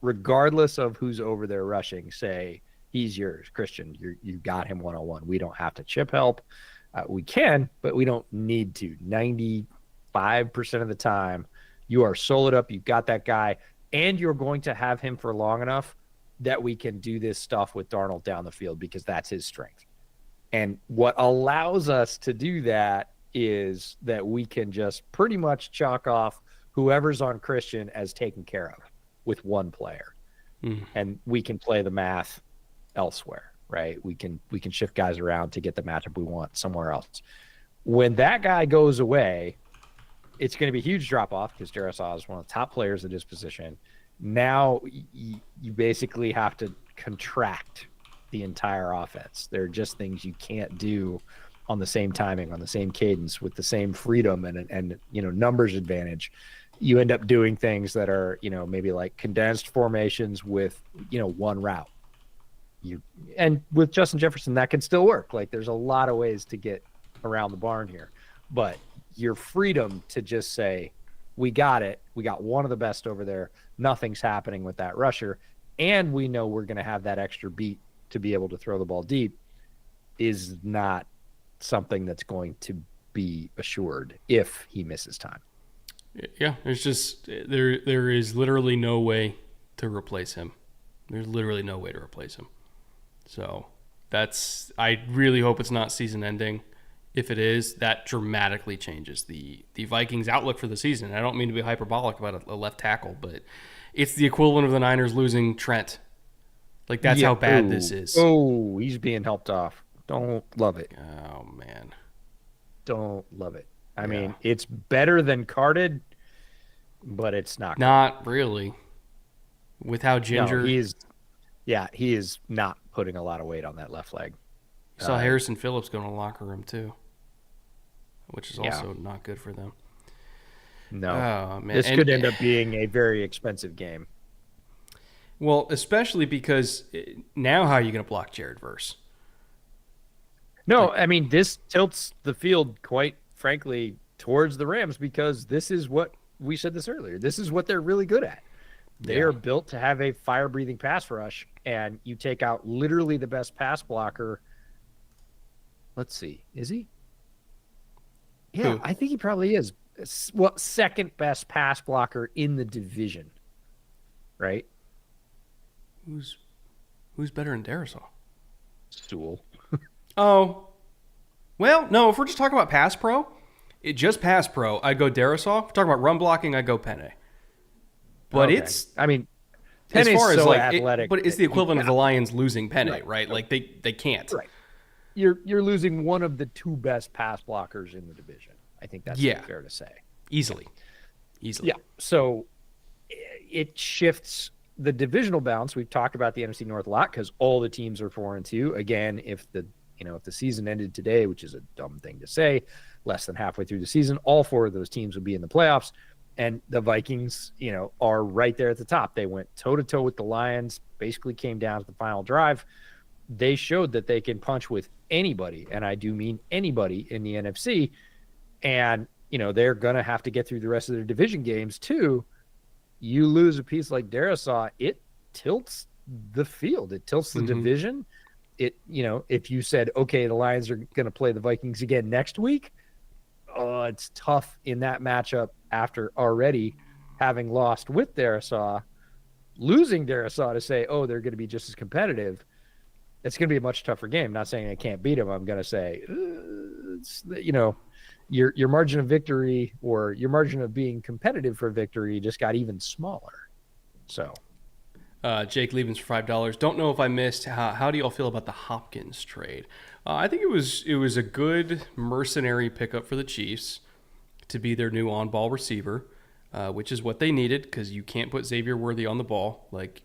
regardless of who's over there rushing, say, he's yours, Christian. You got him one-on-one. We don't have to chip help. We can, but we don't need to. 95% of the time, you are soloed up. You've got that guy, and you're going to have him for long enough that we can do this stuff with Darnold down the field because that's his strength. And what allows us to do that is that we can just pretty much chalk off whoever's on Christian as taken care of with one player. And we can play the math elsewhere, right? We can shift guys around to get the matchup we want somewhere else. When that guy goes away, it's going to be a huge drop-off because Darisaw is one of the top players at his position. Now you basically have to contract the entire offense. There are just things you can't do on the same timing, on the same cadence, with the same freedom and numbers advantage. You end up doing things that are, maybe like condensed formations with, one route. And with Justin Jefferson, that can still work. Like, there's a lot of ways to get around the barn here. But your freedom to just say, we got it. We got one of the best over there. Nothing's happening with that rusher. And we know we're going to have that extra beat to be able to throw the ball deep is not something that's going to be assured if he misses time. Yeah, there's just there is literally no way to replace him. There's literally no way to replace him. So I really hope it's not season ending. If it is, that dramatically changes the Vikings' outlook for the season. I don't mean to be hyperbolic about a left tackle, but it's the equivalent of the Niners losing Trent. Like, that's how bad this is. Oh, he's being helped off. Don't love it. Oh, man. Don't love it. I mean, it's better than carded, but it's not. Not really. With how Ginger... No, he is not putting a lot of weight on that left leg. You saw Harrison Phillips go in the locker room, too, which is also not good for them. No. Oh, man. This could end up being a very expensive game. Well, especially because now how are you going to block Jared Verse? No, I mean, this tilts the field, quite frankly, towards the Rams because this is what we said this earlier. This is what they're really good at. They are built to have a fire-breathing pass rush, and you take out literally the best pass blocker. Let's see. Is he? Yeah, Who? I think he probably is. Well, second best pass blocker in the division, right? Who's better than Darisaw? Stool. Oh. Well, no, if we're just talking about pass pro, just pass pro, I'd go Darisaw. If we're talking about run blocking, I'd go Penne. But it's... I mean, as Penne's far as so like, athletic. but it's the equivalent of the Lions losing Penne, right? Like they can't. Right. You're losing one of the two best pass blockers in the division. I think that's fair to say. Easily. Yeah. So it shifts the divisional balance. We've talked about the NFC North a lot because all the teams are 4-2. Again, if the if the season ended today, which is a dumb thing to say, less than halfway through the season, all 4 of those teams would be in the playoffs. And the Vikings, are right there at the top. They went toe to toe with the Lions, basically came down to the final drive. They showed that they can punch with anybody, and I do mean anybody in the NFC. And, they're going to have to get through the rest of their division games too. You lose a piece like Darisaw, it tilts the field. It tilts the division. If you said, okay, the Lions are going to play the Vikings again next week, it's tough in that matchup after already having lost with Darisaw, losing Darisaw to say, oh, they're going to be just as competitive. It's going to be a much tougher game. Not saying I can't beat them. I'm going to say, your margin of victory or your margin of being competitive for victory just got even smaller. So, Jake Levens for $5. Don't know if I missed. How do you all feel about the Hopkins trade? I think it was a good mercenary pickup for the Chiefs to be their new on-ball receiver, which is what they needed because you can't put Xavier Worthy on the ball. Like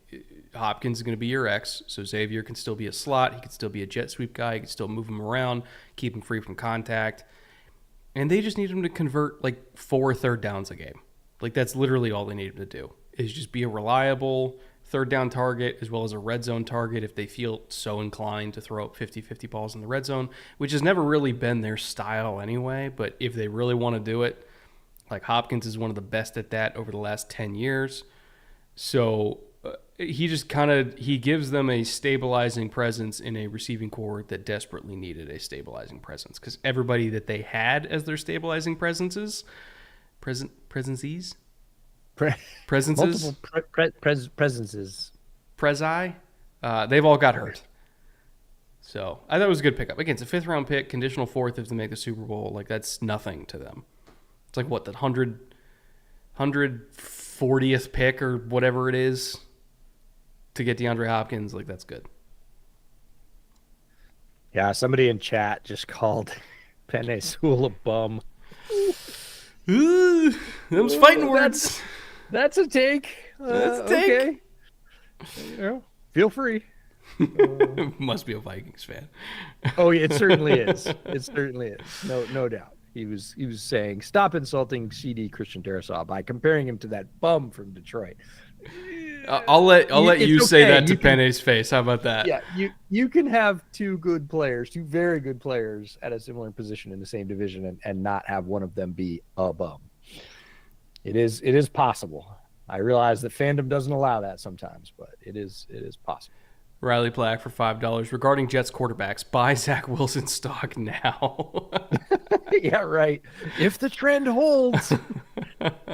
Hopkins is going to be your X, so Xavier can still be a slot. He can still be a jet sweep guy. He can still move him around, keep him free from contact. And they just need him to convert like 4 third downs a game. Like that's literally all they need him to do is just be a reliable third down target as well as a red zone target if they feel so inclined to throw up 50-50 balls in the red zone, which has never really been their style anyway. But if they really want to do it, like Hopkins is one of the best at that over the last 10 years. So he just he gives them a stabilizing presence in a receiving core that desperately needed a stabilizing presence because everybody that they had as their stabilizing presences, presences, multiple presences, they've all got hurt. So I thought it was a good pickup. Again, it's a 5th round pick, conditional 4th if they make the Super Bowl. Like that's nothing to them. It's like what, the 140th pick or whatever it is to get DeAndre Hopkins. Like that's good. Yeah, somebody in chat just called Penei Sewell a bum. Ooh, them's fighting words. That's a take. That's a take. Okay. Feel free. Must be a Vikings fan. Oh, it certainly is. It certainly is. No doubt. He was saying, stop insulting CD Christian Darisaw by comparing him to that bum from Detroit. I'll let you say that to Penei's face. How about that? Yeah, you can have 2 very good players at a similar position in the same division and not have one of them be a bum. It is possible. I realize that fandom doesn't allow that sometimes, but it is possible. Riley Plack for $5. Regarding Jets quarterbacks, buy Zach Wilson stock now. Yeah, right. If the trend holds,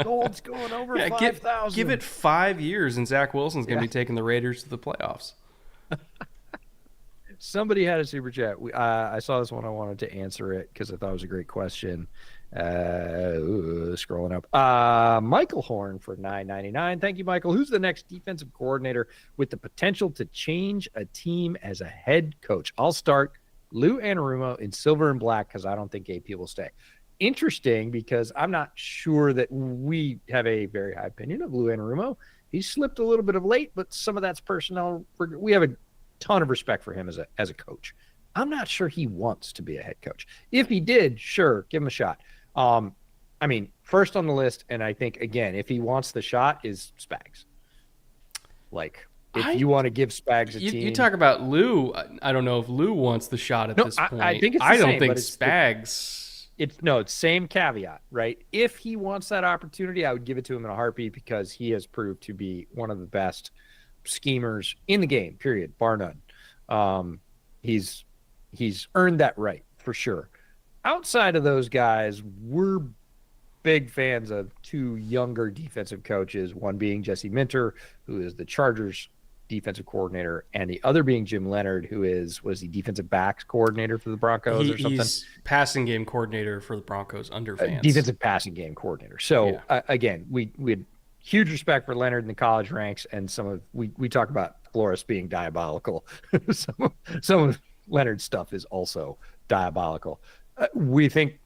gold's going over 5,000. Give it 5 years, and Zach Wilson's going to be taking the Raiders to the playoffs. Somebody had a super chat. I saw this one. I wanted to answer it because I thought it was a great question. Scrolling up. Michael Horn for $9.99. Thank you, Michael. Who's the next defensive coordinator with the potential to change a team as a head coach? I'll start. Lou Anarumo in silver and black because I don't think AP will stay. Interesting because I'm not sure that we have a very high opinion of Lou Anarumo. He slipped a little bit of late, but some of that's personnel. We have a ton of respect for him as a coach. I'm not sure he wants to be a head coach. If he did, sure, give him a shot. First on the list, and I think, again, if he wants the shot, is Spags. Like, if you want to give Spags a team. You talk about Lou. I don't know if Lou wants the shot at this point. I think it's I don't think Spags. It's same caveat, right? If he wants that opportunity, I would give it to him in a heartbeat because he has proved to be one of the best schemers in the game, period, bar none. He's earned that right for sure. Outside of those guys, we're big fans of 2 younger defensive coaches, one being Jesse Minter, who is the Chargers defensive coordinator, and the other being Jim Leonard, who was he defensive backs coordinator for the Broncos or something? He's passing game coordinator for the Broncos under Vance. Defensive passing game coordinator. So, again, we had huge respect for Leonard in the college ranks, and we talk about Flores being diabolical. some of Leonard's stuff is also diabolical. We think,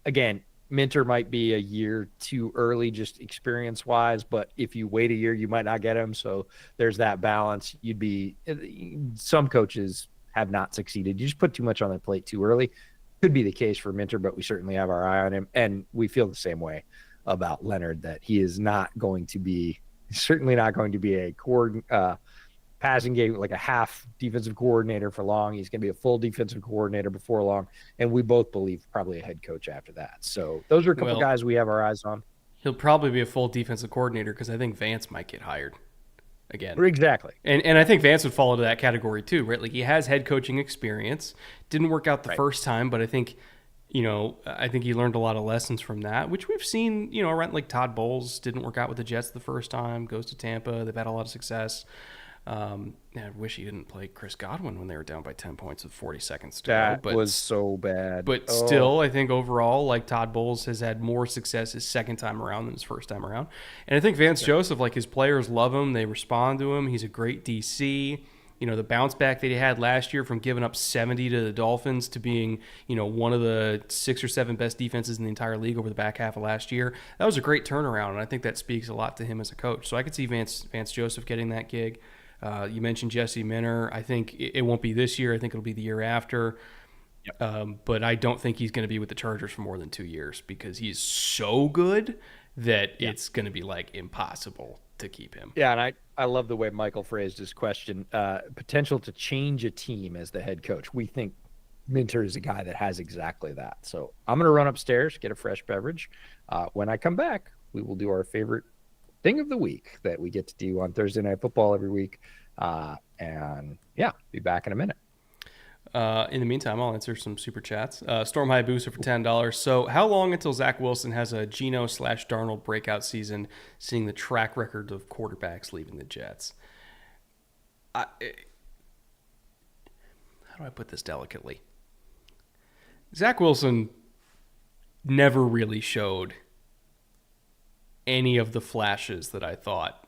again, Minter might be a year too early just experience-wise, but if you wait a year, you might not get him. So there's that balance. Some coaches have not succeeded. You just put too much on their plate too early. Could be the case for Minter, but we certainly have our eye on him, and we feel the same way about Leonard, that he is certainly not going to be a passing game, like a half defensive coordinator for long. He's going to be a full defensive coordinator before long, and we both believe probably a head coach after that. So those are a couple guys we have our eyes on. He'll probably be a full defensive coordinator because I think Vance might get hired again. Exactly. And I think Vance would fall into that category too, right? Like, he has head coaching experience. Didn't work out the first time, but I think he learned a lot of lessons from that, which we've seen, around, like Todd Bowles didn't work out with the Jets the first time, goes to Tampa. They've had a lot of success. I wish he didn't play Chris Godwin when they were down by 10 points with 40 seconds to go. That was so bad. But still, I think overall, like, Todd Bowles has had more success his second time around than his first time around. And I think Vance Joseph, like, his players love him. They respond to him. He's a great DC. The bounce back that he had last year from giving up 70 to the Dolphins to being, one of the 6 or 7 best defenses in the entire league over the back half of last year, that was a great turnaround, and I think that speaks a lot to him as a coach. So I could see Vance Joseph getting that gig. You mentioned Jesse Minter. I think it won't be this year. I think it'll be the year after. Yep. But I don't think he's going to be with the Chargers for more than 2 years because he's so good that it's going to be, like, impossible to keep him. Yeah, and I love the way Michael phrased his question. Potential to change a team as the head coach. We think Minter is a guy that has exactly that. So I'm going to run upstairs, get a fresh beverage. When I come back, we will do our favorite thing of the week that we get to do on Thursday Night Football every week. Be back in a minute. In the meantime, I'll answer some super chats. Storm High Booster for $10. So how long until Zach Wilson has a Geno/Darnold breakout season, seeing the track record of quarterbacks leaving the Jets? How do I put this delicately? Zach Wilson never really showed any of the flashes that I thought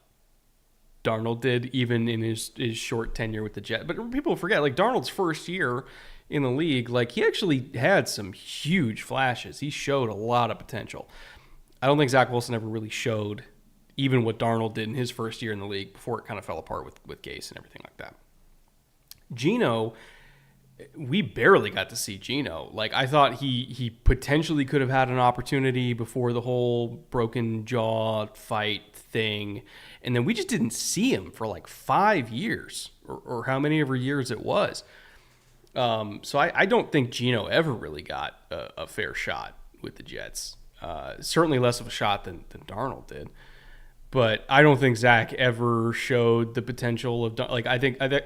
Darnold did, even in his short tenure with the Jets. But people forget, like, Darnold's first year in the league, like, he actually had some huge flashes. He showed a lot of potential. I don't think Zach Wilson ever really showed even what Darnold did in his first year in the league before it kind of fell apart with Gase and everything like that. Geno, we barely got to see Geno. Like, I thought he potentially could have had an opportunity before the whole broken jaw fight thing. And then we just didn't see him for like 5 years or how many ever years it was. So I don't think Geno ever really got a fair shot with the Jets. Certainly less of a shot than Darnold did. But I don't think Zach ever showed the potential of, like, I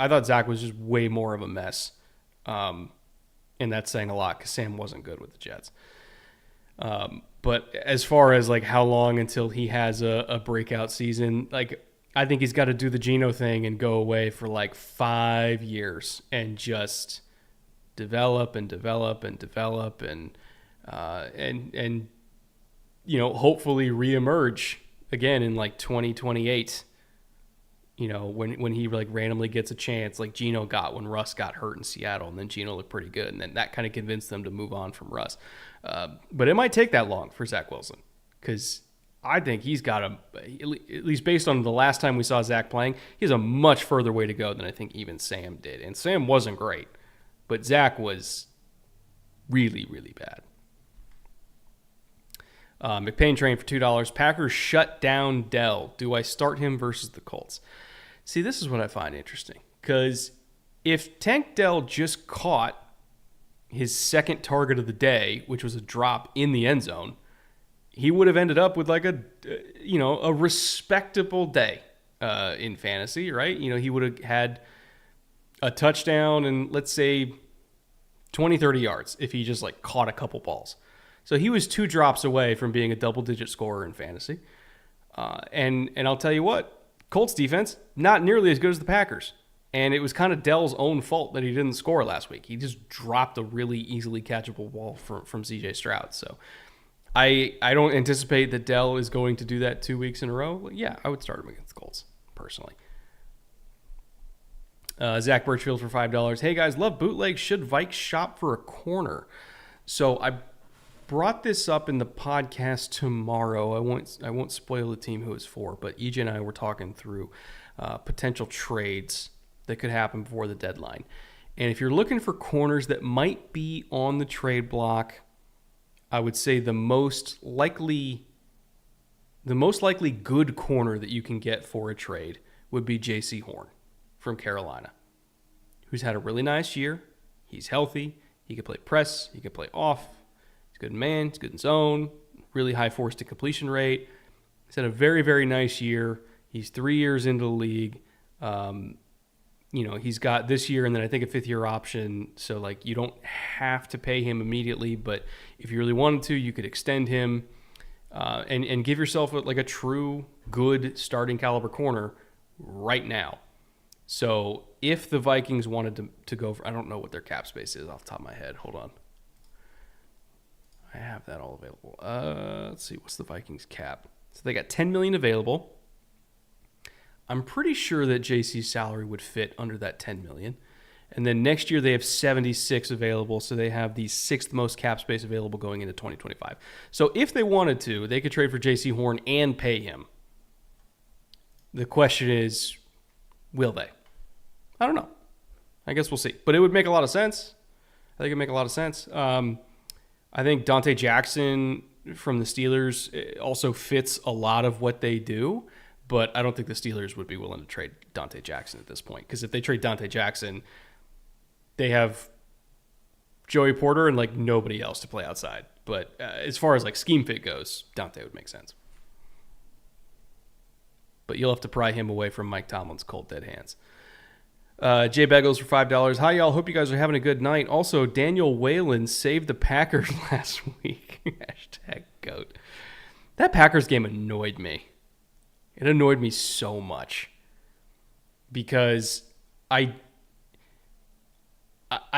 thought Zach was just way more of a mess. And that's saying a lot because Sam wasn't good with the Jets. But as far as, like, how long until he has a breakout season, like, I think he's got to do the Geno thing and go away for like 5 years and just develop and hopefully reemerge again in like 2028. When he, like, randomly gets a chance, like Geno got when Russ got hurt in Seattle, and then Geno looked pretty good, and then that kind of convinced them to move on from Russ. But it might take that long for Zach Wilson, because I think he's got at least based on the last time we saw Zach playing, he has a much further way to go than I think even Sam did. And Sam wasn't great, but Zach was really, really bad. McPain Train for $2. Packers shut down Dell. Do I start him versus the Colts? See, this is what I find interesting, because if Tank Dell just caught his second target of the day, which was a drop in the end zone, he would have ended up with like a respectable day in fantasy, right? He would have had a touchdown and, let's say, 20, 30 yards if he just, like, caught a couple balls. So he was 2 drops away from being a double-digit scorer in fantasy. And I'll tell you what, Colts defense, not nearly as good as the Packers. And it was kind of Dell's own fault that he didn't score last week. He just dropped a really easily catchable ball from C.J. Stroud. So I don't anticipate that Dell is going to do that 2 weeks in a row. Yeah, I would start him against the Colts, personally. Zach Birchfield for $5. Hey, guys, love bootleg. Should Vikes shop for a corner? So I brought this up in the podcast tomorrow. I won't spoil the team who it's for, but EJ and I were talking through potential trades that could happen before the deadline. And if you're looking for corners that might be on the trade block, I would say the most likely good corner that you can get for a trade would be J.C. Horn from Carolina, who's had a really nice year. He's healthy. He can play press. He can play off. He's good in man. He's good in zone. Really high force to completion rate. He's had a very, very nice year. He's 3 years into the league. He's got this year and then I think a 5th-year option. So, like, you don't have to pay him immediately, but if you really wanted to, you could extend him and give yourself like a true good starting caliber corner right now. So if the Vikings wanted to go for, I don't know what their cap space is off the top of my head. Hold on. I have that all available. Let's see. What's the Vikings cap? So they got $10 million available. I'm pretty sure that JC's salary would fit under that $10 million. And then next year they have 76 available, so they have the 6th most cap space available going into 2025. So if they wanted to, they could trade for JC Horn and pay him. The question is, will they? I don't know. I guess we'll see. But it would make a lot of sense. I think it would make a lot of sense. I think Dante Jackson from the Steelers also fits a lot of what they do, but I don't think the Steelers would be willing to trade Dante Jackson at this point. Because if they trade Dante Jackson, they have Joey Porter and like nobody else to play outside. But as far as like scheme fit goes, Dante would make sense. But you'll have to pry him away from Mike Tomlin's cold dead hands. Jay Beggles for $5. Hi, y'all. Hope you guys are having a good night. Also, Daniel Whalen saved the Packers last week. Hashtag GOAT. That Packers game annoyed me. It annoyed me so much because I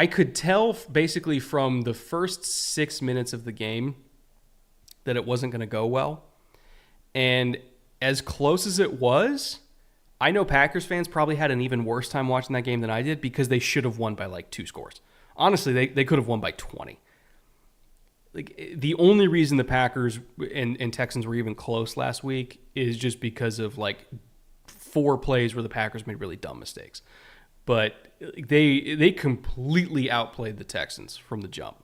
could tell basically from the first 6 minutes of the game that it wasn't going to go well. And as close as it was, I know Packers fans probably had an even worse time watching that game than I did because they should have won by like 2 scores. Honestly, they could have won by 20. Like the only reason the Packers and Texans were even close last week is just because of like 4 plays where the Packers made really dumb mistakes. But they completely outplayed the Texans from the jump.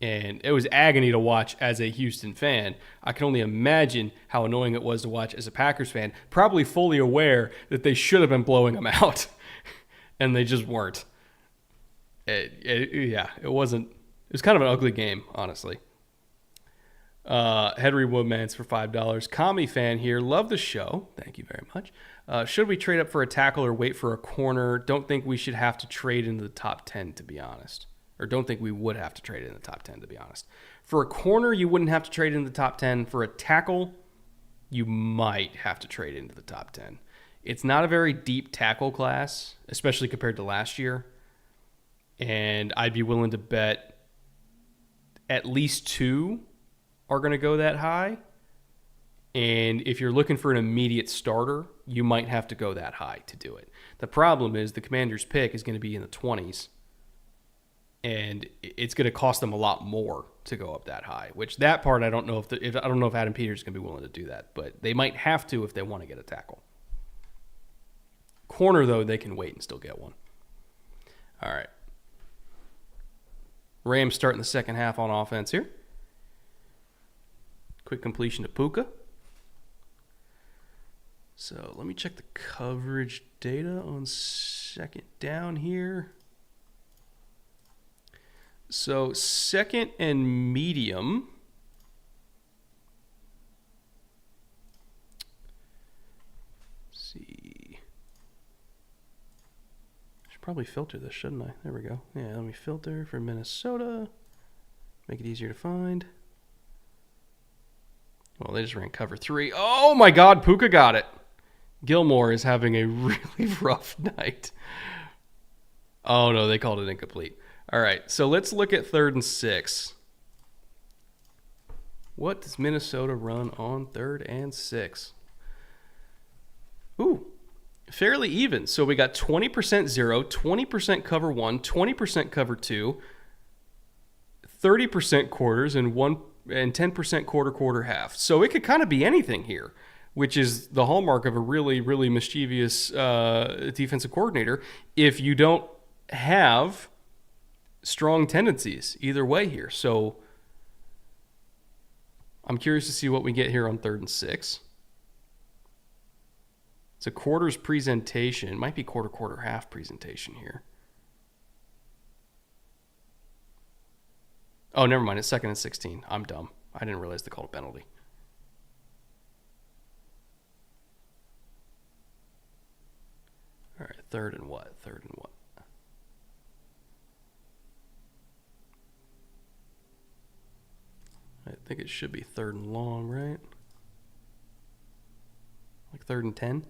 And it was agony to watch as a Houston fan. I can only imagine how annoying it was to watch as a Packers fan, probably fully aware that they should have been blowing them out, and they just weren't. It wasn't. It was kind of an ugly game, honestly. Henry Woodmans for $5. Kami fan here. Love the show. Thank you very much. Should we trade up for a tackle or wait for a corner? Don't think we should have to trade into the top 10, to be honest. Or don't think we would have to trade in the top 10, to be honest. For a corner, you wouldn't have to trade in the top 10. For a tackle, you might have to trade into the top 10. It's not a very deep tackle class, especially compared to last year. And I'd be willing to bet at least 2 are going to go that high. And if you're looking for an immediate starter, you might have to go that high to do it. The problem is the Commanders' pick is going to be in the 20s. And it's going to cost them a lot more to go up that high. Which that part I don't know if I don't know if Adam Peters is going to be willing to do that, but they might have to if they want to get a tackle. Corner though, they can wait and still get one. All right. Rams starting the second half on offense here. Quick completion to Puka. So let me check the coverage data on second down here. So second and medium. Let's see. I should probably filter this, shouldn't I? There we go. Yeah, let me filter for Minnesota. Make it easier to find. Well, they just ran cover 3. Oh my God, Puka got it. Gilmore is having a really rough night. Oh no, they called it incomplete. All right, so let's look at 3rd and 6. What does Minnesota run on 3rd and 6? Ooh, fairly even. So we got 20% zero, 20% cover 1, 20% cover 2, 30% quarters, and 10% quarter half. So it could kind of be anything here, which is the hallmark of a really, really mischievous defensive coordinator. If you don't have strong tendencies either way here. So I'm curious to see what we get here on 3rd and 6. It's a quarters presentation. It might be quarter, half presentation here. Oh, never mind. It's 2nd and 16. I'm dumb. I didn't realize they called a penalty. All right, 3rd and what? 3rd and what? I think it should be 3rd and long, right? Like 3rd and 10?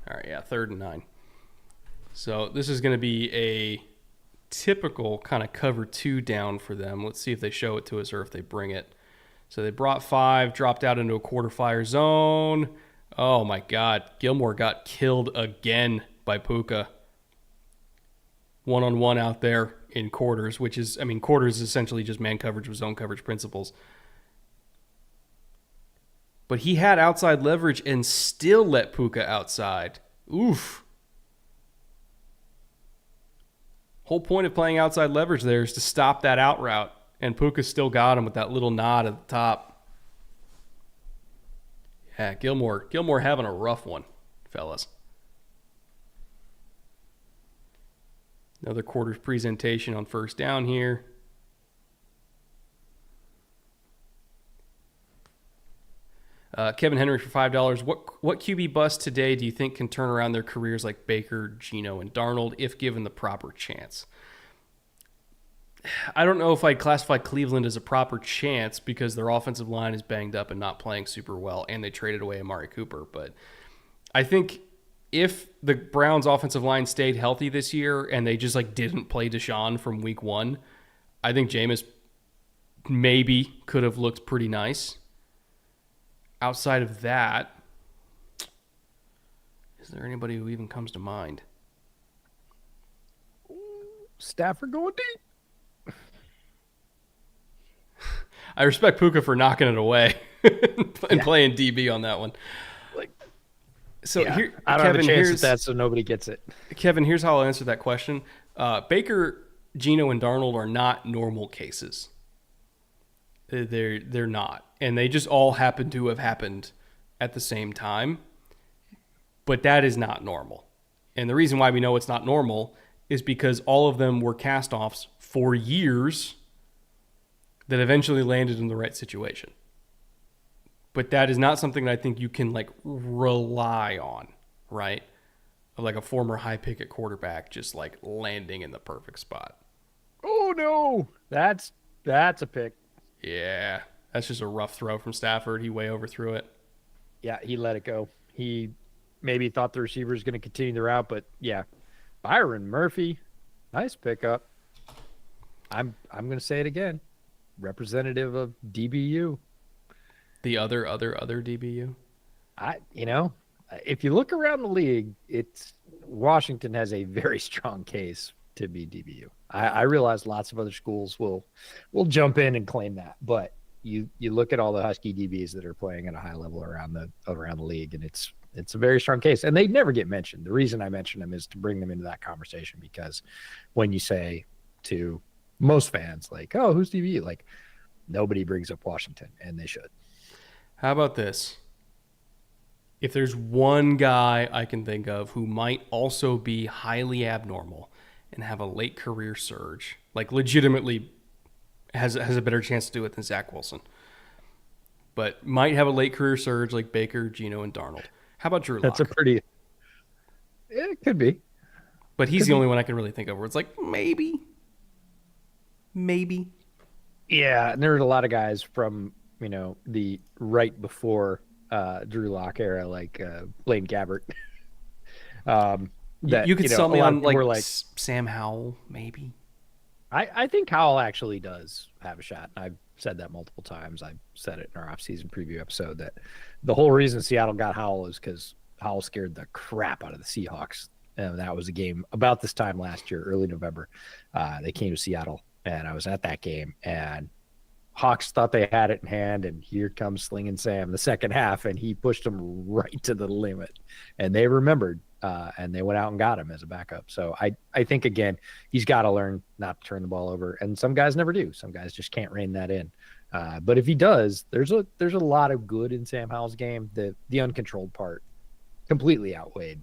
All right, yeah, 3rd and 9. So this is going to be a typical kind of cover 2 down for them. Let's see if they show it to us or if they bring it. So they brought 5, dropped out into a quarter fire zone. Oh my God. Gilmore got killed again by Puka. 1-on-1 out there in quarters, which is, I mean, quarters is essentially just man coverage with zone coverage principles. But he had outside leverage and still let Puka outside. Oof. Whole point of playing outside leverage there is to stop that out route. And Puka still got him with that little nod at the top. Yeah, Gilmore having a rough one, fellas. Another quarters presentation on 1st down here. Kevin Henry for $5. What QB bust today do you think can turn around their careers like Baker, Geno, and Darnold if given the proper chance? I don't know if I'd classify Cleveland as a proper chance because their offensive line is banged up and not playing super well, and they traded away Amari Cooper. But I think if the Browns' offensive line stayed healthy this year and they just like didn't play Deshaun from week 1, I think Jameis maybe could have looked pretty nice. Outside of that, is there anybody who even comes to mind? Stafford going deep. I respect Puka for knocking it away and playing DB on that one. So yeah, here, I don't Kevin, have a chance at that, so nobody gets it. Kevin, here's how I'll answer that question. Baker, Geno, and Darnold are not normal cases. They're not. And they just all happen to have happened at the same time. But that is not normal. And the reason why we know it's not normal is because all of them were cast-offs for years that eventually landed in the right situation. But that is not something that I think you can like rely on, right? Like a former high pick at quarterback just like landing in the perfect spot. Oh no, that's a pick. Yeah, that's just a rough throw from Stafford. He way overthrew it. Yeah, he let it go. He maybe thought the receiver was going to continue the route, but yeah, Byron Murphy, nice pickup. I'm going to say it again. Representative of DBU. The other DBU. If you look around the league, Washington has a very strong case to be DBU. I realize lots of other schools will jump in and claim that, but you look at all the Husky DBs that are playing at a high level around the league, and it's a very strong case, and they never get mentioned. The reason I mention them is to bring them into that conversation, because when you say to most fans like, "Oh, who's DBU?" like nobody brings up Washington, and they should. How about this? If there's one guy I can think of who might also be highly abnormal and have a late career surge, like legitimately has a better chance to do it than Zach Wilson, but might have a late career surge like Baker, Geno, and Darnold. How about Drew Lock? It could be. But he's the only one I can really think of where it's like, maybe. Yeah, and there's a lot of guys from, the right before Drew Lock era, like Blaine Gabbert. You could sell me on like Sam Howell, maybe. I think Howell actually does have a shot. I've said that multiple times. I said it in our off-season preview episode that the whole reason Seattle got Howell is because Howell scared the crap out of the Seahawks. And that was a game about this time last year, early November. They came to Seattle, and I was at that game, and Hawks thought they had it in hand, and here comes Slinging Sam the second half, and he pushed them right to the limit. And they remembered, and they went out and got him as a backup. So I think, again, he's got to learn not to turn the ball over. And some guys never do. Some guys just can't rein that in. But if he does, there's a lot of good in Sam Howell's game. The uncontrolled part completely outweighed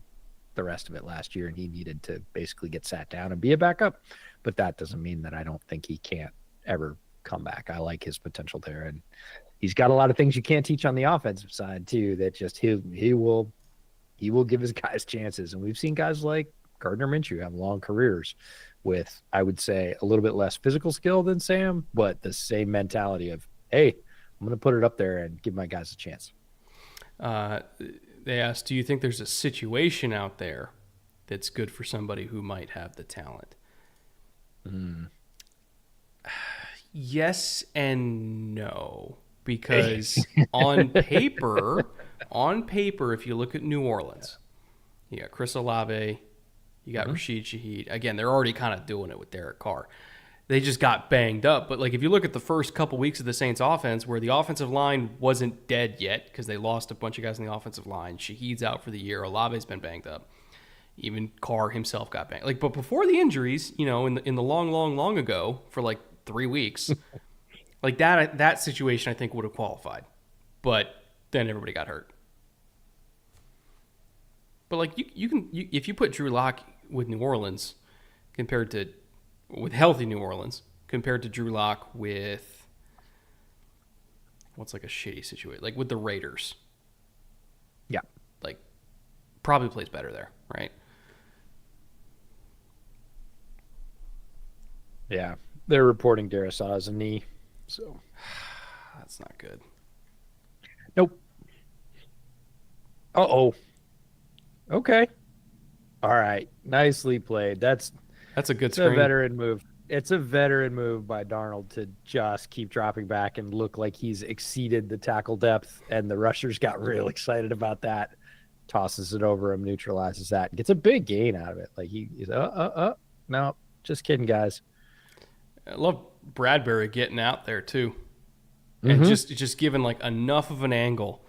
the rest of it last year, and he needed to basically get sat down and be a backup. But that doesn't mean that I don't think he can't ever come back. I like his potential there, and he's got a lot of things you can't teach on the offensive side too. That just he will give his guys chances, and we've seen guys like Gardner Minshew have long careers with, I would say, a little bit less physical skill than Sam, but the same mentality of, hey, I'm going to put it up there and give my guys a chance. They asked, do you think there's a situation out there that's good for somebody who might have the talent? Yes and no, because on paper, if you look at New Orleans, you got Chris Olave, you got Rashid Shaheed. Again, they're already kind of doing it with Derek Carr. They just got banged up. But like if you look at the first couple weeks of the Saints offense, where the offensive line wasn't dead yet because they lost a bunch of guys in the offensive line. Shaheed's out for the year. Olave's been banged up. Even Carr himself got banged. Like, but before the injuries, you know, in the long ago, for like 3 weeks, like that situation I think would have qualified. But then everybody got hurt. But like you can if you put Drew Lock with New Orleans with healthy New Orleans compared to Drew Lock with what's like a shitty situation, like with the Raiders. Yeah. Like probably plays better there, right? Yeah. They're reporting Darisaw as a knee, so that's not good. Nope. Uh-oh. Okay. All right. Nicely played. That's a good screen. A veteran move. It's a veteran move by Darnold to just keep dropping back and look like he's exceeded the tackle depth, and the rushers got real excited about that. Tosses it over him, neutralizes that, gets a big gain out of it. Like he's no, just kidding, guys. I love Bradbury getting out there too, and just giving like enough of an angle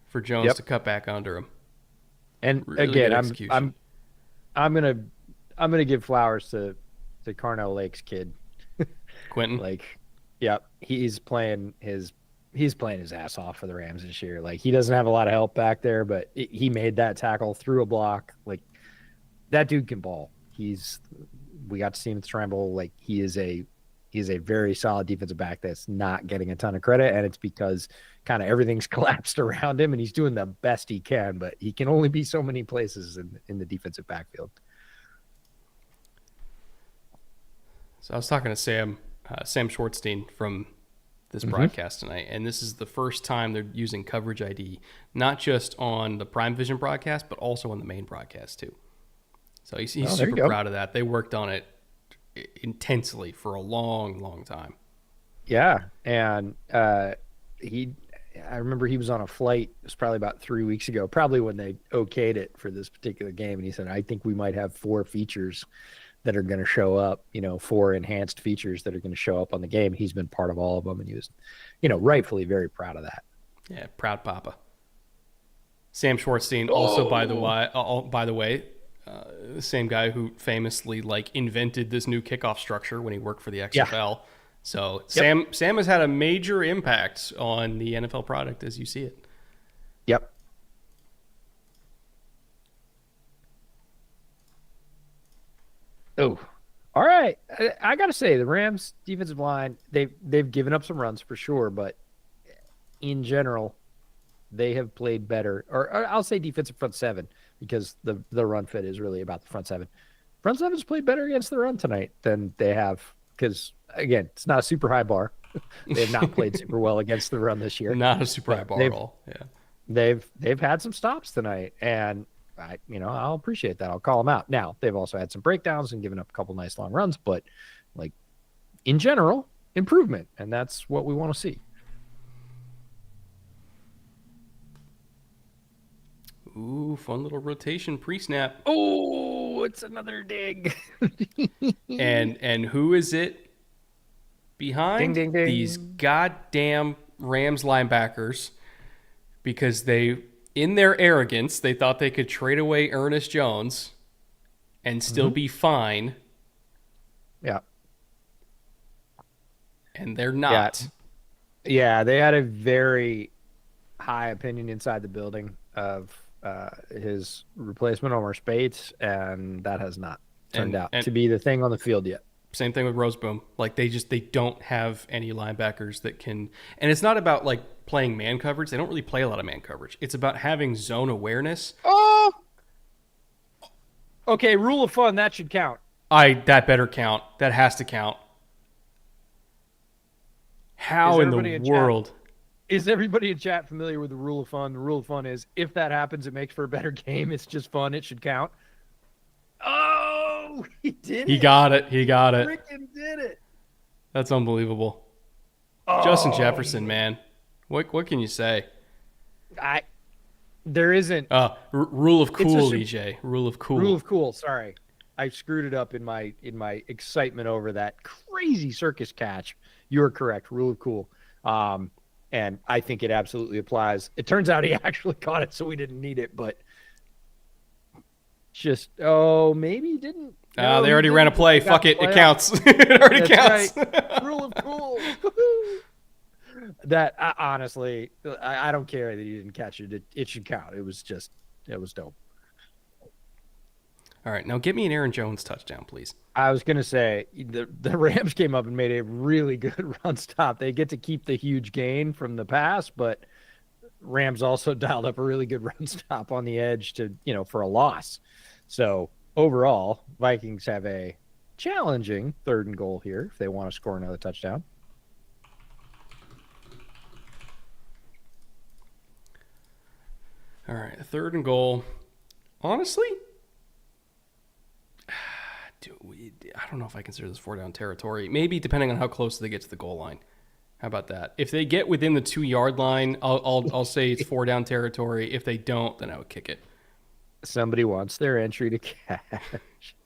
for Jones to cut back under him. And really again, I'm gonna give flowers to Carnell Lake's kid, Quentin. Like, yeah, he's playing his ass off for the Rams this year. Like, he doesn't have a lot of help back there, but he made that tackle through a block. Like, that dude can ball. We got to see him scramble. Like, he is a very solid defensive back that's not getting a ton of credit, and it's because kind of everything's collapsed around him, and he's doing the best he can, but he can only be so many places in the defensive backfield. So I was talking to Sam Schwartzstein from this broadcast tonight, and this is the first time they're using coverage ID, not just on the Prime Vision broadcast, but also on the main broadcast too. So he's super proud of that. They worked on it intensely for a long time. Yeah, and I remember he was on a flight. It was probably about 3 weeks ago, probably when they okayed it for this particular game, and he said, "I think we might have 4 features that are going to show up, 4 enhanced features that are going to show up on the game." He's been part of all of them, and he was, rightfully very proud of that. Yeah, proud papa. Sam Schwartzstein, also by the way, the same guy who famously invented this new kickoff structure when he worked for the XFL. Yeah. So Sam has had a major impact on the NFL product as you see it. Yep. Oh, all right. I got to say, the Rams defensive line, they've given up some runs for sure, but in general, they have played better. Or I'll say defensive front seven, because the run fit is really about the front seven. Front seven's played better against the run tonight than they have, because, again, it's not a super high bar. They have not played super well against the run this year. Not a super high bar at all. Yeah. They've had some stops tonight, and I'll appreciate that. I'll call them out. Now, they've also had some breakdowns and given up a couple nice long runs, but in general, improvement, and that's what we want to see. Ooh, fun little rotation pre-snap. Oh, it's another dig. and who is it behind Ding, ding, these ding. goddamn Rams linebackers because they, in their arrogance, they thought they could trade away Ernest Jones and still be fine, Yeah. and they're not. Yeah, they had a very high opinion inside the building of his replacement, Omar Spates, and that has not turned out And to be the thing on the field yet. same thing with Roseboom. Like they don't have any linebackers that can. And it's not about like playing man coverage. They don't really play a lot of man coverage. It's about having zone awareness. Oh, okay. Rule of fun, that should count. That better count. That has to count. How in the world? Is everybody in chat familiar with the rule of fun? The rule of fun is if that happens, it makes for a better game. It's just fun. It should count. Oh, he did it. He got it. Freaking did it. That's unbelievable. Oh, Justin Jefferson, man. What can you say? There isn't. Rule of cool, EJ. Rule of cool. Rule of cool. Sorry, I screwed it up in my excitement over that crazy circus catch. You're correct. Rule of cool. And I think it absolutely applies. It turns out he actually caught it, so we didn't need it. But maybe he didn't. No, they already ran a play. Fuck it. It counts. It already counts. Right. Rule of cool. That honestly, I don't care that he didn't catch it. It should count. It was dope. All right, now get me an Aaron Jones touchdown, please. I was gonna say the Rams came up and made a really good run stop. They get to keep the huge gain from the pass, but Rams also dialed up a really good run stop on the edge for a loss. So overall, Vikings have a challenging 3rd and goal here if they want to score another touchdown. All right, 3rd and goal. Honestly, I don't know if I consider this 4-down territory. Maybe depending on how close they get to the goal line. How about that? If they get within the 2-yard line, I'll say it's 4-down territory. If they don't, then I would kick it. Somebody wants their entry to cash.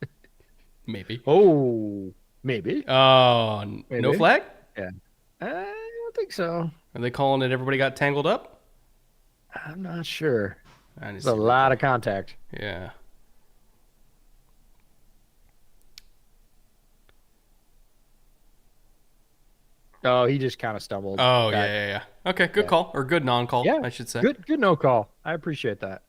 Maybe. Oh, maybe. Oh, no flag? Yeah. I don't think so. Are they calling it everybody got tangled up? I'm not sure. There's a lot of contact. Yeah. Oh, he just kind of stumbled. Oh, yeah. Okay, good call. Or good non-call, yeah, I should say. Good no call. I appreciate that.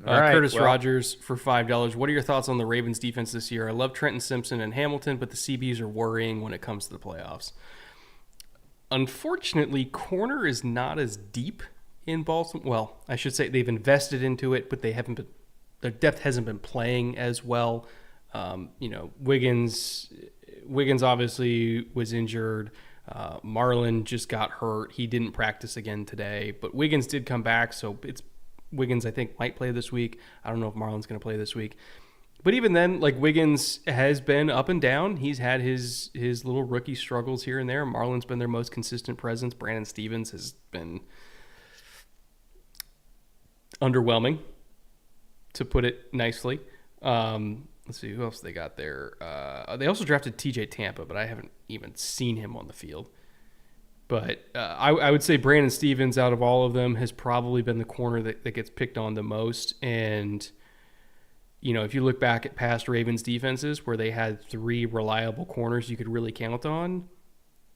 Curtis Rogers for $5. What are your thoughts on the Ravens defense this year? I love Trenton Simpson and Hamilton, but the CBs are worrying when it comes to the playoffs. Unfortunately, corner is not as deep in Baltimore. Well, I should say they've invested into it, but their depth hasn't been playing as well. Wiggins obviously was injured. Marlon just got hurt. He didn't practice again today, but Wiggins did come back, so Wiggins, I think, might play this week. I don't know if Marlon's going to play this week. But even then, like, Wiggins has been up and down. He's had his little rookie struggles here and there. Marlon's been their most consistent presence. Brandon Stevens has been underwhelming, to put it nicely. Let's see, who else they got there? They also drafted TJ Tampa, but I haven't even seen him on the field. But I would say Brandon Stevens, out of all of them, has probably been the corner that gets picked on the most. And, if you look back at past Ravens defenses where they had 3 reliable corners you could really count on,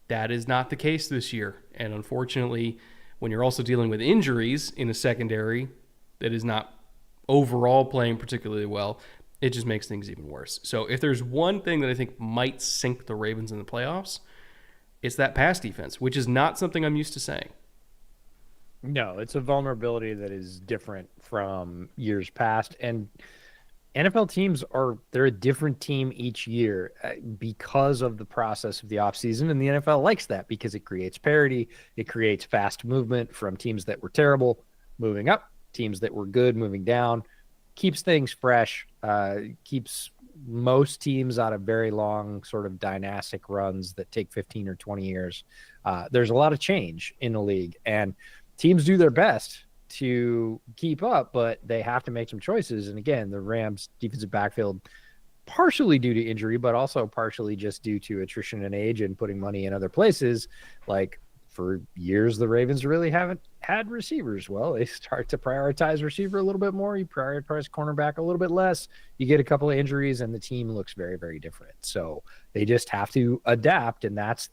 that is not the case this year. And unfortunately, when you're also dealing with injuries in a secondary that is not overall playing particularly well, it just makes things even worse. So if there's one thing that I think might sink the Ravens in the playoffs, it's that pass defense, which is not something I'm used to saying. No, it's a vulnerability that is different from years past. And NFL teams they're a different team each year because of the process of the offseason. And the NFL likes that because it creates parity. It creates fast movement from teams that were terrible moving up, teams that were good moving down, keeps things fresh, keeps most teams out of very long sort of dynastic runs that take 15 or 20 years. There's a lot of change in the league, and teams do their best to keep up, but they have to make some choices. And again, the Rams defensive backfield partially due to injury, but also partially just due to attrition and age and putting money in other places. Like for years, the Ravens really haven't had receivers. Well, they start to prioritize receiver a little bit more. You prioritize cornerback a little bit less. You get a couple of injuries, and the team looks very, very different. So they just have to adapt, and that's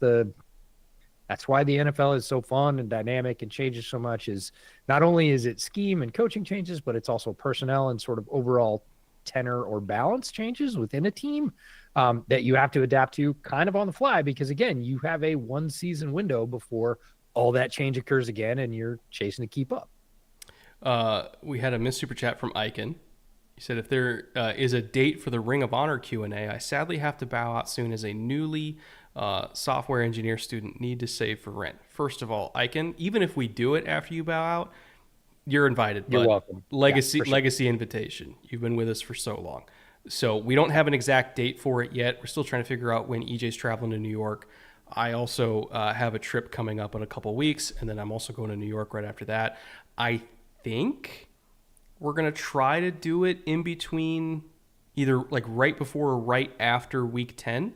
why the NFL is so fun and dynamic and changes so much. Is not only is it scheme and coaching changes, but it's also personnel and sort of overall tenor or balance changes within a team that you have to adapt to kind of on the fly, because again, you have a 1 season window before all that change occurs again and you're chasing to keep up. We had a missed super chat from Icon. He said, if there is a date for the Ring of Honor Q&A, I sadly have to bow out soon as a newly software engineer student need to save for rent. First of all, Icon, even if we do it after you bow out, you're invited. You're welcome. Legacy invitation. You've been with us for so long. So we don't have an exact date for it yet. We're still trying to figure out when EJ's traveling to New York. I also have a trip coming up in a couple weeks, and then I'm also going to New York right after that. I think we're going to try to do it in between, either like right before or right after week 10.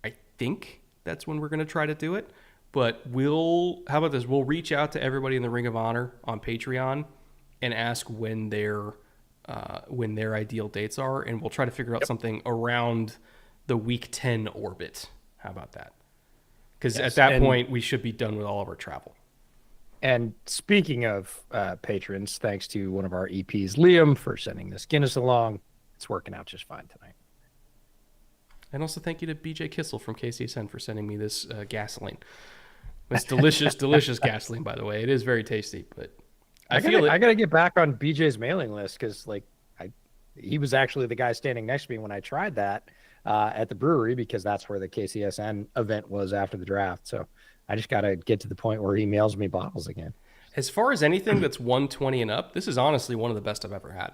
I think that's when we're going to try to do it. But how about this? We'll reach out to everybody in the Ring of Honor on Patreon and ask when their ideal dates are, and we'll try to figure out something around the week 10 orbit. How about that? Because at that point, we should be done with all of our travel. And speaking of patrons, thanks to one of our EPs, Liam, for sending this Guinness along. It's working out just fine tonight. And also thank you to BJ Kissel from KCSN for sending me this gasoline. It's delicious, delicious gasoline, by the way. It is very tasty, but I gotta get back on BJ's mailing list, because he was actually the guy standing next to me when I tried that at the brewery, because that's where the KCSN event was after the draft. So I just got to get to the point where he mails me bottles again. As far as anything that's 120 and up, this is honestly one of the best I've ever had.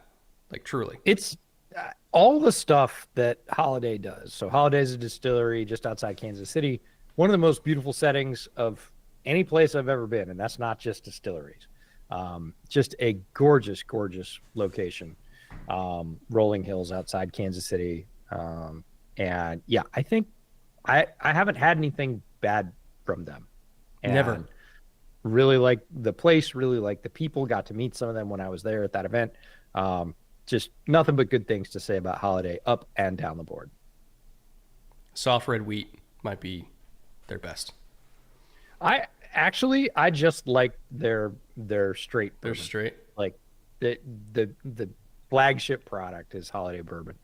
Like, truly. It's all the stuff that Holiday does. So Holiday is a distillery just outside Kansas City. One of the most beautiful settings of any place I've ever been. And that's not just distilleries. Just a gorgeous, gorgeous location. Rolling Hills outside Kansas City. And yeah, I think I haven't had anything bad from them. And never. Really like the place, really like the people. Got to meet some of them when I was there at that event. Just nothing but good things to say about Holiday up and down the board. Soft red wheat might be their best. I just like their straight bourbon. They're straight. Like the flagship product is Holiday bourbon,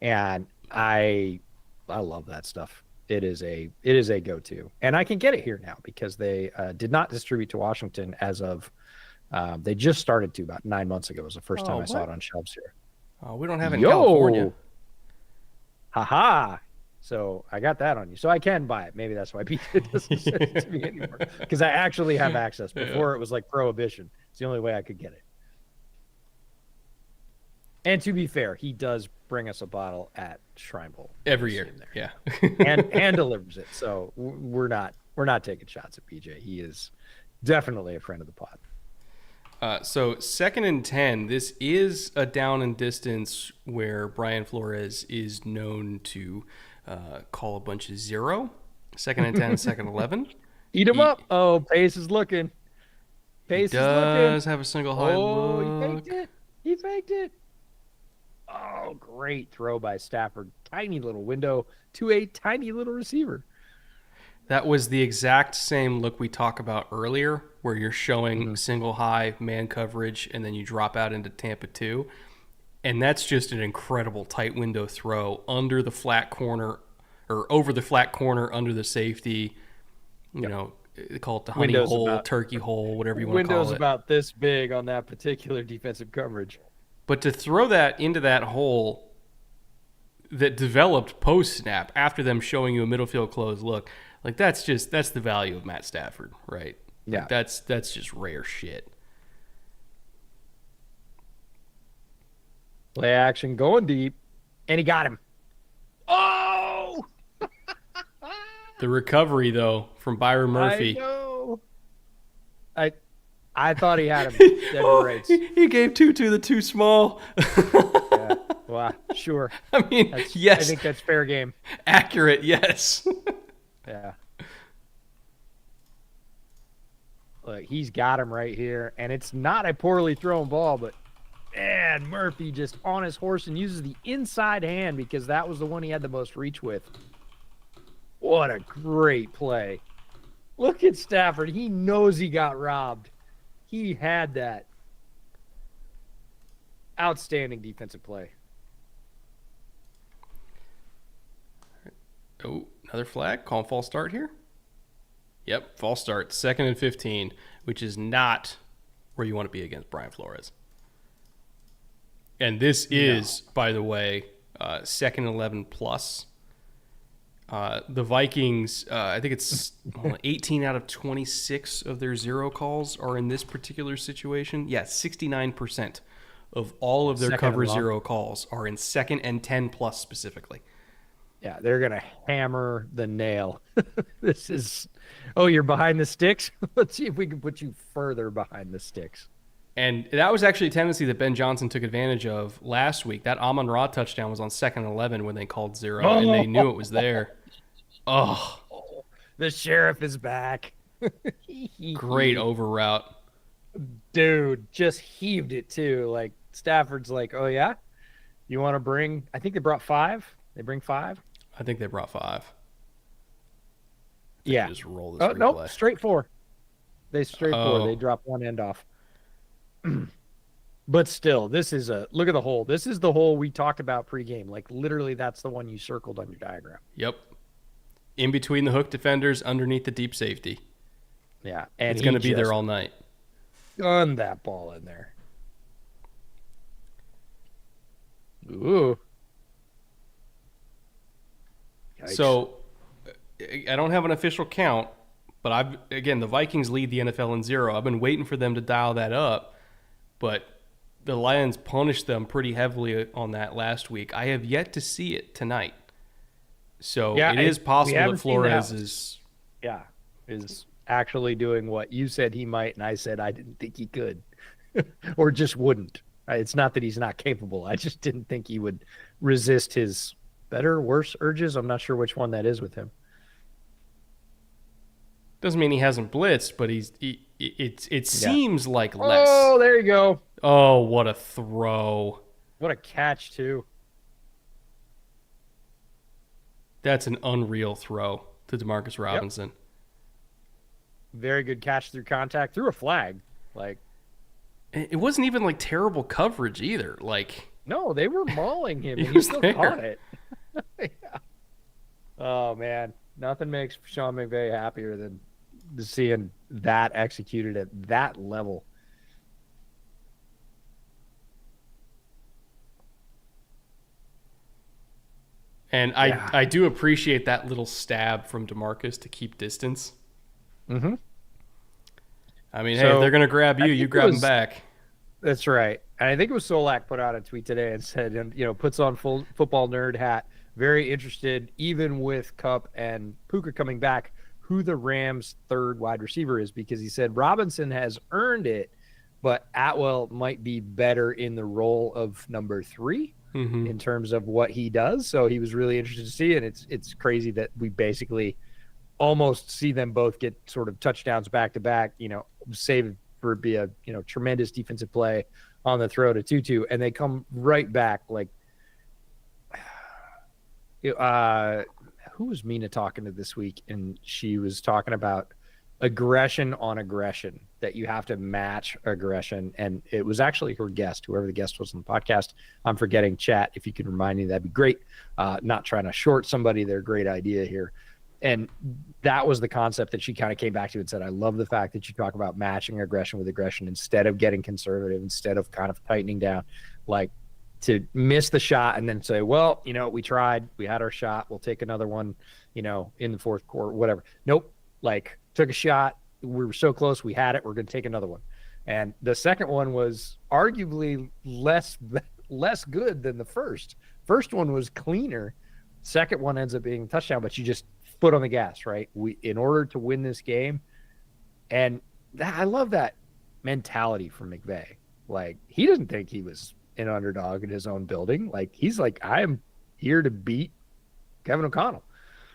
and I love that stuff. It is a go-to, and I can get it here now because they did not distribute to Washington as of they just started to about 9 months ago. It was the first time I saw it on shelves here. Oh, we don't have it in California. Haha. So I got that on you. So I can buy it. Maybe that's why PJ doesn't send it to me anymore. Because I actually have access. Before it was like prohibition. It's the only way I could get it. And to be fair, he does bring us a bottle at Shrine Bowl every year. Yeah. and delivers it. So we're not taking shots at PJ. He is definitely a friend of the pod. So 2nd and 10, this is a down and distance where Brian Flores is known to call a bunch of 0. 2nd and 10, 2nd and 11. Eat him up. Oh, Pace is looking. Pace does have a single high look. He faked it. Oh, great throw by Stafford. Tiny little window to a tiny little receiver. That was the exact same look we talked about earlier, where you're showing single high man coverage and then you drop out into Tampa 2. And that's just an incredible tight window throw under the flat corner, or over the flat corner under the safety. You know, they call it the honey hole, turkey hole, whatever you want to call it. Window's about this big on that particular defensive coverage. But to throw that into that hole that developed post-snap after them showing you a middle field close look, like that's the value of Matt Stafford, right? Yeah. Like that's just rare shit. Play action going deep, and he got him. Oh! The recovery, though, from Byron Murphy. I know. I thought he had him. He gave Tutu the too small. Yeah. Well, Sure. I mean, I yes, think that's fair game. accurate, yes. Yeah. Look, he's got him right here, and it's not a poorly thrown ball, but man, Murphy just on his horse and uses the inside hand because that was the one he had the most reach with. What a great play. Look at Stafford. He knows he got robbed. He had that. Outstanding defensive play. Oh, another flag. Call false start here. Yep, false start. 2nd and 15, which is not where you want to be against Brian Flores. And this is, by the way, 2nd and 11 plus. The Vikings, I think it's 18 out of 26 of their zero calls are in this particular situation. Yeah, 69% of all of their cover zero calls are in 2nd and 10 plus specifically. Yeah, they're going to hammer the nail. This is, oh, you're behind the sticks? Let's see if we can put you further behind the sticks. And that was actually a tendency that Ben Johnson took advantage of last week. That Amon-Ra touchdown was on 2nd and 11 when they called zero, and they knew it was there. Oh, the sheriff is back. Great over route. Dude, just heaved it too. Like Stafford's like, oh yeah? You want to bring, I think they brought 5. They bring 5? I think they brought 5. Yeah. Just roll this replay. Nope, straight 4. They straight 4. They drop one end off. But still, this is look at the hole. This is the hole we talked about pregame. Like literally that's the one you circled on your diagram. Yep. In between the hook defenders, underneath the deep safety. Yeah. And it's going to be there all night. Gun that ball in there. Ooh. Yikes. So I don't have an official count, but the Vikings lead the NFL in zero. I've been waiting for them to dial that up, but the Lions punished them pretty heavily on that last week. I have yet to see it tonight. So it is possible that Flores is actually doing what you said he might, and I said I didn't think he could or just wouldn't. It's not that he's not capable. I just didn't think he would resist his better, worse urges. I'm not sure which one that is with him. Doesn't mean he hasn't blitzed, but it seems like less. Oh, there you go. Oh, what a throw. What a catch, too. That's an unreal throw to Demarcus Robinson. Yep. Very good catch through contact, through a flag. Like, it wasn't even like terrible coverage either. Like, no, they were mauling him, and he still caught it. Yeah. Oh man, nothing makes Sean McVay happier than seeing that executed at that level. And I do appreciate that little stab from DeMarcus to keep distance. Mm-hmm. I mean, hey, if they're going to grab you, you grab them back. That's right. And I think it was Solak put out a tweet today and said, puts on full football nerd hat, very interested, even with Kupp and Puka coming back, who the Rams' third wide receiver is, because he said Robinson has earned it, but Atwell might be better in the role of number 3 in terms of what he does. So he was really interested to see, and it's crazy that we basically almost see them both get sort of touchdowns back to back, save for be a tremendous defensive play on the throw to Tutu, and they come right back. Like, who was Mina talking to this week? And she was talking about aggression on aggression, that you have to match aggression. And it was actually her guest, whoever the guest was on the podcast. I'm forgetting, chat. If you can remind me, that'd be great. Not trying to short somebody their great idea here. And that was the concept that she kind of came back to and said, I love the fact that you talk about matching aggression with aggression instead of getting conservative, instead of kind of tightening down, like to miss the shot and then say, well, we tried, we had our shot, we'll take another one, in the fourth quarter, whatever. Nope. Like, took a shot. We were so close. We had it. We're going to take another one. And the second one was arguably less good than the first. First one was cleaner. Second one ends up being a touchdown, but you just foot on the gas, right? In order to win this game. And I love that mentality from McVay. Like, he doesn't think he was an underdog in his own building. Like he's like, I am here to beat Kevin O'Connell.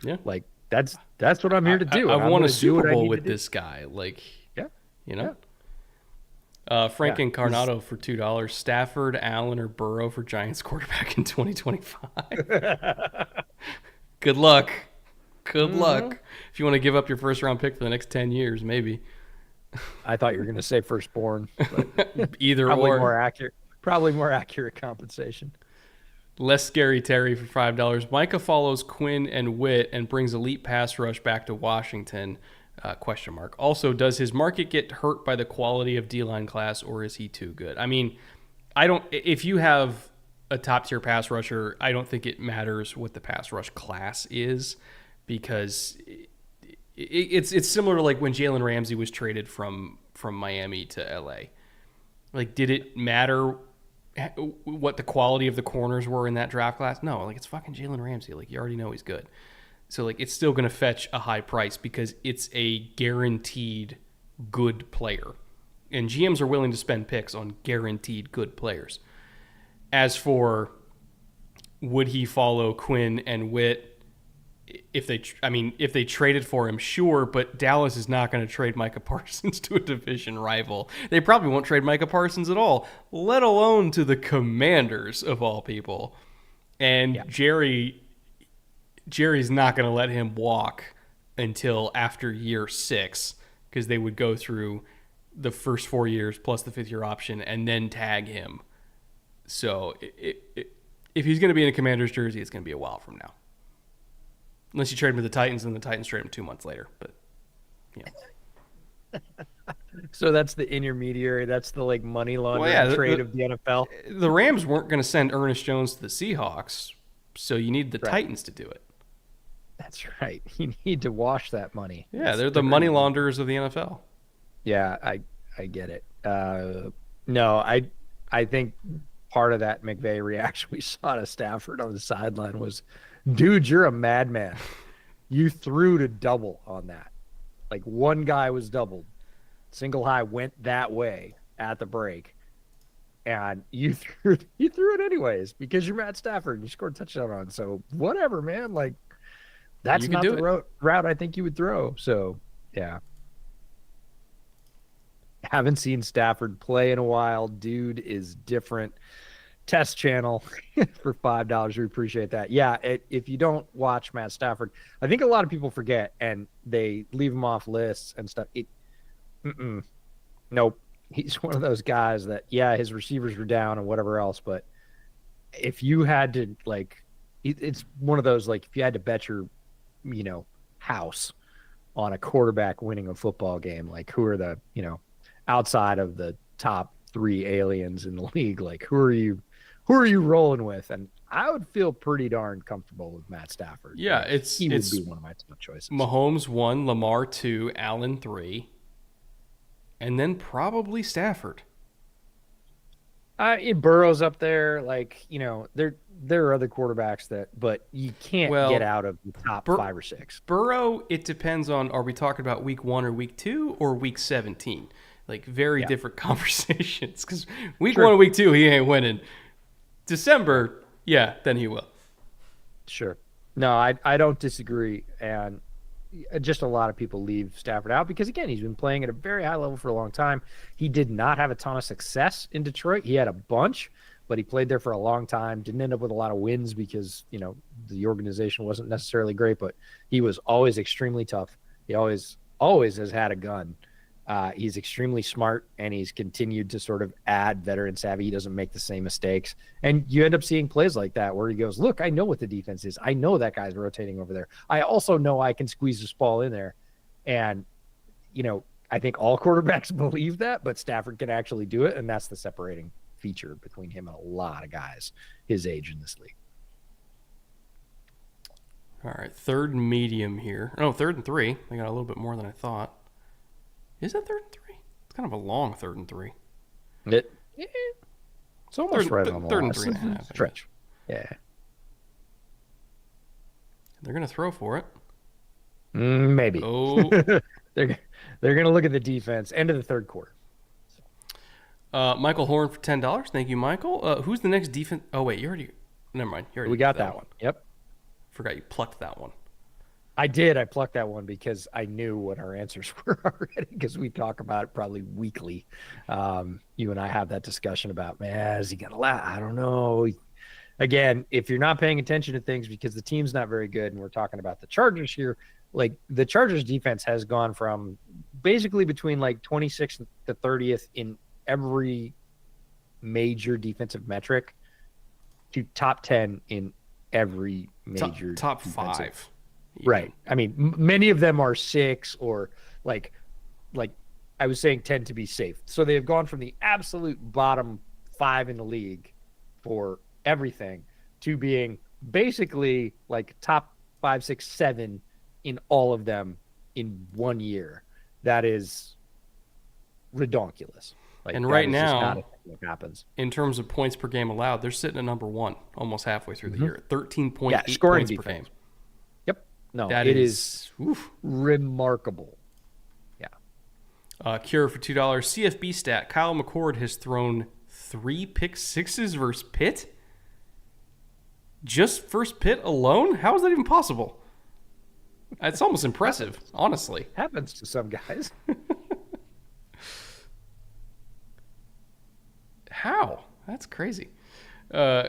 Yeah. Like that's what I'm here to do, and I've I'm won going a to do Super what I Bowl need to with do. this guy. Like, Yeah, you yeah, know. Frank yeah. Incarnato for $2. Stafford, Allen, or Burrow for Giants quarterback in 2025. Good luck. Good Mhm. luck. If you want to give up your first round pick for the next 10 years, maybe. I thought you were going to say firstborn, but Either probably or. more accurate. Probably more accurate compensation. Less scary Terry for $5. Micah follows Quinn and Witt and brings elite pass rush back to Washington. Question mark. Also, does his market get hurt by the quality of D-line class, or is he too good? I mean, I don't. If you have a top tier pass rusher, I don't think it matters what the pass rush class is, because it's similar to like when Jalen Ramsey was traded from Miami to LA. Like, did it matter what the quality of the corners were in that draft class? No, like it's fucking Jalen Ramsey. Like you already know he's good. So like it's still going to fetch a high price because it's a guaranteed good player. And GMs are willing to spend picks on guaranteed good players. As for would he follow Quinn and Witt if they traded for him, sure, but Dallas is not going to trade Micah Parsons to a division rival. They probably won't trade Micah Parsons at all, let alone to the Commanders of all people. And Yeah. Jerry's not going to let him walk until after year 6, because they would go through the first 4 years plus the 5th year option and then tag him. So if he's going to be in a Commanders jersey, it's going to be a while from now. Unless you trade him to the Titans, and the Titans trade him 2 months later. But, yeah. So that's the intermediary. That's the like money laundering Well, yeah, trade of the NFL. The Rams weren't going to send Ernest Jones to the Seahawks, so you need the Right. Titans to do it. That's right. You need to wash that money. Yeah, It's they're the dirty. money launderers of the NFL. Yeah, I get it. No, I think part of that McVay reaction we saw to Stafford on the sideline was, dude, you're a madman. You threw to double on that. Like one guy was doubled. Single high went that way at the break. And you threw it anyways because you're Matt Stafford and you scored a touchdown on. So whatever, man. Like that's You can not do the it. route I think you would throw. So yeah. Haven't seen Stafford play in a while. Dude is different. Test channel for $5. We appreciate that. Yeah, if you don't watch Matt Stafford, I think a lot of people forget and they leave him off lists and stuff. Nope. He's one of those guys that, yeah, his receivers were down and whatever else, but if you had to like, it's one of those like if you had to bet your, house on a quarterback winning a football game, like who are the, outside of the top 3 aliens in the league, like who are you rolling with? And I would feel pretty darn comfortable with Matt Stafford. Yeah, Like, he would it's be one of my top choices. Mahomes 1, Lamar 2, Allen 3, and then probably Stafford. It Burrow's up there, like there are other quarterbacks but you can't get out of the top 5 or 6. Burrow, it depends on, are we talking about week 1 or week 2 or week 17? Like very different conversations. Because week 1 and week 2, he ain't winning. December, yeah, then he will. Sure. No, I don't disagree, and just a lot of people leave Stafford out because again, he's been playing at a very high level for a long time. He did not have a ton of success in Detroit. He had a bunch, but he played there for a long time. Didn't end up with a lot of wins because the organization wasn't necessarily great, but he was always extremely tough. He always has had a gun. He's extremely smart, and he's continued to sort of add veteran savvy. He doesn't make the same mistakes. And you end up seeing plays like that where he goes, look, I know what the defense is. I know that guy's rotating over there. I also know I can squeeze this ball in there. And, I think all quarterbacks believe that, but Stafford can actually do it. And that's the separating feature between him and a lot of guys his age in this league. All right, third and medium here. No, 3rd and 3. They got a little bit more than I thought. Is it 3rd and 3? It's kind of a long 3rd and 3. It's almost right on the 3rd and last 3.5. stretch. Yeah. They're going to throw for it. Maybe. Oh. They're going to look at the defense end of the 3rd quarter. Michael Horn for $10. Thank you, Michael. Who's the next defense? Oh wait, you already. Never mind. You already We did got that one. Yep. Forgot you plucked that one. I did. I plucked that one because I knew what our answers were already because we talk about it probably weekly. You and I have that discussion about, man, is he going to last? I don't know. Again, if you're not paying attention to things because the team's not very good, and we're talking about the Chargers here, like the Chargers defense has gone from basically between like 26th to 30th in every major defensive metric to top 10 in every major top defensive. 5. Right. I mean, many of them are 6 or like I was saying 10 to be safe. So they have gone from the absolute bottom 5 in the league for everything to being basically like top 5, 6, 7 in all of them in 1 year. That is redonkulous. Like, and right now, what happens in terms of points per game allowed, they're sitting at number 1 almost halfway through the year. 13.8 scoring points defense per game. Yep. No, That it is oof. remarkable. Cure for $2. CFB stat: Kyle McCord has thrown 3 pick sixes versus Pitt. Just first Pitt alone? How is that even possible? It's almost impressive, honestly. Happens to some guys. How? That's crazy. Well,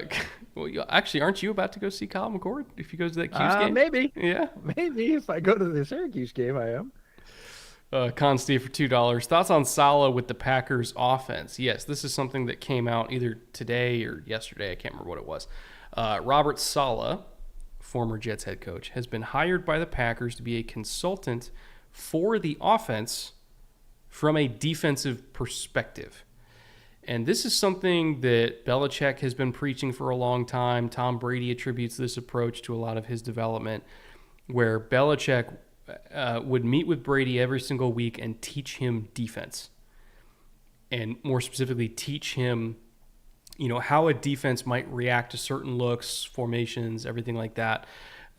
actually, aren't you about to go see Kyle McCord if he goes to that Q's game? Maybe. Yeah. Maybe if I go to the Syracuse game, I am. Con Steve for $2. Thoughts on Saleh with the Packers offense? Yes, this is something that came out either today or yesterday. I can't remember what it was. Robert Saleh, former Jets head coach, has been hired by the Packers to be a consultant for the offense from a defensive perspective. And this is something that Belichick has been preaching for a long time. Tom Brady attributes this approach to a lot of his development, where Belichick would meet with Brady every single week and teach him defense. And more specifically, teach him, how a defense might react to certain looks, formations, everything like that.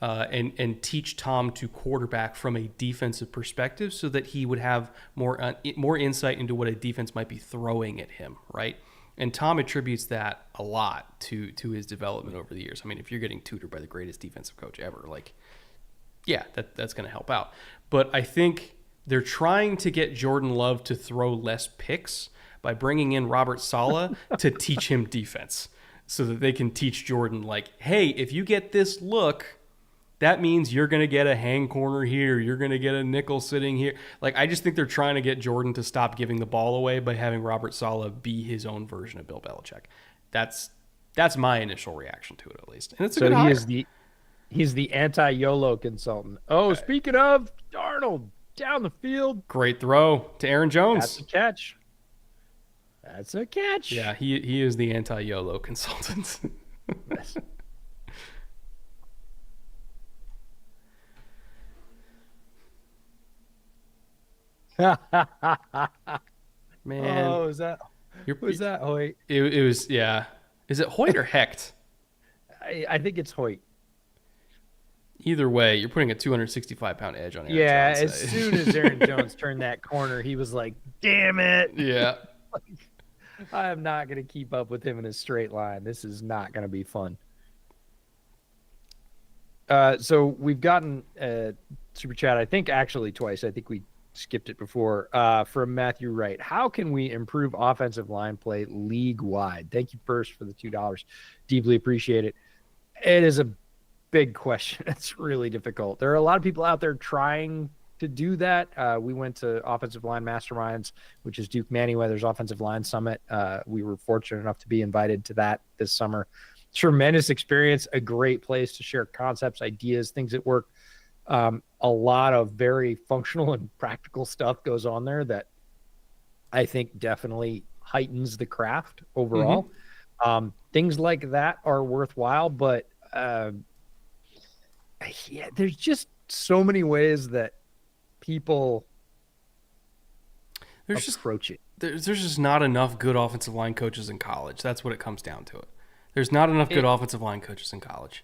And teach Tom to quarterback from a defensive perspective so that he would have more insight into what a defense might be throwing at him, right? And Tom attributes that a lot to his development over the years. I mean, if you're getting tutored by the greatest defensive coach ever, yeah, that's going to help out. But I think they're trying to get Jordan Love to throw less picks by bringing in Robert Saleh to teach him defense so that they can teach Jordan, hey, if you get this look, that means you're going to get a hang corner here. You're going to get a nickel sitting here. I just think they're trying to get Jordan to stop giving the ball away by having Robert Saleh be his own version of Bill Belichick. That's my initial reaction to it, at least. And it's a good hire. He's the anti-YOLO consultant. Oh, speaking of, Darnold, down the field. Great throw to Aaron Jones. That's a catch. That's a catch. Yeah, he is the anti-YOLO consultant. Yes. Man. Oh, was that Hoyt? It was, yeah. Is it Hoyt or Hecht? I think it's Hoyt. Either way, you're putting a 265-pound edge on Aaron Jones. As soon as Aaron Jones turned that corner, he was like, damn it. Yeah. I am not going to keep up with him in a straight line. This is not going to be fun. So we've gotten a super chat, I think actually twice. I think we skipped it before, from Matthew Wright. How can we improve offensive line play league-wide? Thank you first for the $2. Deeply appreciate it. It is a big question. It's really difficult. There are a lot of people out there trying to do that. We went to Offensive Line Masterminds, which is Duke Manyweather's Offensive Line Summit. We were fortunate enough to be invited to that this summer. Tremendous experience, a great place to share concepts, ideas, things that work. A lot of very functional and practical stuff goes on there that I think definitely heightens the craft overall. Mm-hmm. Things like that are worthwhile, but yeah, there's just so many ways that people approach it. There's just not enough good offensive line coaches in college. That's what it comes down to. There's not enough good offensive line coaches in college.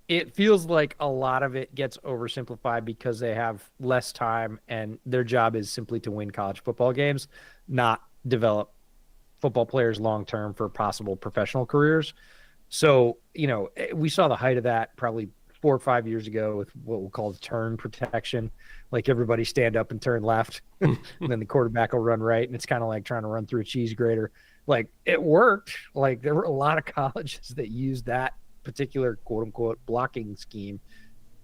It feels like a lot of it gets oversimplified because they have less time and their job is simply to win college football games, not develop football players long term for possible professional careers. So, we saw the height of that probably 4 or 5 years ago with what we'll call the turn protection. Like everybody stand up and turn left, and then the quarterback will run right. And it's kind of like trying to run through a cheese grater. Like it worked. Like there were a lot of colleges that used that particular quote unquote blocking scheme.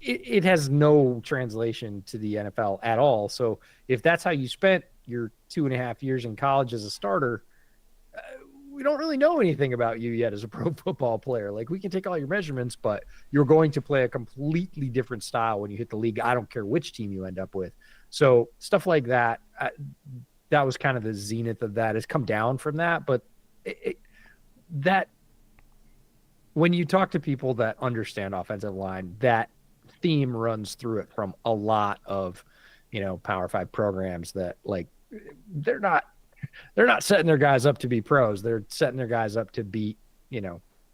It has no translation to the NFL at all. So if that's how you spent your 2.5 years in college as a starter, we don't really know anything about you yet as a pro football player. Like we can take all your measurements, but you're going to play a completely different style when you hit the league. I don't care which team you end up with. So stuff like that, that was kind of the zenith of that. It's come down from that, but that when you talk to people that understand offensive line, that theme runs through it from a lot of, Power 5 programs that like they're not setting their guys up to be pros. They're setting their guys up to beat,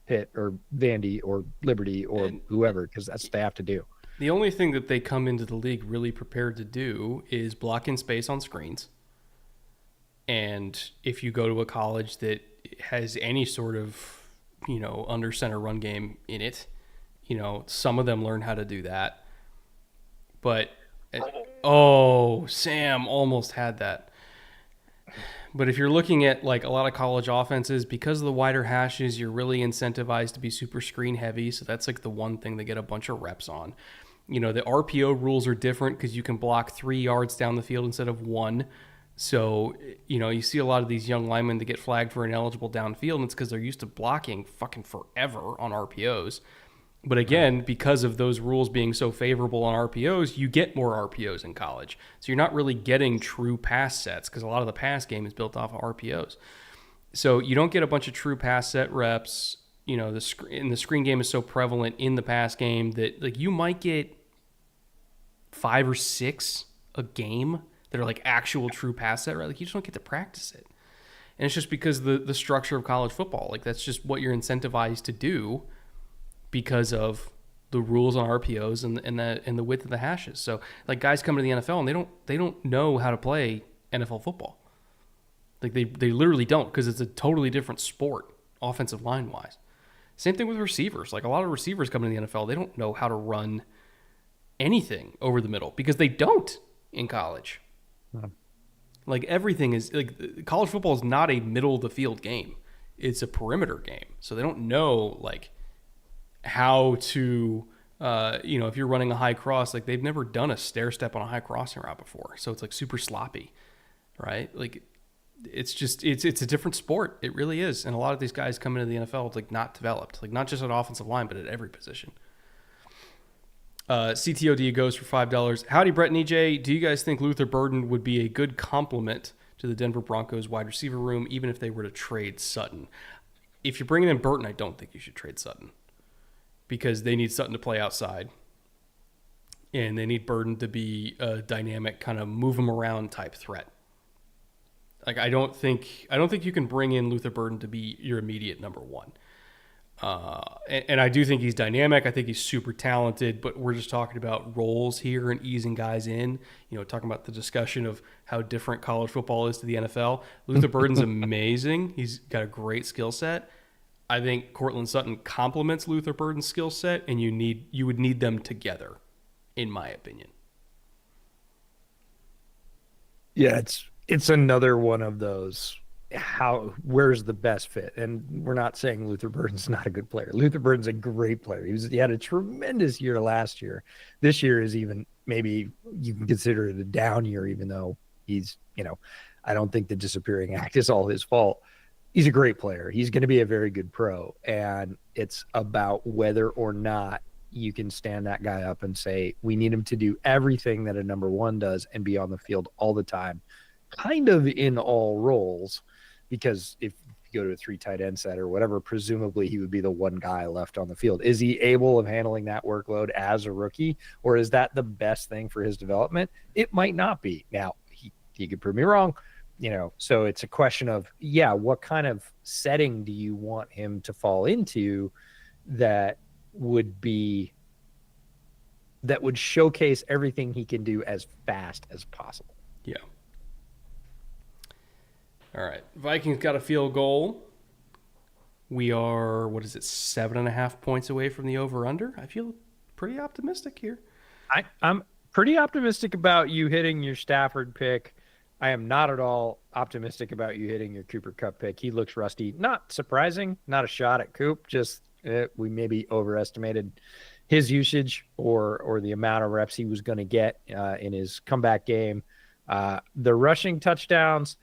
Pitt or Vandy or Liberty or whoever, because that's what they have to do. The only thing that they come into the league really prepared to do is block in space on screens. And if you go to a college that has any sort of, under center run game in it, some of them learn how to do that. But, Sam almost had that. But if you're looking at like a lot of college offenses, because of the wider hashes, you're really incentivized to be super screen heavy. So that's like the one thing they get a bunch of reps on. The RPO rules are different because you can block 3 yards down the field instead of 1. So, you see a lot of these young linemen that get flagged for ineligible downfield, and it's because they're used to blocking fucking forever on RPOs. But again, because of those rules being so favorable on RPOs, you get more RPOs in college. So you're not really getting true pass sets because a lot of the pass game is built off of RPOs. So you don't get a bunch of true pass set reps. The screen game is so prevalent in the pass game that like you might get 5 or 6 a game that are like actual true pass set, right? Like you just don't get to practice it. And it's just because the structure of college football, like that's just what you're incentivized to do because of the rules on RPOs and the width of the hashes. So like guys come to the NFL and they don't know how to play NFL football. Like they literally don't, because it's a totally different sport offensive line wise. Same thing with receivers. Like a lot of receivers coming to the NFL, they don't know how to run anything over the middle because they don't in college. Like everything is like college football is not a middle of the field game. It's a perimeter game. So they don't know like how to, if you're running a high cross, like they've never done a stair step on a high crossing route before. So it's like super sloppy, right? Like it's just, it's a different sport. It really is. And a lot of these guys come into the NFL, it's like not developed, like not just at offensive line, but at every position. CTOD goes for $5. Howdy, Brett and EJ. Do you guys think Luther Burden would be a good complement to the Denver Broncos wide receiver room, even if they were to trade Sutton? If you're bringing in Burton, I don't think you should trade Sutton, because they need Sutton to play outside, and they need Burden to be a dynamic kind of move him around type threat. Like I don't think you can bring in Luther Burden to be your immediate number one. And I do think he's dynamic. I think he's super talented, but we're just talking about roles here and easing guys in, talking about the discussion of how different college football is to the NFL. Luther Burden's amazing. He's got a great skill set. I think Cortland Sutton complements Luther Burden's skill set, and you would need them together, in my opinion. Yeah, it's another one of those. Where's the best fit? And we're not saying Luther Burden's not a good player. Luther Burden's a great player. He had a tremendous year last year. This year is even, maybe you can consider it a down year, even though he's, I don't think the disappearing act is all his fault. He's a great player. He's going to be a very good pro. And it's about whether or not you can stand that guy up and say, we need him to do everything that a number one does and be on the field all the time, kind of in all roles. Because if you go to a 3 tight end set or whatever, presumably he would be the one guy left on the field. Is he able of handling that workload as a rookie, or is that the best thing for his development? It might not be. Now, he could prove me wrong, so it's a question of, what kind of setting do you want him to fall into that would showcase everything he can do as fast as possible? Yeah. All right. Vikings got a field goal. We are, 7.5 points away from the over-under? I feel pretty optimistic here. I'm pretty optimistic about you hitting your Stafford pick. I am not at all optimistic about you hitting your Cooper Kupp pick. He looks rusty. Not surprising. Not a shot at Coop. Just we maybe overestimated his usage or the amount of reps he was going to get in his comeback game. The rushing touchdowns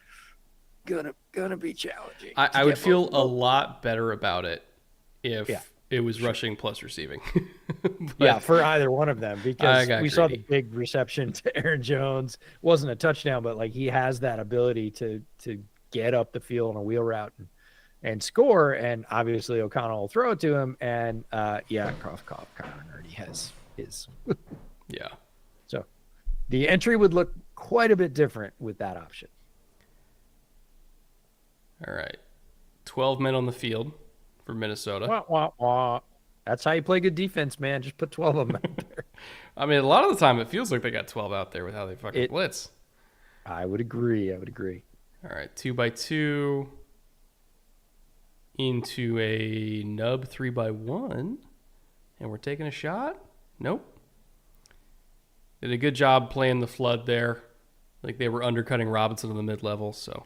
gonna be challenging. I would feel a lot better about it if it was rushing plus receiving. For either one of them, because we saw the big reception to Aaron Jones. Wasn't a touchdown, but like he has that ability to get up the field on a wheel route and score. And obviously O'Connell will throw it to him. And cough, Kyler already has his. Yeah. So the entry would look quite a bit different with that option. All right. 12 men on the field for Minnesota. Wah, wah, wah. That's how you play good defense, man. Just put 12 of them out there. I mean, a lot of the time it feels like they got 12 out there with how they fucking blitz. I would agree. All right. 2x2 into a nub 3x1. And we're taking a shot? Nope. Did a good job playing the flood there. Like they were undercutting Robinson in the mid-level. So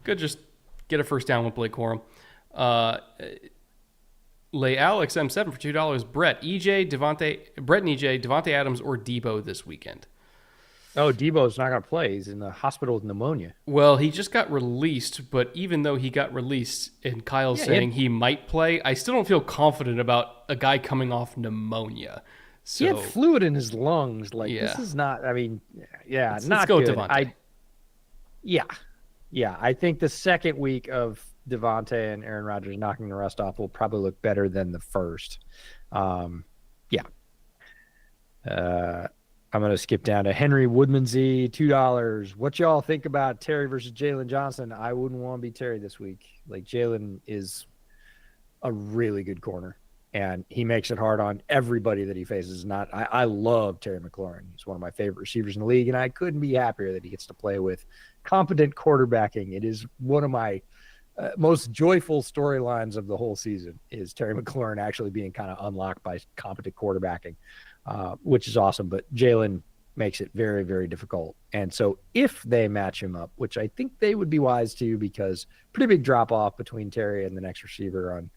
good, just get a first down with Blake Corum. Lay Alex M7 for $2. Brett and EJ, Devontae Adams, or Debo this weekend. Oh, Debo's not going to play. He's in the hospital with pneumonia. Well, he just got released, but even though he got released and Kyle's saying he might play, I still don't feel confident about a guy coming off pneumonia. So, he had fluid in his lungs. Like, this is not, I mean, let's not go good. Devontae. I think the second week of Devontae and Aaron Rodgers knocking the rust off will probably look better than the first. I'm going to skip down to Henry Woodmansey, $2. What y'all think about Terry versus Jalen Johnson? I wouldn't want to be Terry this week. Like, Jalen is a really good corner, and he makes it hard on everybody that he faces. I love Terry McLaurin. He's one of my favorite receivers in the league, and I couldn't be happier that he gets to play with competent quarterbacking. It is one of my most joyful storylines of the whole season is Terry McLaurin actually being kind of unlocked by competent quarterbacking, which is awesome. But Jalen makes it very, very difficult. And so if they match him up, which I think they would be wise to, because pretty big drop off between Terry and the next receiver on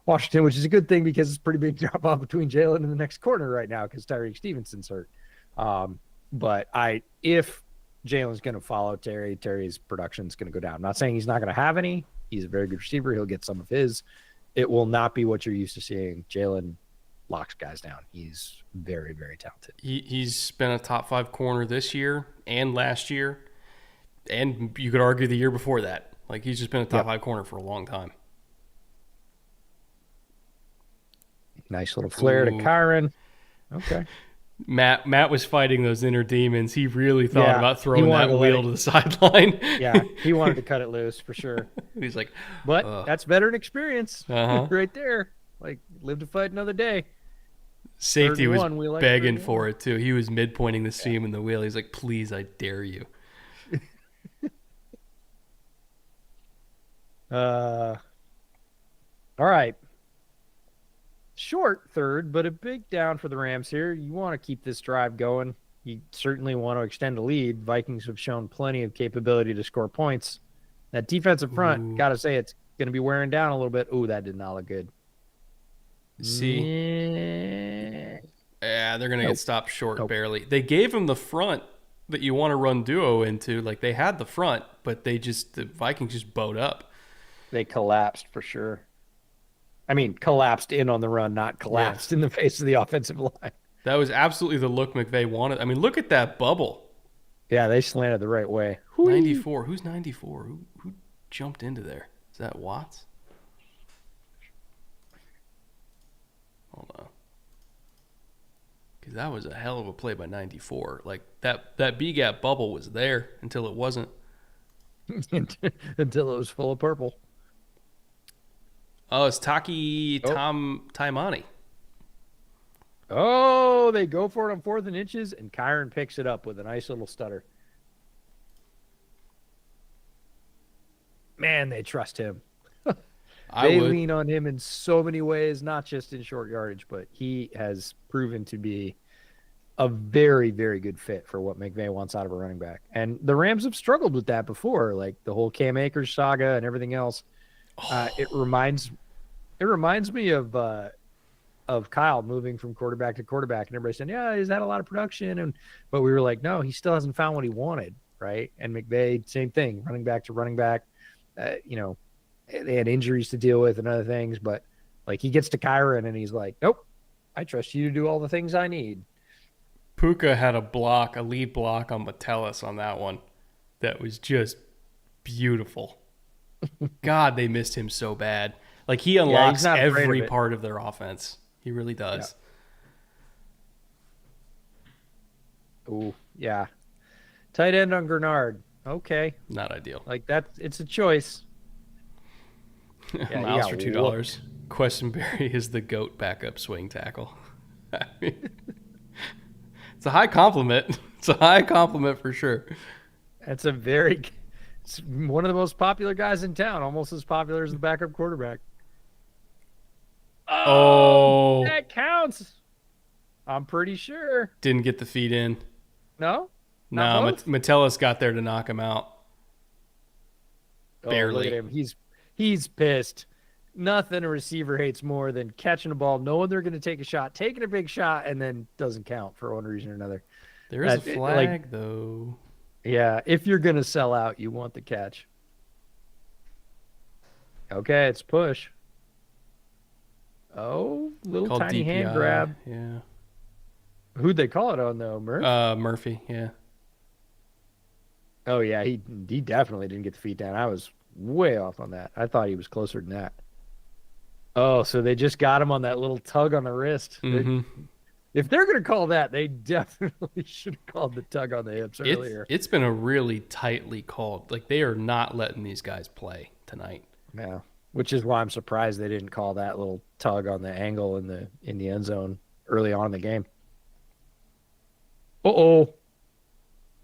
Washington, which is a good thing because it's pretty big drop off between Jalen and the next corner right now because Tyreek Stevenson's hurt. But if Jalen's going to follow Terry, Terry's production's going to go down. I'm not saying he's not going to have any. He's a very good receiver. He'll get some of his. It will not be what you're used to seeing. Jalen locks guys down. He's very, very talented. He's been a top 5 corner this year and last year, and you could argue the year before that. Like, he's just been a top 5 corner for a long time. Nice little flare to Kyron. Okay. Matt was fighting those inner demons. He really thought about throwing that wheel to the sideline. He wanted to cut it loose for sure. He's like, but that's veteran experience right there. Like, live to fight another day. Safety was begging for it too. He was mid-pointing the seam in the wheel. He's like, please, I dare you. All right. Short third, but a big down for the Rams here. You want to keep this drive going. You certainly want to extend a lead. Vikings have shown plenty of capability to score points. That defensive front, got to say, it's going to be wearing down a little bit. Ooh, that did not look good. See? Yeah, they're going to get stopped short barely. They gave him the front that you want to run duo into. Like, they had the front, but the Vikings just bowed up. They collapsed for sure. I mean, collapsed in on the run, not collapsed in the face of the offensive line. That was absolutely the look McVay wanted. I mean, look at that bubble. Yeah, they slanted the right way. 94. Who's 94? Who jumped into there? Is that Watts? Hold on. Because that was a hell of a play by 94. Like, that B-gap bubble was there until it wasn't. Until it was full of purple. Oh, it's Taimani. Oh, they go for it on 4th and inches, and Kyron picks it up with a nice little stutter. man, they trust him. I They would. lean on him in so many ways, not just in short yardage, but he has proven to be a very, very good fit for what McVay wants out of a running back. And the Rams have struggled with that before, like the whole Cam Akers saga and everything else. It Oh, reminds me of Kyle moving from quarterback to quarterback, and everybody saying, "Yeah, he's had a lot of production," and but we were like, "No, he still hasn't found what he wanted." Right? And McVay, same thing, running back to running back. You know, they had injuries to deal with and other things, but like he gets to Kyron and he's like, "Nope, I trust you to do all the things I need." Puka had a lead block on Metellus on that one. That was just beautiful. God, they missed him so bad. Like he Yeah, he's unlocks not afraid of every it. part of their offense. He really Yeah. does. Oh, yeah. Tight end on Grenard. Okay. Not ideal. Like that's it's a choice. Yeah, he Miles got for whooped. $2. Questenberry is the GOAT backup swing tackle. I mean, it's a high compliment. It's a high compliment for sure. That's a very it's one of the most popular guys in town, almost as popular as the backup quarterback. Oh, Oh, that counts. I'm pretty sure. didn't get the feet in. No? Not No, both? Metellus got there to knock him out. Oh, look at Barely. him. He's pissed. Nothing a receiver hates more than catching a ball, knowing they're going to take a shot, taking a big shot, and then doesn't count for one reason or another. There is a Like, flag, though. yeah, if you're going to sell out, you want the catch. Okay, it's push. Oh, little Called tiny hand DPI. grab. Yeah. Who'd they call it on though, Murph? Murphy. Yeah. Oh yeah, he definitely didn't get the feet down. I was way off on that. I thought he was closer than that. Oh, so they just got him on that little tug on the wrist. Mm-hmm. If they're gonna call that, they definitely should have called the tug on the hips earlier. It's been a really tightly called. Like they are not letting these guys play tonight. Yeah, which is why I'm surprised they didn't call that little tug on the angle in the end zone early on in the game. Uh-oh.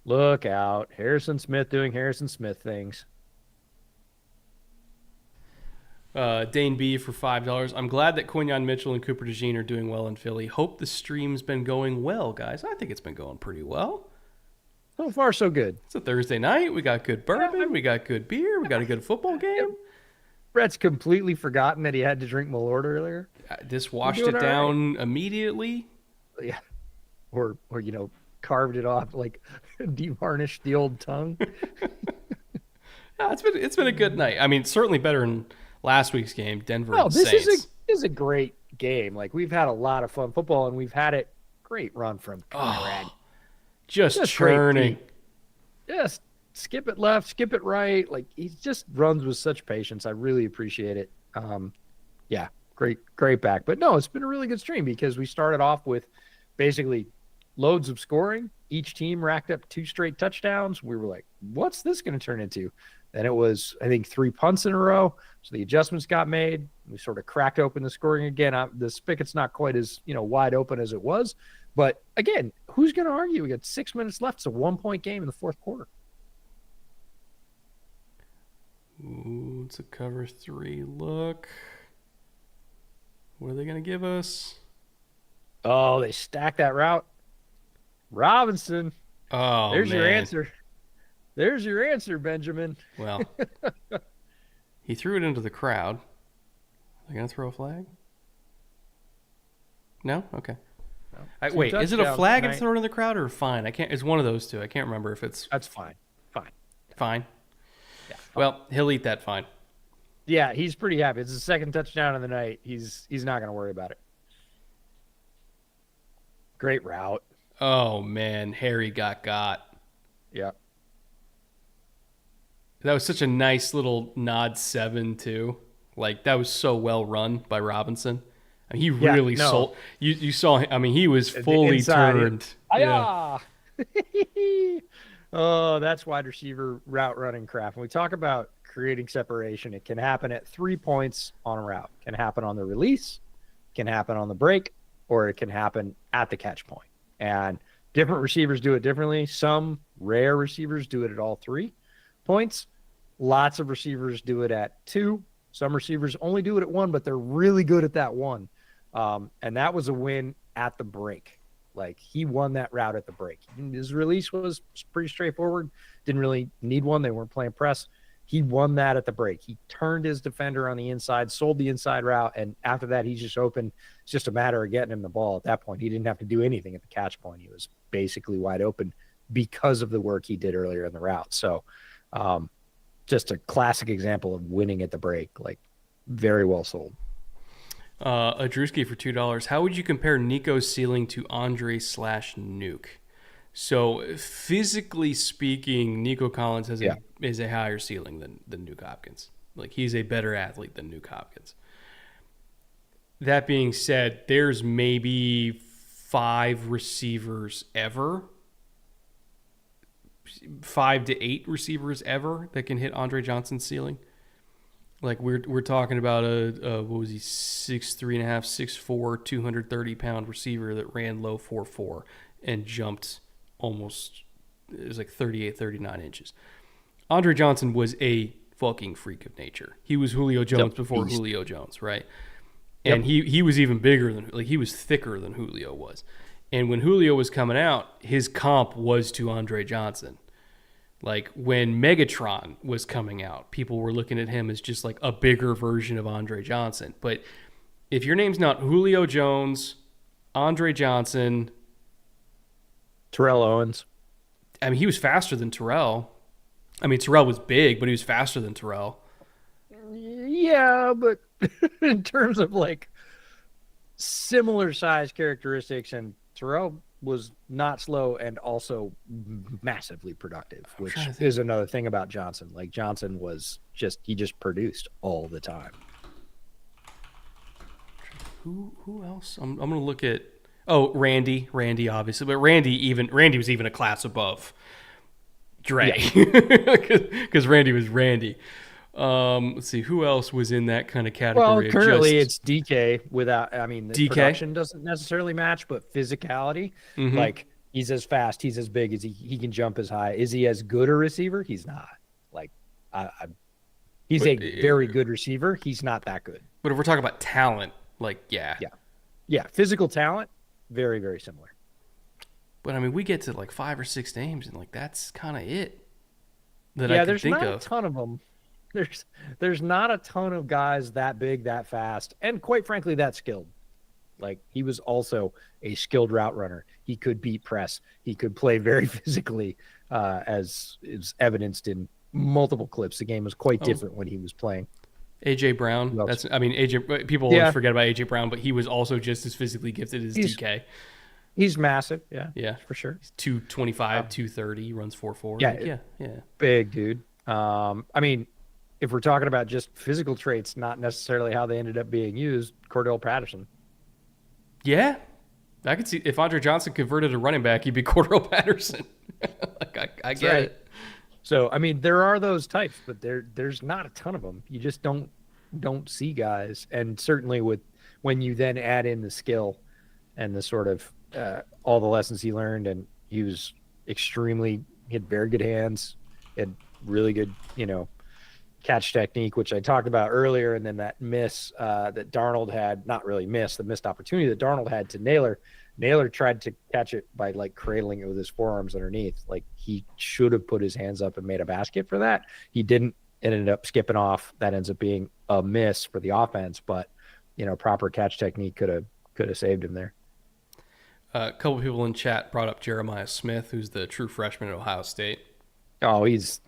Look out. Harrison Smith doing Harrison Smith things. Dane B for $5. I'm glad that Quinyon Mitchell and Cooper DeJean are doing well in Philly. Hope the stream's been going well, guys. I think it's been going pretty well. So far, so good. It's a Thursday night. We got good bourbon. We got good beer. We got a good football game. Brett's completely forgotten that he had to drink Malort earlier. I just We're washed doing it all right. down immediately. Yeah. Or carved it off, like devarnished the old tongue. Yeah, it's been a good night. I mean, certainly better than last week's game, Denver No, and this Saints. is a great game. Like we've had a lot of fun football, and we've had it great run from Conrad. Oh, just Just great churning. feet. Just skip it left, skip it right. Like he just runs with such patience. I really appreciate it. Yeah, great back. But no, it's been a really good stream because we started off with basically loads of scoring. Each team racked up 2 straight touchdowns. We were like, what's this going to turn into? Then it was, I think, 3 punts in a row. So the adjustments got made. We sort of cracked open the scoring again. The spigot's not quite as wide open as it was. But again, who's going to argue? We got 6 minutes left. It's a 1-point game in the fourth quarter. Ooh, it's a cover 3 look. What are they going to give us? Oh, they stacked that route. Robinson, Oh, there's your man. answer. There's your answer, Benjamin. Well, he threw it into the crowd. Are they going to throw a flag? No? Okay. No. Wait, is it a flag tonight. and throw it in the crowd or a fine? I can't. It's one of those two. I can't remember if it's That's fine. Fine. fine. Yeah. Fine. Well, he'll eat that fine. Yeah, he's pretty happy. It's his second touchdown of the night. He's not going to worry about it. Great route. Oh man, Harry got. Yeah. That was such a nice little nod 7 too. Like that was so well run by Robinson. I mean, he Yeah, really no. sold. You saw. I mean, he was The fully inside, turned. Yeah. Hi-yah! Oh, that's wide receiver route running crap. When we talk about creating separation, it can happen at 3 points on a route. It can happen on the release, can happen on the break, or it can happen at the catch point. And different receivers do it differently. Some rare receivers do it at all 3 points. Lots of receivers do it at 2. Some receivers only do it at 1, but they're really good at that 1. And that was a win at the break. Like, he won that route at the break. His release was pretty straightforward. Didn't really need one. They weren't playing press. He won that at the break. He turned his defender on the inside, sold the inside route, and after that, he's just open. It's just a matter of getting him the ball at that point. He didn't have to do anything at the catch point. He was basically wide open because of the work he did earlier in the route. So just a classic example of winning at the break, like very well sold. A Drewski for $2. How would you compare Nico's ceiling to Andre/Nuke? So physically speaking, Nico Collins has is a higher ceiling than Nuke Hopkins. Like, he's a better athlete than Nuke Hopkins. That being said, there's maybe 5 receivers ever, 5 to 8 receivers ever that can hit Andre Johnson's ceiling. Like, we're talking about a what was he, 6'3.5", 6'4", 230-pound receiver that ran low 4.4 and jumped almost, it was like 38, 39 inches. Andre Johnson was a fucking freak of nature. He was Julio Jones before Julio Jones, right? And he was even bigger than, like, he was thicker than Julio was. And when Julio was coming out, his comp was to Andre Johnson. Like, when Megatron was coming out, people were looking at him as just like a bigger version of Andre Johnson. But if your name's not Julio Jones, Andre Johnson, Terrell Owens. I mean, he was faster than Terrell. I mean, Terrell was big, but he was faster than Terrell. Yeah, but in terms of like similar size characteristics, and Terrell was not slow and also massively productive, which is another thing about Johnson. Like, Johnson was he just produced all the time. Who else? I'm going to look at, Randy obviously, but Randy was even a class above Dre, because Randy was Randy. Let's see, who else was in that kind of category? Well, currently it's DK without, I mean, the DK? production doesn't necessarily match, but physicality, like, he's as fast, he's as big, as he can jump as high. Is he as good a receiver? He's not. Like, he's a very good receiver. He's not that good. But if we're talking about talent, like, yeah, physical talent, very, very similar. But I mean, we get to like 5 or 6 names, and like, that's kind of it that I can think of. There's not a ton of them. There's not a ton of guys that big, that fast, and quite frankly, that skilled. Like, he was also a skilled route runner. He could beat press. He could play very physically, as is evidenced in multiple clips. The game was quite different when he was playing. AJ Brown. AJ. People always forget about AJ Brown, but he was also just as physically gifted as DK. He's massive. Yeah, for sure. He's 225, 230. He runs 4.4. Yeah. Big dude. I mean, if we're talking about just physical traits, not necessarily how they ended up being used, Cordell Patterson. Yeah, I could see if Andre Johnson converted a running back, he'd be Cordell Patterson. Like, I get it. So, I mean, there are those types, but there's not a ton of them. You just don't see guys. And certainly when you then add in the skill and the sort of all the lessons he learned, and he had very good hands, he had really good, catch technique, which I talked about earlier, and then that miss that Darnold had, not really miss, the missed opportunity that Darnold had to Naylor. Naylor tried to catch it by like cradling it with his forearms underneath. Like, he should have put his hands up and made a basket for that. He didn't. It ended up skipping off. That ends up being a miss for the offense, but proper catch technique could have saved him there. A couple people in chat brought up Jeremiah Smith, who's the true freshman at Ohio State. Oh, he's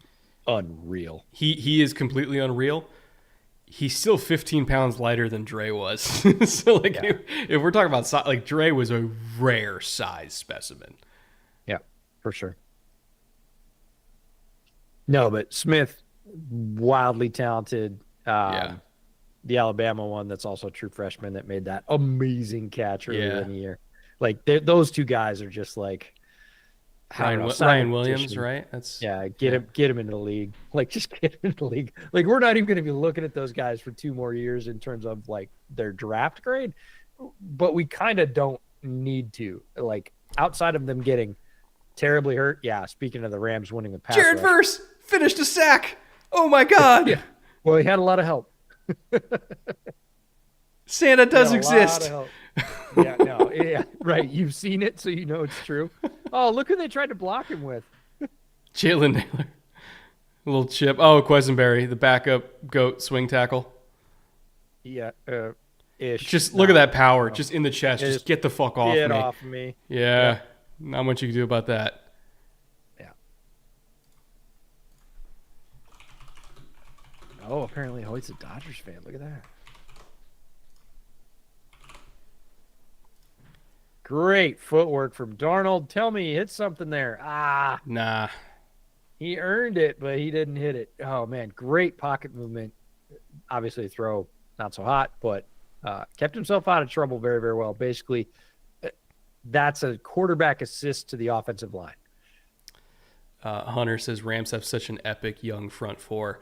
unreal. He is completely unreal. He's still 15 pounds lighter than Dre was. So, like, if we're talking about size, like, Dre was a rare size specimen. Yeah, for sure. No, but Smith, wildly talented. The Alabama one, that's also a true freshman, that made that amazing catch earlier in the year. Like, those two guys are just like Ryan Williams, right? Get him into the league. Like, just get him into the league. Like, we're not even going to be looking at those guys for 2 more years in terms of like their draft grade, but we kind of don't need to. Like, outside of them getting terribly hurt. Yeah, speaking of the Rams winning the pass Jared rush, Verse finished a sack. Oh my God. Yeah. Well, he had a lot of help. Santa He had does a lot of exist. help. Yeah, no, yeah, right. You've seen it, so you know it's true. Oh, look who they tried to block him with. Jalen Naylor. A little chip. Oh, Quisenberry, the backup goat swing tackle. Yeah, ish. Just look at Not. that power. No. Just in the chest. Just Just get the fuck off get me. off me. Yeah. Yep. Not much you can do about that. Yeah. Oh, apparently Hoyt's a Dodgers fan. Look at that. Great footwork from Darnold. Tell me he hit something there. Ah, Nah. he earned it, but he didn't hit it. Oh, man. Great pocket movement. Obviously, throw not so hot, but kept himself out of trouble very, very well. Basically, that's a quarterback assist to the offensive line. Hunter says Rams have such an epic young front four.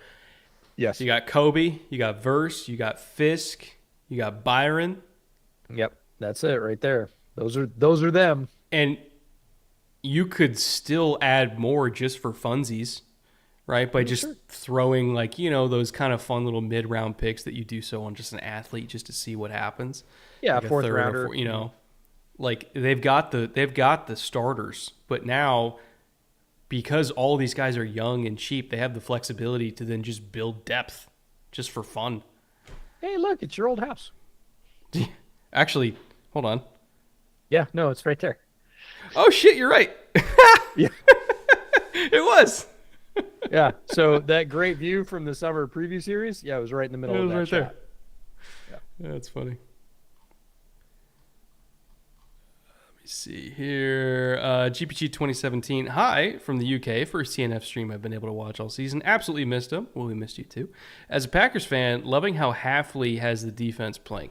Yes. You got Kobe, you got Verse, you got Fisk, you got Byron, Yep. That's it right there. Those are them. and you could still add more just for funsies, right? By just throwing those kind of fun little mid-round picks that you do so on just an athlete just to see what happens. Yeah, Like a fourth third or rounder. like they've got the starters, but now because all these guys are young and cheap, they have the flexibility to then just build depth just for fun. Hey, look, it's your old house. Actually, hold on. Yeah, no, it's right there. Oh shit, you're right. Yeah. It was. Yeah. So that great view from the summer preview series, yeah, it was right in the middle It of was that right shot. there. Yeah, that's funny. Let me see here. GPG 2017. Hi from the UK. First TNF stream I've been able to watch all season. Absolutely missed him. Well, we missed you too. As a Packers fan, loving how Halfley has the defense playing.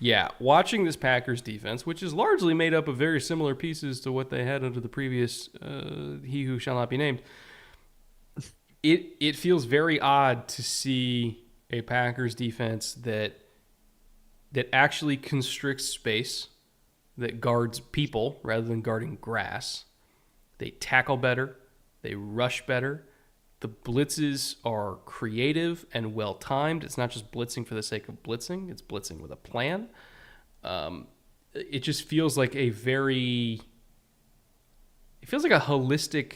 Yeah, watching this Packers defense, which is largely made up of very similar pieces to what they had under the previous He Who Shall Not Be Named, it feels very odd to see a Packers defense that actually constricts space, that guards people rather than guarding grass. They tackle better, they rush better. The blitzes are creative and well timed. It's not just blitzing for the sake of blitzing; it's blitzing with a plan. It just feels like a holistic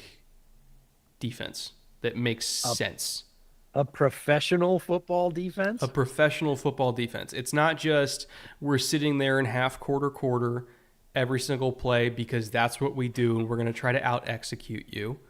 defense that makes sense. A professional football defense? A professional football defense. It's not just we're sitting there in half quarter every single play because that's what we do and we're going to try to out execute you.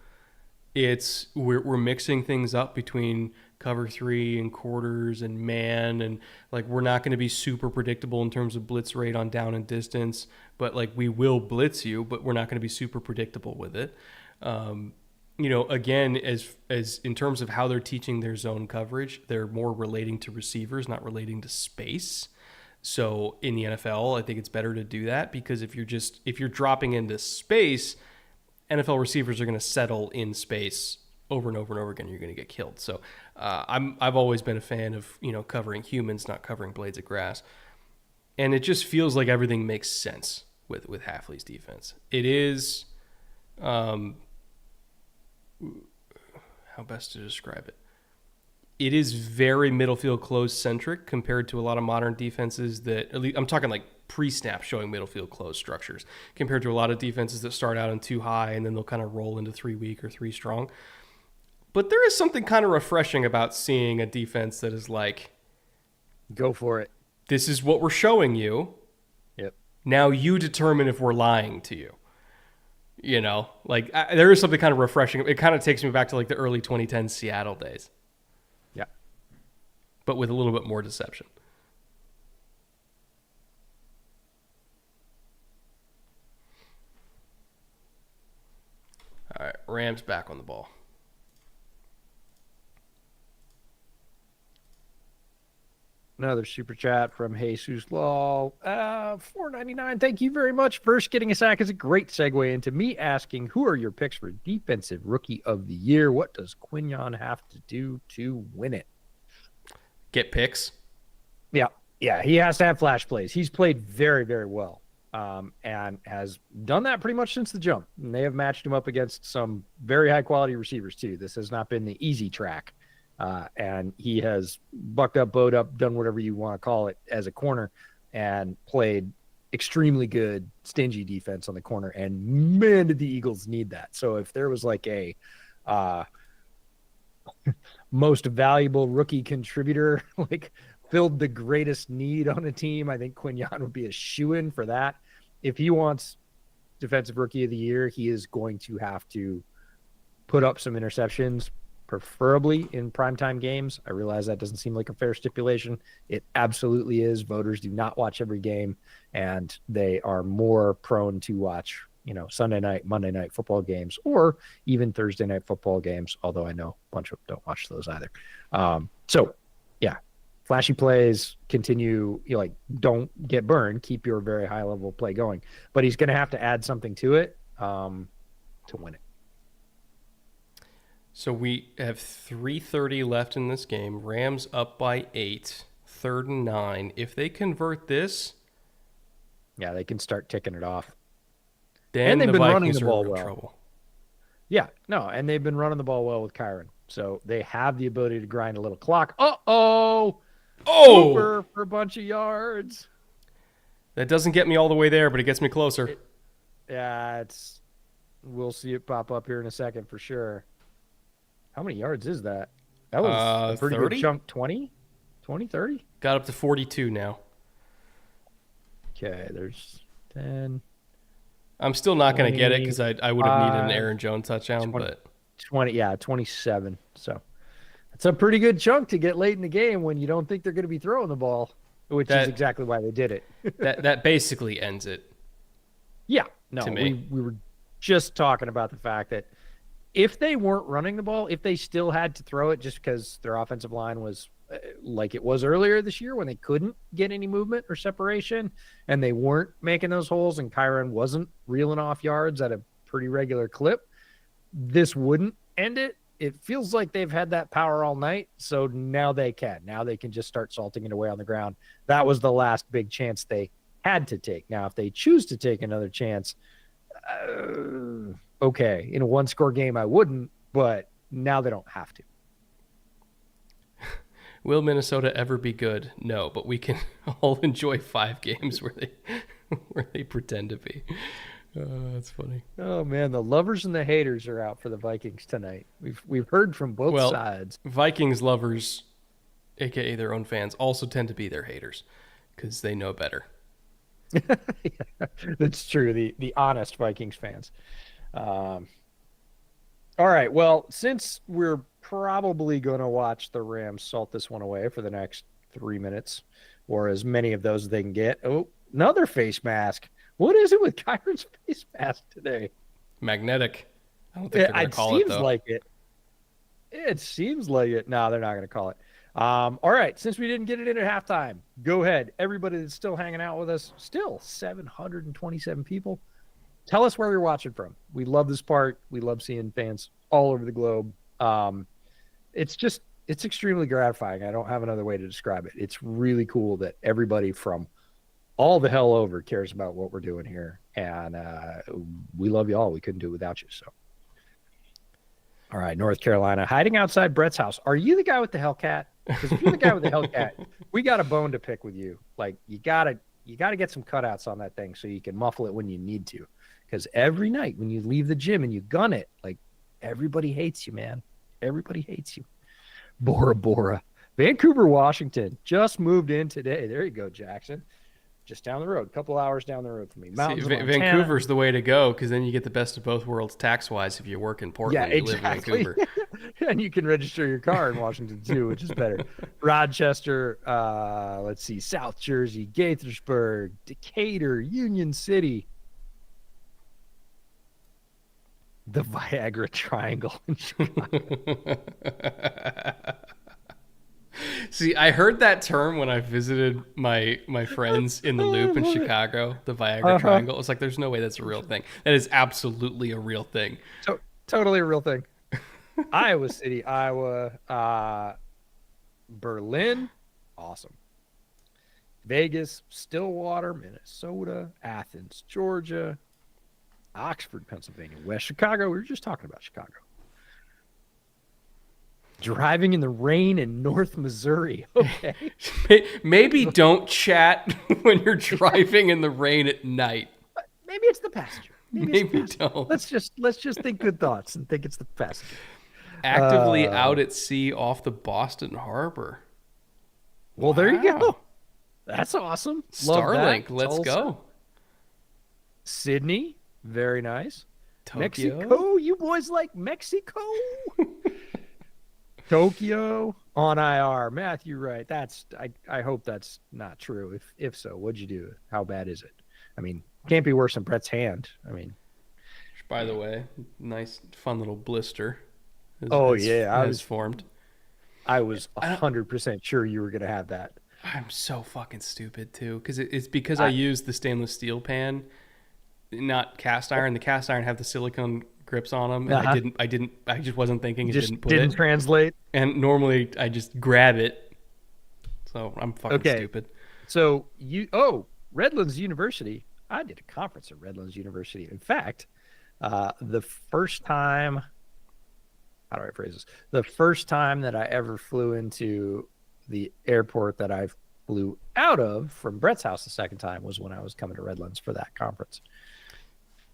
It's we're mixing things up between cover 3 and quarters and man, and like we're not going to be super predictable in terms of blitz rate on down and distance, but like we will blitz you, but we're not going to be super predictable with it. Again, as in terms of how they're teaching their zone coverage, they're more relating to receivers, not relating to space. So in the NFL, I think it's better to do that because if you're dropping into space, NFL receivers are going to settle in space over and over and over again. You're going to get killed. So I've always been a fan of covering humans, not covering blades of grass, and it just feels like everything makes sense with Halfley's defense. It is, how best to describe it? It is very middle field close centric compared to a lot of modern defenses that, at least I'm talking like pre-snap showing middle field close structures compared to a lot of defenses that start out in 2 high and then they'll kind of roll into 3 weak or 3 strong. But there is something kind of refreshing about seeing a defense that is like, go for it. This is what we're showing you. Yep. Now you determine if we're lying to you. There is something kind of refreshing. It kind of takes me back to like the early 2010 Seattle days. Yeah. But with a little bit more deception. All right, Rams back on the ball. Another super chat from Jesus Law. $4.99. Thank you very much. First, getting a sack is a great segue into me asking, who are your picks for defensive rookie of the year? What does Quignon have to do to win it? Get picks. Yeah, he has to have flash plays. He's played very, very well, and has done that pretty much since the jump. And they have matched him up against some very high quality receivers too. This has not been the easy track And he has bucked up, bowed up, done whatever you want to call it as a corner, and played extremely good, stingy defense on the corner. And man, did the Eagles need that. So if there was like a most valuable rookie contributor, like filled the greatest need on a team, I think Quignon would be a shoo-in for that. If he wants defensive rookie of the year, he is going to have to put up some interceptions, preferably in primetime games. I realize that doesn't seem like a fair stipulation. It absolutely is. Voters do not watch every game, and they are more prone to watch, Sunday night, Monday night football games, or even Thursday night football games, although I know a bunch of them don't watch those either. So, yeah, flashy plays, continue, don't get burned, keep your very high level play going. But he's going to have to add something to it to win it. So we have 3:30 left in this game. Rams up by 8, 3rd and 9. If they convert this, yeah, they can start ticking it off. then And they've the been running Vikings the are ball in real well. trouble. Yeah, no, and they've been running the ball well with Kyron. So they have the ability to grind a little clock. Uh-oh! Oh! Cooper for a bunch of yards. That doesn't get me all the way there, but it gets me closer. We'll see it pop up here in a second for sure. How many yards is that? That was a pretty 30? good chunk. 20? 20, 30? Got up to 42 now. Okay, there's 10. I'm still not going to get it because I would have needed an Aaron Jones touchdown, 20, but 27. So that's a pretty good chunk to get late in the game when you don't think they're going to be throwing the ball, which is exactly why they did it. that basically ends it. Yeah, no, to me. We were just talking about the fact that if they weren't running the ball, if they still had to throw it just because their offensive line was like it was earlier this year when they couldn't get any movement or separation and they weren't making those holes and Kyron wasn't reeling off yards at a pretty regular clip, this wouldn't end it. It feels like they've had that power all night, so now they can. Now they can just start salting it away on the ground. That was the last big chance they had to take. Now, if they choose to take another chance, okay, in a one-score game, I wouldn't, but now they don't have to. Will Minnesota ever be good? No, but we can all enjoy 5 games where they pretend to be. That's funny. Oh man, the lovers and the haters are out for the Vikings tonight. We've heard from both sides. Vikings lovers, aka their own fans, also tend to be their haters because they know better. Yeah, that's true. The honest Vikings fans. All right. Well, since we're probably going to watch the Rams salt this one away for the next 3 minutes, or as many of those as they can get. Oh, another face mask. What is it with Kyron's face mask today? Magnetic. I don't think they're going to call it, though. Like it. It seems like it. No, they're not going to call it. All right. Since we didn't get it in at halftime, go ahead. Everybody that's still hanging out with us, still 727 people. Tell us where you're watching from. We love this part. We love seeing fans all over the globe. It's extremely gratifying. I don't have another way to describe it. It's really cool that everybody from all the hell over cares about what we're doing here. And we love you all. We couldn't do it without you. So, all right, North Carolina, hiding outside Brett's house. Are you the guy with the Hellcat? Because if you're the guy with the Hellcat, we got a bone to pick with you. Like you gotta get some cutouts on that thing so you can muffle it when you need to. Because every night when you leave the gym and you gun it, like everybody hates you, man. Everybody hates you. Bora Bora. Vancouver, Washington. Just moved in today. There you go, Jackson. Just down the road, a couple hours down the road from me. Mountains. See, Vancouver's the way to go because then you get the best of both worlds tax-wise if you work in Portland. Yeah, exactly. You live in Vancouver. And you can register your car in Washington too, which is better. Rochester, let's see, South Jersey, Gaithersburg, Decatur, Union City. The Viagra Triangle in Chicago. See, I heard that term when I visited my friends in the Loop in Chicago, the Viagra Triangle. It's like, there's no way that's a real thing. That is absolutely a real thing. Totally a real thing. Iowa City, Iowa, Berlin, awesome. Vegas, Stillwater, Minnesota, Athens, Georgia, Oxford, Pennsylvania, West Chicago. We were just talking about Chicago. Driving in the rain in North Missouri. Okay. Maybe don't chat when you're driving in the rain at night. Maybe it's the passenger. Maybe don't. Let's just think good thoughts and think it's the passenger. Actively out at sea off the Boston Harbor. Well, there you Wow. go. That's awesome. Love Starlink, that. let's Tulsa. go. Sydney, very nice. Tokyo. Mexico, you boys like Mexico? Tokyo on IR. Matthew, right? I hope that's not true. If so, what'd you do? How bad is it? I mean, can't be worse than Brett's hand. I mean, By the way, nice, fun little blister. Has formed. I was 100% sure you were gonna have that. I'm so fucking stupid too, because it's because I used the stainless steel pan, not cast iron. The cast iron have the silicone grips on them, and I just wasn't thinking. Didn't translate. And normally I just grab it, so I'm fucking stupid. So Redlands University. I did a conference at Redlands University. In fact, the first time, how do I phrase this? The first time that I ever flew into the airport that I flew out of from Brett's house the second time was when I was coming to Redlands for that conference.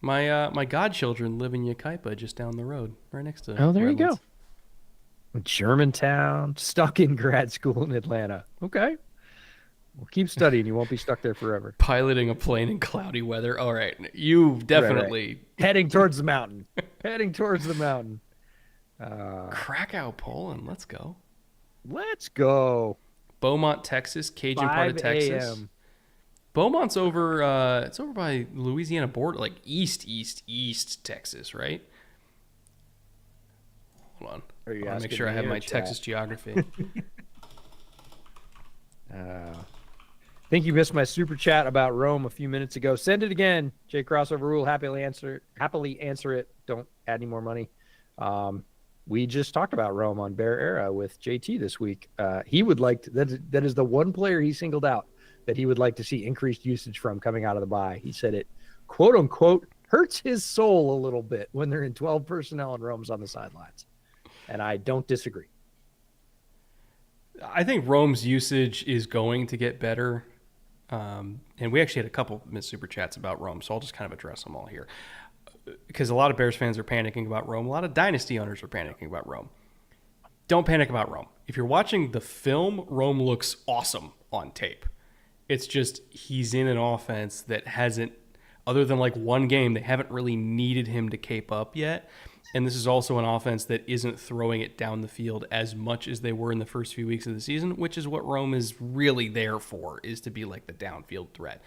My godchildren live in Yucaipa, just down the road, right next to. Oh, there Redlands. you go. Germantown, stuck in grad school in Atlanta. Okay. Well, keep studying. You won't be stuck there forever. Piloting a plane in cloudy weather. All right, you definitely Right. Heading towards the mountain. Heading towards the mountain. Krakow, Poland. Let's go. Let's go. Beaumont, Texas, Cajun part of 5 Texas. a.m. Beaumont's over. It's over by Louisiana border, like east Texas, right? Hold on. Are you I want to make asking sure I me have or my chat? Texas geography. Think you missed my super chat about Rome a few minutes ago. Send it again. J Crossover Rule. Happily answer it. Don't add any more money. We just talked about Rome on Bear Era with JT this week. He would like to, that is the one player he singled out that he would like to see increased usage from coming out of the bye. He said it, quote unquote, hurts his soul a little bit when they're in 12 personnel and Rome's on the sidelines. And I don't disagree. I think Rome's usage is going to get better. And we actually had a couple missed super chats about Rome, so I'll just kind of address them all here. Because a lot of Bears fans are panicking about Rome. A lot of Dynasty owners are panicking about Rome. Don't panic about Rome. If you're watching the film, Rome looks awesome on tape. It's just he's in an offense that hasn't, other than like one game, they haven't really needed him to cape up yet. And this is also an offense that isn't throwing it down the field as much as they were in the first few weeks of the season, which is what Rome is really there for, is to be like the downfield threat.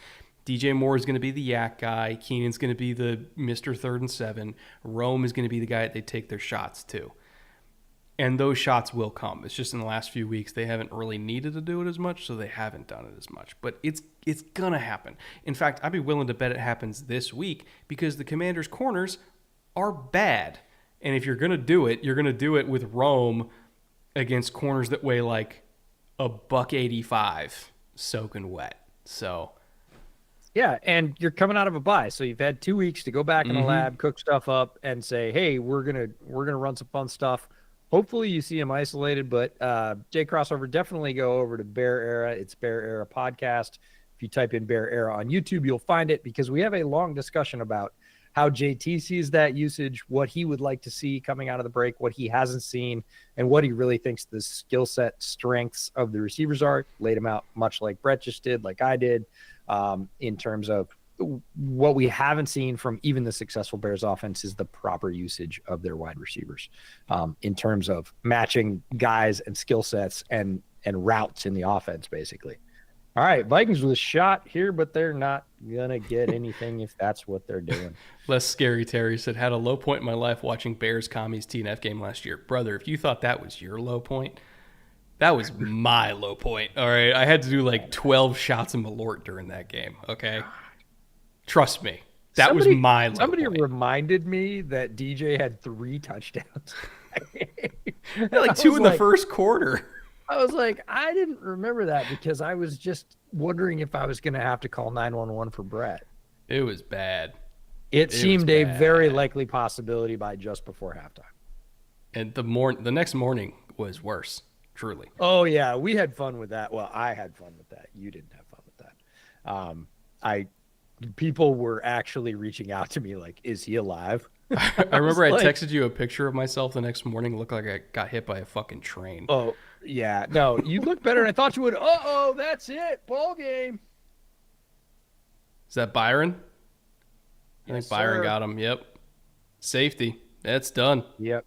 DJ Moore is going to be the yak guy. Keenan's going to be the Mr. 3rd and 7. Rome is going to be the guy that they take their shots to. And those shots will come. It's just in the last few weeks they haven't really needed to do it as much, so they haven't done it as much. But it's going to happen. In fact, I'd be willing to bet it happens this week because the Commanders' corners are bad. And if you're going to do it, you're going to do it with Rome against corners that weigh like $185 soaking wet. So, yeah, and you're coming out of a bye, so you've had 2 weeks to go back in the lab, cook stuff up, and say, "Hey, we're gonna run some fun stuff." Hopefully, you see them isolated, but J Crossover, definitely go over to Bear Era. It's Bear Era Podcast. If you type in Bear Era on YouTube, you'll find it because we have a long discussion about how JT sees that usage, what he would like to see coming out of the break, what he hasn't seen, and what he really thinks the skill set strengths of the receivers are. Laid them out much like Brett just did, like I did, in terms of what we haven't seen from even the successful Bears offense is the proper usage of their wide receivers, in terms of matching guys and skill sets and routes in the offense, basically. All right, Vikings with a shot here, but they're not going to get anything if that's what they're doing. Less Scary Terry said, had a low point in my life watching Bears Commies TNF game last year. Brother, if you thought that was your low point, that was my low point. All right, I had to do like 12 shots in Malort during that game, okay? Trust me, that was my low Somebody point. reminded me that DJ had 3 touchdowns. Like 2 in the first quarter. I was like, I didn't remember that because I was just wondering if I was going to have to call 911 for Brett. It was bad. It seemed a very likely possibility by just before halftime. And the next morning, was worse. Truly. Oh yeah, we had fun with that. Well, I had fun with that. You didn't have fun with that. I people were actually reaching out to me like, "Is he alive?" I I was remember I like, texted you a picture of myself the next morning. It looked like I got hit by a fucking train. "Oh yeah, no, you look better than I thought you would." Oh, that's it, ball game. Is that Byron? I think Yes, Byron sir. got him. Yep. Safety. That's done. Yep,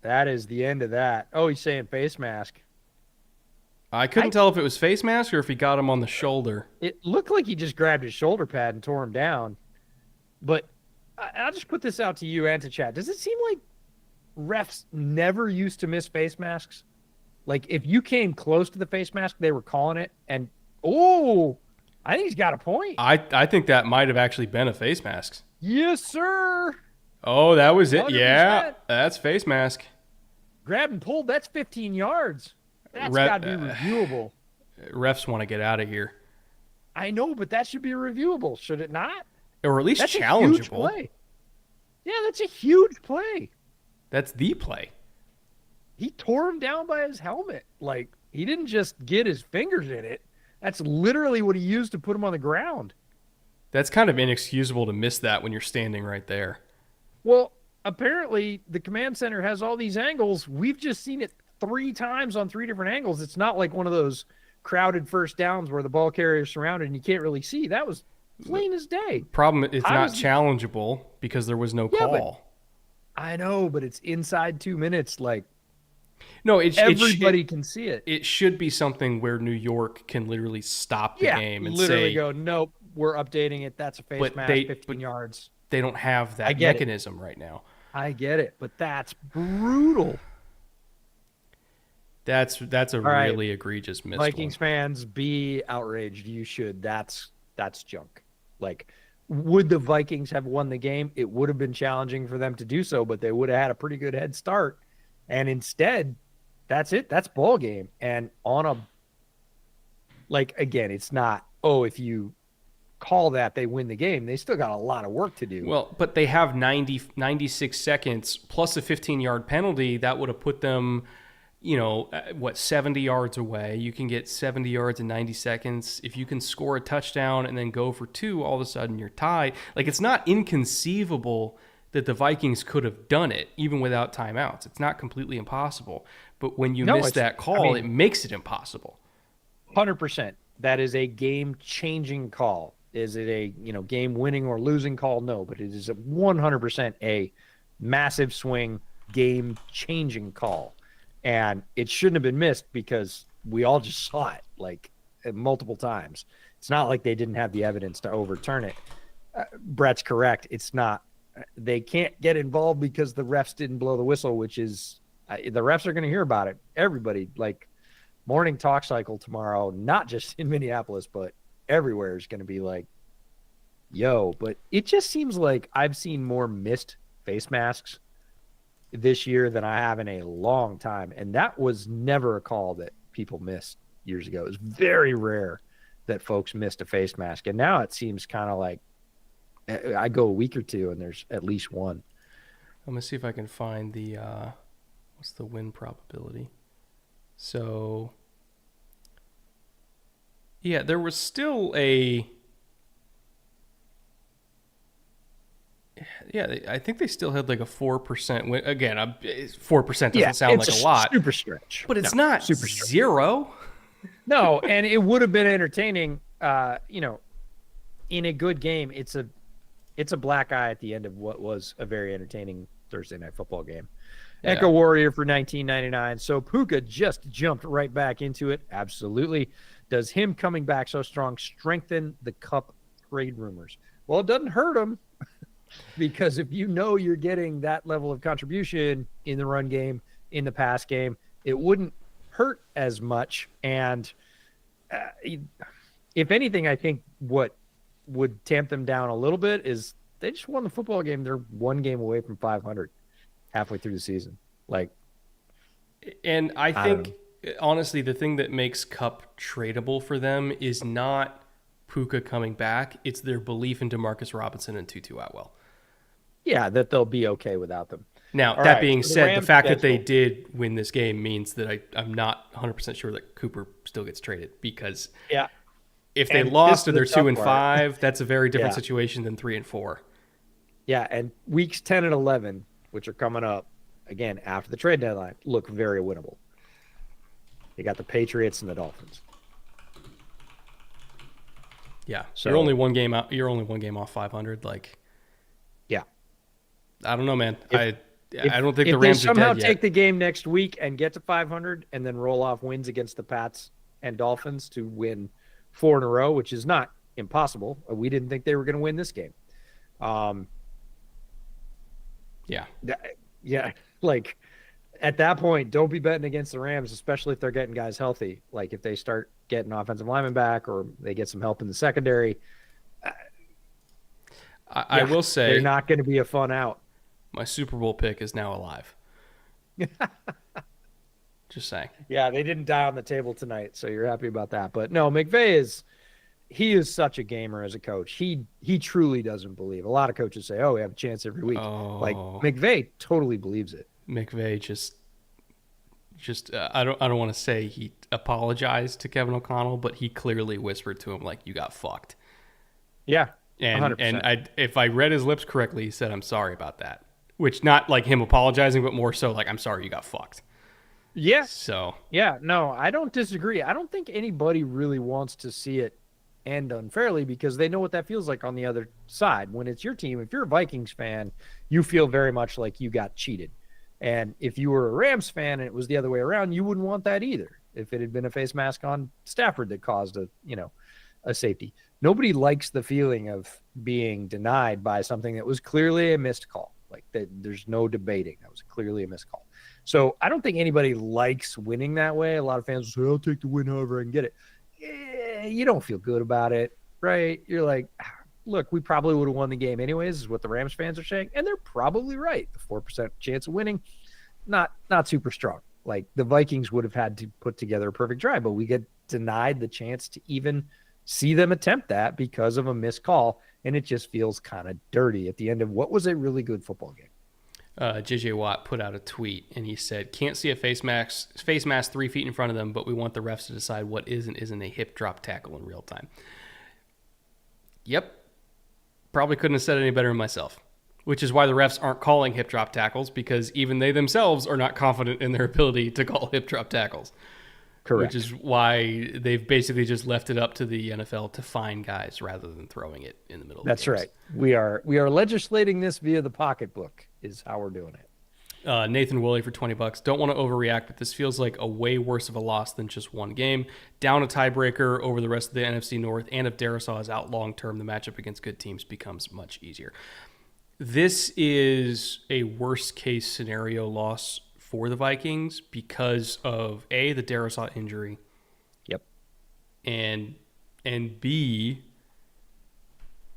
that is the end of that. Oh, he's saying face mask. I couldn't I tell if it was face mask or if he got him on the shoulder. It looked like he just grabbed his shoulder pad and tore him down. But I'll just put this out to you and to chat. Does it seem like refs never used to miss face masks? Like if you came close to the face mask, they were calling it. And oh, I think he's got a point. I think that might have actually been a face mask. Yes, sir. Oh, that was it. Yeah, 100%. that's face mask. Grabbed and pulled. That's 15 yards. That's Re- got to be reviewable. refs want to get out of here, I know, but that should be reviewable, should it not? or at least That's a huge challengeable. play. Yeah, that's a huge play. That's the play. He tore him down by his helmet. Like he didn't just get his fingers in it. That's literally what he used to put him on the ground. That's kind of inexcusable to miss that when you're standing right there. Well, apparently the command center has all these angles. We've just seen it 3 times on 3 different angles. It's not like one of those crowded first downs where the ball carrier is surrounded and you can't really see. That was plain as day. Problem, it's I not was- challengeable because there was no Yeah, but- call. I know, but it's inside 2 minutes. Like No, everybody can see it. it should be something where New York can literally stop the game and literally say go, nope, we're updating it. That's a face But mask, they- 15 but- yards. they don't have I that get it. mechanism right now. I get it, but that's brutal. That's a right. really egregious missed Vikings one. fans, be outraged. You should. That's junk. Like, would the Vikings have won the game? It would have been challenging for them to do so, but they would have had a pretty good head start. And instead, that's it. That's ball game. And on a again, it's not, oh, if you call that, they win the game. They still got a lot of work to do. Well, but they have 96 seconds plus a 15-yard penalty that would have put them, 70 yards away. You can get 70 yards in 90 seconds. If you can score a touchdown and then go for 2, all of a sudden you're tied. Like, it's not inconceivable that the Vikings could have done it even without timeouts. It's not completely impossible. But when you miss that call, it makes it impossible. 100%. That is a game-changing call. Is it a game-winning or losing call? No, but it is a 100% a massive swing, game-changing call, and it shouldn't have been missed because we all just saw it multiple times. It's not like they didn't have the evidence to overturn it. Brett's correct. It's not. They can't get involved because the refs didn't blow the whistle, which is the refs are going to hear about it. Everybody, morning talk cycle tomorrow, not just in Minneapolis, but everywhere is going to be like, yo, but it just seems like I've seen more missed face masks this year than I have in a long time. And that was never a call that people missed years ago. It was very rare that folks missed a face mask. And now it seems kind of like I go a week or two and there's at least one. I'm going to see if I can find the, what's the win probability? So, yeah, there was still I think they still had like a 4% win. Again, 4% doesn't sound like a lot. Super stretch. But it's not super stretch. 0. No, and it would have been entertaining, in a good game. It's a black eye at the end of what was a very entertaining Thursday night football game. Yeah. Echo Warrior for $19.99. So Puka just jumped right back into it. Absolutely. Does him coming back so strong strengthen the Cup trade rumors? Well, it doesn't hurt him because if you're getting that level of contribution in the run game, in the pass game, it wouldn't hurt as much. And if anything, I think what would tamp them down a little bit is they just won the football game. They're one game away from 500 halfway through the season. And I think, honestly, the thing that makes Cup tradable for them is not Puka coming back. It's their belief in Demarcus Robinson and Tutu Atwell. Yeah, that they'll be okay without them. Now, All that right. being So the said, the Rams fact that they schedule. did win this game means that I'm not 100% sure that Cooper still gets traded, because Yeah. if they And this lost is and the they're tough 2 and part. 5, that's a very different Yeah. situation than 3 and 4. Yeah. And weeks 10 and 11, which are coming up again after the trade deadline, look very winnable. You got the Patriots and the Dolphins. Yeah, you're So, only one game out. You're only one game off 500. Like, yeah. I don't know, man. If I don't think the if they Rams are somehow dead take yet. the game next week and get to 500 and then roll off wins against the Pats and Dolphins to win 4 in a row, which is not impossible. We didn't think they were going to win this game. Um, Yeah, yeah, like at that point, don't be betting against the Rams, especially if they're getting guys healthy. Like if they start getting offensive linemen back or they get some help in the secondary, I yeah, will they're say not going to be a fun out. my Super Bowl pick is now alive. Just saying. Yeah, they didn't die on the table tonight, so you're happy about that. But no, he is such a gamer as a coach. He truly doesn't believe. A lot of coaches say, "Oh, we have a chance every week." Like Oh, McVay totally believes it. McVay just I don't want to say he apologized to Kevin O'Connell, but he clearly whispered to him like, "You got fucked." Yeah, And 100%. if I read his lips correctly, he said, "I'm sorry about that," which not like him apologizing, but more so like, "I'm sorry you got fucked." Yeah, So yeah, no, I don't disagree. I don't think anybody really wants to see it end unfairly because they know what that feels like on the other side. When it's your team, if you're a Vikings fan, you feel very much like you got cheated. And if you were a Rams fan and it was the other way around, you wouldn't want that either. If it had been a face mask on Stafford that caused a safety. Nobody likes the feeling of being denied by something that was clearly a missed call. Like that, there's no debating. That was clearly a missed call. So I don't think anybody likes winning that way. A lot of fans will say, I'll take the win however I can get it. You don't feel good about it, right? You're like, look, we probably would have won the game anyways, is what the Rams fans are saying. And they're probably right. The 4% chance of winning, not super strong. Like the Vikings would have had to put together a perfect drive, but we get denied the chance to even see them attempt that because of a missed call. And it just feels kind of dirty at the end of what was a really good football game. JJ Watt put out a tweet and he said, "Can't see a face mask 3 feet in front of them, but we want the refs to decide what is and isn't a hip drop tackle in real time." Yep. Probably couldn't have said it any better than myself, which is why the refs aren't calling hip drop tackles, because even they themselves are not confident in their ability to call hip drop tackles. Correct. Which is why they've basically just left it up to the NFL to find guys rather than throwing it in the middle of the That's games. right. We are legislating this via the pocketbook is how we're doing it. Nathan Woolley for $20. Don't want to overreact, but this feels like a way worse of a loss than just one game. Down a tiebreaker over the rest of the NFC North, and if Darisaw is out long term, the matchup against good teams becomes much easier. This is a worst case scenario loss for the Vikings because of A, the Darisaw injury, Yep. and B,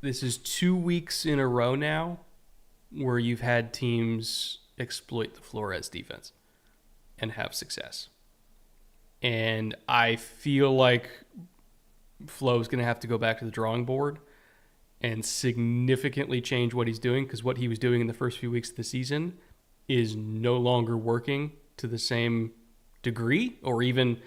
this is 2 weeks in a row now where you've had teams exploit the Flores defense and have success. And I feel like Flo's going to have to go back to the drawing board and significantly change what he's doing, because what he was doing in the first few weeks of the season is no longer working to the same degree or even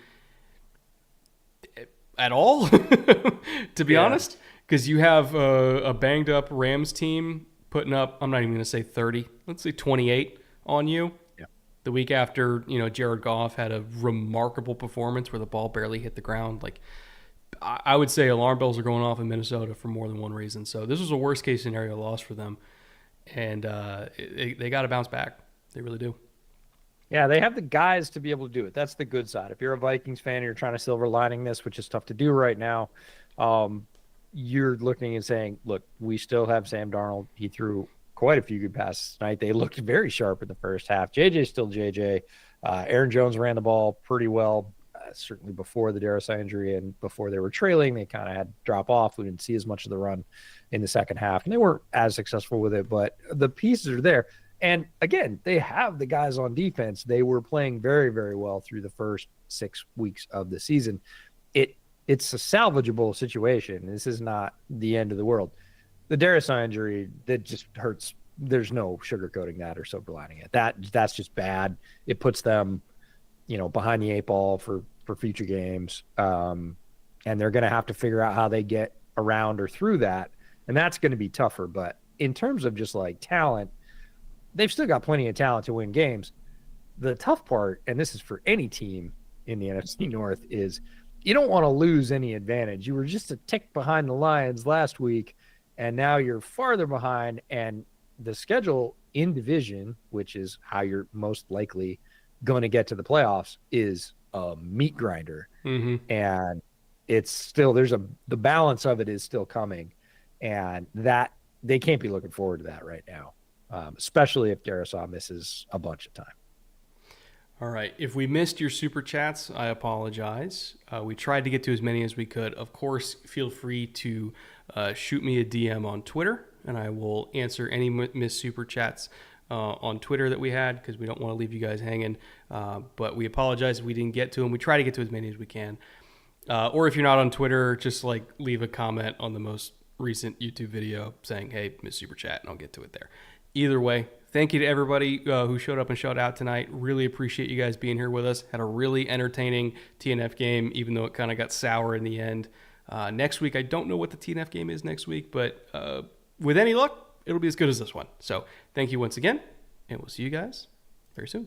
at all, to be honest, because you have a banged up Rams team putting up, I'm not even going to say 30, let's say 28 on you. Yeah. The week after, Jared Goff had a remarkable performance where the ball barely hit the ground. Like, I would say alarm bells are going off in Minnesota for more than one reason. So this was a worst case scenario loss for them, and they got to bounce back. They really do. Yeah, they have the guys to be able to do it. That's the good side. If you're a Vikings fan and you're trying to silver lining this, which is tough to do right now, you're looking and saying, look, we still have Sam Darnold. He threw quite a few good passes tonight. They looked very sharp in the first half. JJ's still JJ. Aaron Jones ran the ball pretty well, certainly before the Darisaw injury and before they were trailing. They kind of had drop off. We didn't see as much of the run in the second half, and they weren't as successful with it, but the pieces are there. And again, they have the guys on defense. They were playing very, very well through the first 6 weeks of the season. It's a salvageable situation. This is not the end of the world. The Darisaw injury, that just hurts there's no sugarcoating that or silver lining it. That's just bad. It puts them, behind the eight ball for future games. And they're going to have to figure out how they get around or through that. And that's going to be tougher. But in terms of just like talent, they've still got plenty of talent to win games. The tough part, and this is for any team in the NFC North, is you don't want to lose any advantage. You were just a tick behind the Lions last week, and now you're farther behind. And the schedule in division, which is how you're most likely going to get to the playoffs, is a meat grinder. Mm-hmm. And it's still, the balance of it is still coming, and that they can't be looking forward to that right now, especially if Darisaw misses a bunch of time. All right. If we missed your super chats, I apologize. We tried to get to as many as we could. Of course, feel free to shoot me a DM on Twitter, and I will answer any missed super chats on Twitter that we had, because we don't want to leave you guys hanging. But we apologize if we didn't get to them. We try to get to as many as we can. Or if you're not on Twitter, just like leave a comment on the most recent YouTube video saying, hey, missed super chat, and I'll get to it there. Either way, thank you to everybody who showed up and showed out tonight. Really appreciate you guys being here with us. Had a really entertaining TNF game, even though it kind of got sour in the end. Next week, I don't know what the TNF game is next week, but with any luck, it'll be as good as this one. So thank you once again, and we'll see you guys very soon.